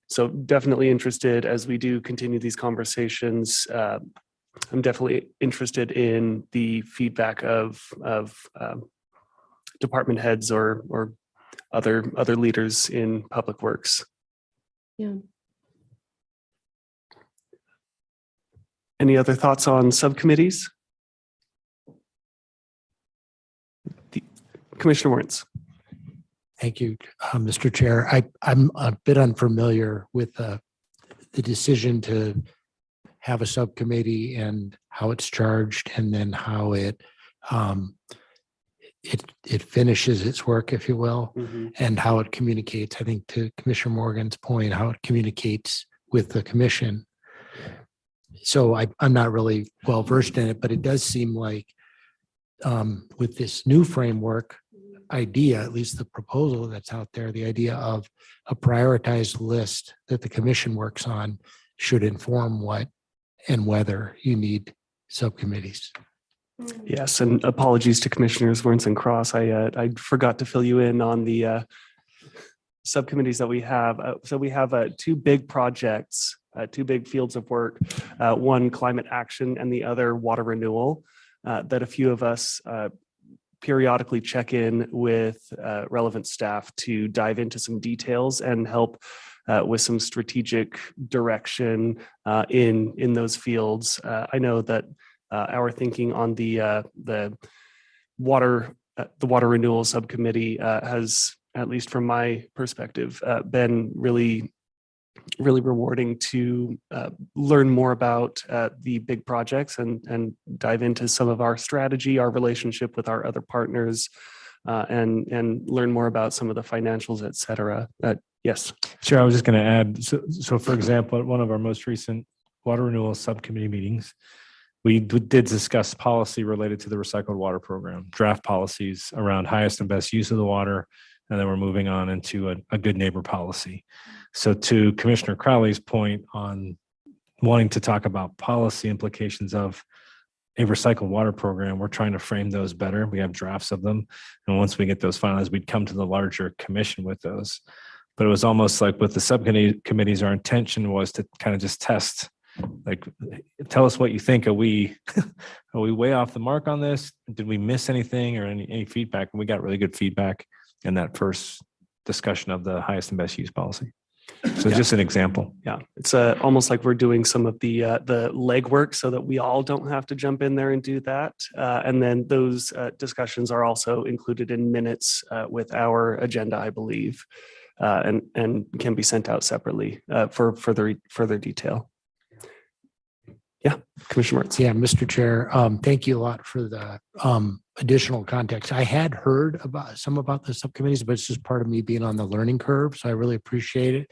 So definitely interested as we do continue these conversations. I'm definitely interested in the feedback of department heads or other leaders in public works. Yeah. Any other thoughts on subcommittees? Commissioner Warrens. Thank you, Mr. Chair. I'm a bit unfamiliar with the decision to have a subcommittee and how it's charged, and then how it finishes its work, if you will, and how it communicates. I think to Commissioner Morgan's point, how it communicates with the commission. So I'm not really well versed in it, but it does seem like with this new framework idea, at least the proposal that's out there, the idea of a prioritized list that the commission works on should inform what and whether you need subcommittees. Yes, and apologies to Commissioners Warrens and Cross. I forgot to fill you in on the subcommittees that we have. So we have 2 big projects, 2 big fields of work, one climate action and the other water renewal, that a few of us periodically check in with relevant staff to dive into some details and help with some strategic direction in those fields. I know that our thinking on the water renewal subcommittee has, at least from my perspective, been really rewarding to learn more about the big projects and dive into some of our strategy, our relationship with our other partners, and learn more about some of the financials, et cetera. Yes. Sure. I was just going to add, so for example, at one of our most recent water renewal subcommittee meetings, we did discuss policy related to the recycled water program, draft policies around highest and best use of the water, and then we're moving on into a good neighbor policy. So to Commissioner Crowley's point on wanting to talk about policy implications of a recycled water program. We're trying to frame those better. We have drafts of them. And once we get those finalized, we'd come to the larger commission with those. But it was almost like with the subcommittee committees, our intention was to kind of just test, like, tell us what you think. Are we way off the mark on this? Did we miss anything or any feedback? And we got really good feedback in that first discussion of the highest and best use policy. So Yeah. just an example. Yeah, it's almost like we're doing some of the legwork so that we all don't have to jump in there and do that. And then those discussions are also included in minutes with our agenda, I believe, and can be sent out separately for further detail. Yeah, Commissioner Martz. Yeah, Mr. Chair, thank you a lot for the additional context. I had heard about the subcommittees, but it's just part of me being on the learning curve. So I really appreciate it.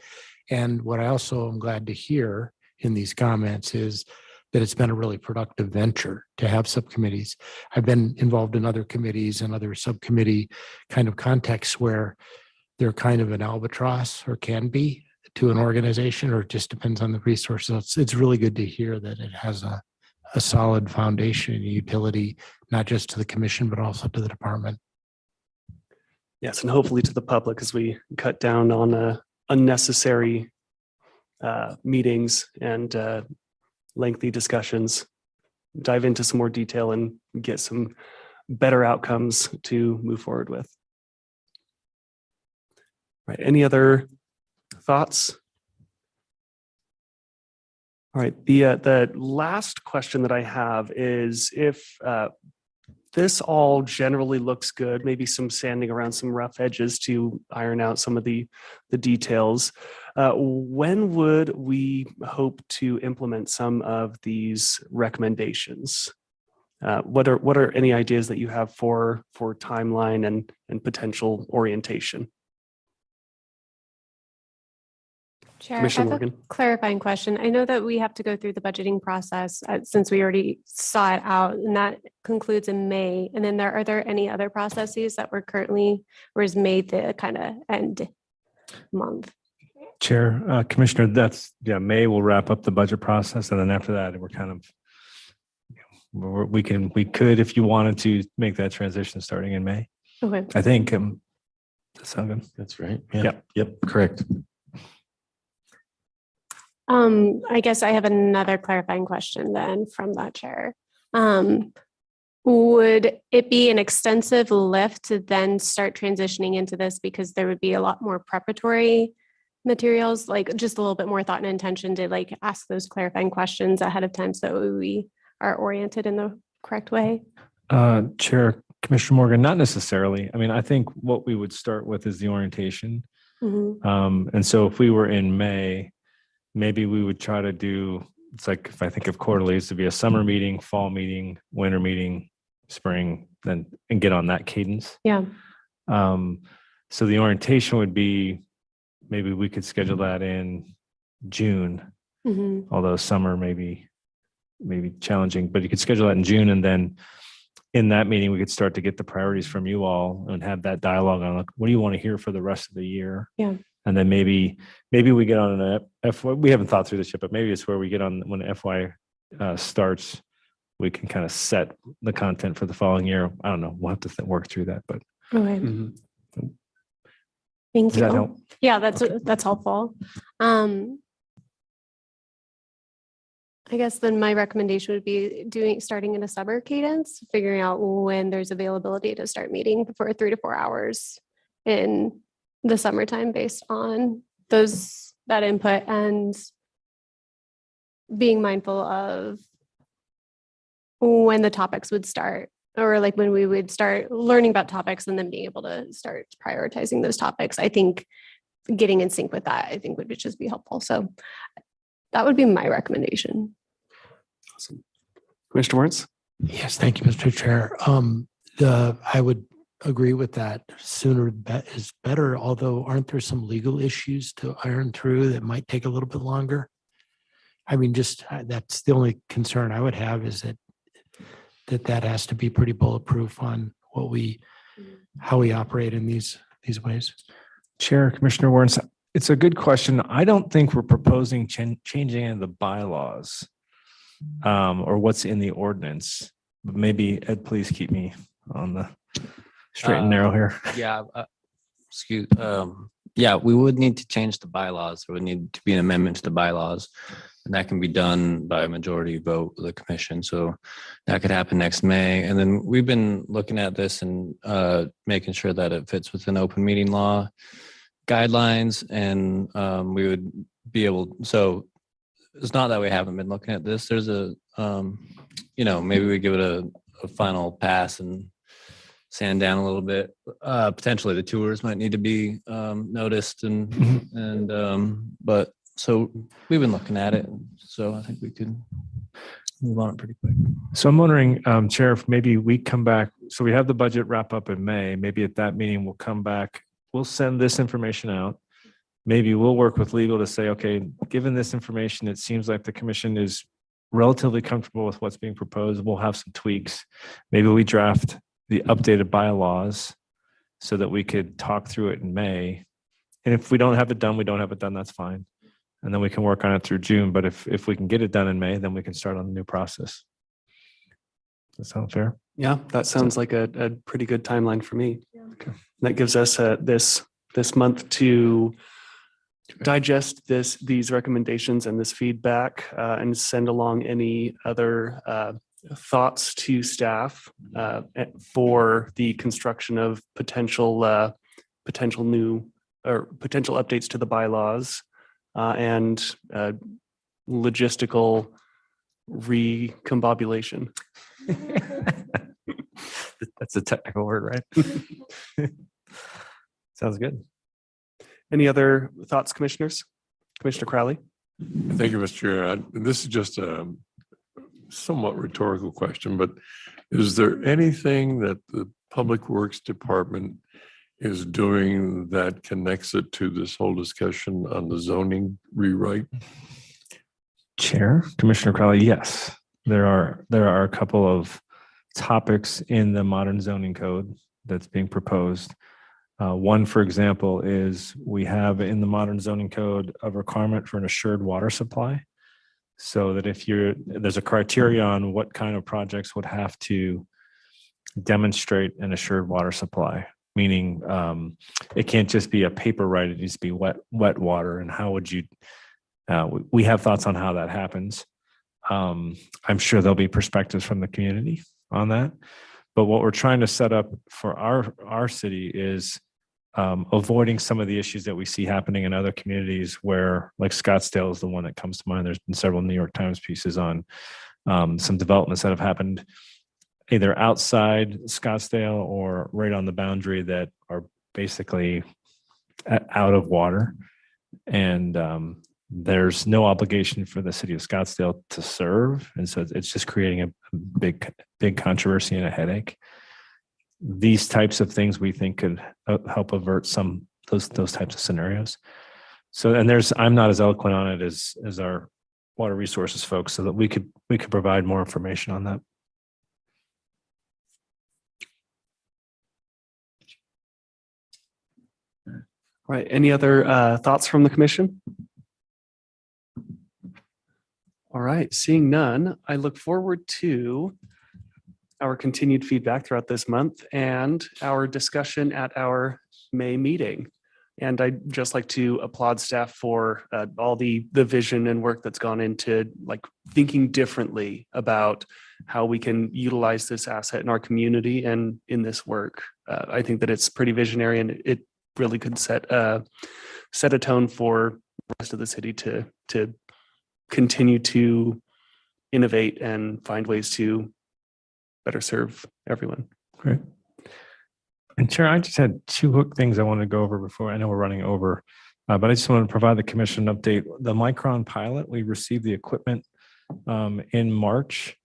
And what I also am glad to hear in these comments is that it's been a really productive venture to have subcommittees. I've been involved in other committees and other subcommittee kind of contexts where they're kind of an albatross, or can be, to an organization, or it just depends on the resources. It's really good to hear that it has a solid foundation and utility, not just to the commission, but also to the department. Yes, and hopefully to the public as we cut down on unnecessary meetings and lengthy discussions, dive into some more detail and get some better outcomes to move forward with. Right, any other thoughts? All right, the last question that I have is if this all generally looks good, maybe some sanding around some rough edges to iron out some of the details. When would we hope to implement some of these recommendations? What are any ideas that you have for timeline and potential orientation? Chair, I Commissioner have a Morgan. clarifying question. I know that we have to go through the budgeting process since we already saw it out, and that concludes in May. And then are there any other processes that we're currently, or is May the kind of end month? Chair, Commissioner, May will wrap up the budget process. And then after that, we're kind of, we could, if you wanted to, make that transition starting in May. Okay. I think, does that sound good? That's right. Yep. Correct. I guess I have another clarifying question then from that chair. Would it be an extensive lift to then start transitioning into this, because there would be a lot more preparatory materials, like just a little bit more thought and intention to like ask those clarifying questions ahead of time so we are oriented in the correct way? Chair, Commissioner Morgan, not necessarily. I mean, I think what we would start with is the orientation. Mhm. And so if we were in May, maybe we would try to do, it's like, if I think of quarterlies, to be a summer meeting, fall meeting, winter meeting, spring, and get on that cadence. Yeah. So the orientation would be, maybe we could schedule that in June, Mhm. although summer maybe challenging, but you could schedule that in June. And then in that meeting, we could start to get the priorities from you all and have that dialogue on, like, what do you want to hear for the rest of the year? Yeah. And then maybe we get on an FY, we haven't thought through this yet, but maybe it's where we get on when FY starts, we can kind of set the content for the following year. I don't know. We'll have to work through that, but Okay. Mhm. Thank does that you. help? Yeah, that's helpful. I guess then my recommendation would be starting in a summer cadence, figuring out when there's availability to start meeting for 3 to 4 hours in the summertime based on that input, and being mindful of when the topics would start, or like when we would start learning about topics and then being able to start prioritizing those topics. I think getting in sync with that, I think would just be helpful. So that would be my recommendation. Awesome. Commissioner Warrens? Yes, thank you, Mr. Chair. I would agree with that. Sooner is better, although aren't there some legal issues to iron through that might take a little bit longer? I mean, that's the only concern I would have, is that has to be pretty bulletproof on how we operate in these ways. Chair, Commissioner Warrens, it's a good question. I don't think we're proposing changing any of the bylaws. or what's in the ordinance. But maybe Ed, please keep me on the straight and narrow here. Yeah, yeah, we would need to change the bylaws. There would need to be an amendment to the bylaws. And that can be done by a majority vote of the commission. So that could happen next May. And then we've been looking at this and making sure that it fits within open meeting law guidelines. And we would be able, so it's not that we haven't been looking at this. There's a, maybe we give it a final pass and sand down a little bit. Potentially the tours might need to be noticed but so we've been looking at it. So I think we could move on it pretty quick. So I'm wondering, Chair, if maybe we come back. So we have the budget wrap up in May. Maybe at that meeting, we'll come back. We'll send this information out. Maybe we'll work with legal to say, okay, given this information, it seems like the commission is relatively comfortable with what's being proposed. We'll have some tweaks. Maybe we draft the updated bylaws so that we could talk through it in May. And if we don't have it done, we don't have it done. That's fine. And then we can work on it through June. But if we can get it done in May, then we can start on the new process. Does that sound fair? Yeah, that sounds like a pretty good timeline for me. Okay. That gives us this month to digest these recommendations and this feedback and send along any other thoughts to staff for the construction of potential new or potential updates to the bylaws and logistical recombobulation. That's a technical word, right? Sounds good. Any other thoughts, commissioners? Commissioner Crowley? Thank you, Mr. Chair. This is just a somewhat rhetorical question, but is there anything that the Public Works Department is doing that connects it to this whole discussion on the zoning rewrite? Chair, Commissioner Crowley, yes. There are a couple of topics in the modern zoning code that's being proposed. One, for example, is we have in the modern zoning code a requirement for an assured water supply. So that if there's a criteria on what kind of projects would have to demonstrate an assured water supply, meaning it can't just be a paper right, it needs to be wet water. And how would you, we have thoughts on how that happens. I'm sure there'll be perspectives from the community on that. But what we're trying to set up for our city is avoiding some of the issues that we see happening in other communities where, like Scottsdale is the one that comes to mind. There's been several New York Times pieces on some developments that have happened either outside Scottsdale or right on the boundary that are basically out of water. And there's no obligation for the city of Scottsdale to serve. And so it's just creating a big controversy and a headache. These types of things we think could help avert some those types of scenarios. So, and I'm not as eloquent on it as our water resources folks, so that we could provide more information on that. All right. Any other thoughts from the commission? All right. Seeing none, I look forward to our continued feedback throughout this month and our discussion at our May meeting. And I'd just like to applaud staff for all the vision and work that's gone into like thinking differently about how we can utilize this asset in our community and in this work. I think that it's pretty visionary and it really could set a tone for the rest of the city to continue to innovate and find ways to better serve everyone. Great. And Chair, I just had two quick things I wanted to go over before. I know we're running over, but I just want to provide the commission an update. The Micron pilot, we received the equipment in March.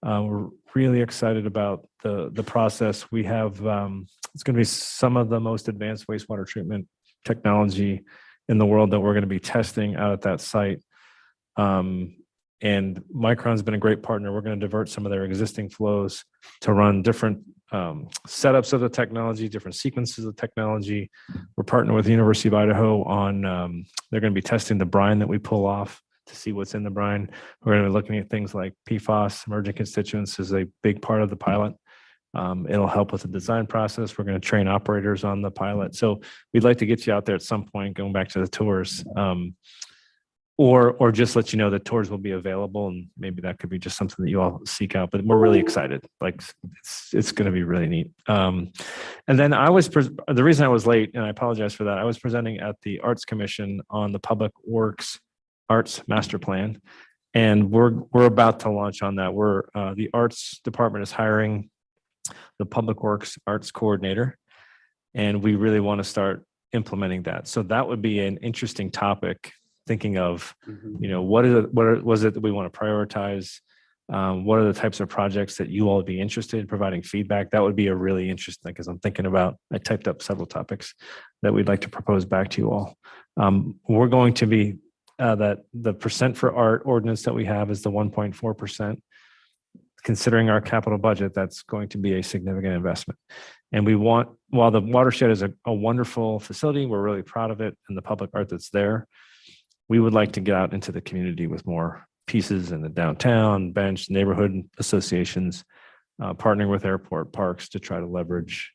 We're really excited about the process. We have, it's going to be some of the most advanced wastewater treatment technology in the world that we're going to be testing out at that site. And Micron's been a great partner. We're going to divert some of their existing flows to run different setups of the technology, different sequences of technology. We're partnering with the University of Idaho on, they're going to be testing the brine that we pull off to see what's in the brine. We're going to be looking at things like PFAS, emerging constituents is a big part of the pilot. It'll help with the design process. We're going to train operators on the pilot. So we'd like to get you out there at some point, going back to the tours. Or just let you know that tours will be available, and maybe that could be just something that you all seek out. But we're really excited. Like it's going to be really neat. And then the reason I was late, and I apologize for that. I was presenting at the Arts Commission on the Public Works Arts Master Plan, and we're about to launch on that. The Arts Department is hiring the Public Works Arts Coordinator, and we really want to start implementing that. So that would be an interesting topic. Thinking of, what was it that we want to prioritize? What are the types of projects that you all would be interested in providing feedback? That would be a really interesting, because I typed up several topics that we'd like to propose back to you all. We're going to be that the percent for art ordinance that we have is the 1.4%. Considering our capital budget, that's going to be a significant investment. And while the watershed is a wonderful facility, we're really proud of it and the public art that's there. We would like to get out into the community with more pieces in the downtown, bench, neighborhood associations, partnering with airport parks to try to leverage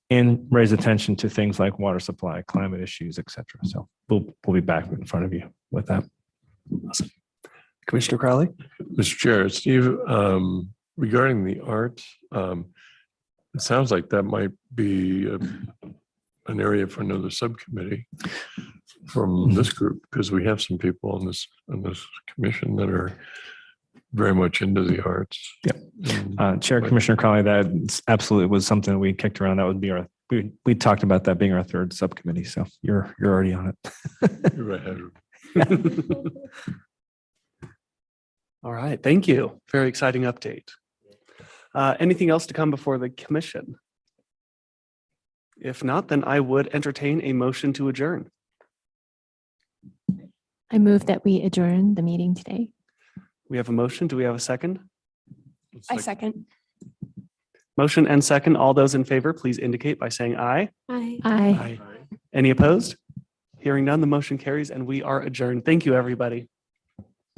and raise attention to things like water supply, climate issues, et cetera. So we'll be back in front of you with that. Awesome. Commissioner Crowley? Mr. Chair, Steve, regarding the arts, it sounds like that might be an area for another subcommittee from this group, because we have some people on this commission that are very much into the arts. Yeah. Chair Commissioner Crowley, that absolutely was something we kicked around. That would be we talked about that being our third subcommittee. So you're already on it. You're ahead. All right. Thank you. Very exciting update. Anything else to come before the commission? If not, then I would entertain a motion to adjourn. I move that we adjourn the meeting today. We have a motion. Do we have a second? I second. Motion and second. All those in favor, please indicate by saying aye. Aye. Aye. Any opposed? Hearing none, the motion carries and we are adjourned. Thank you, everybody.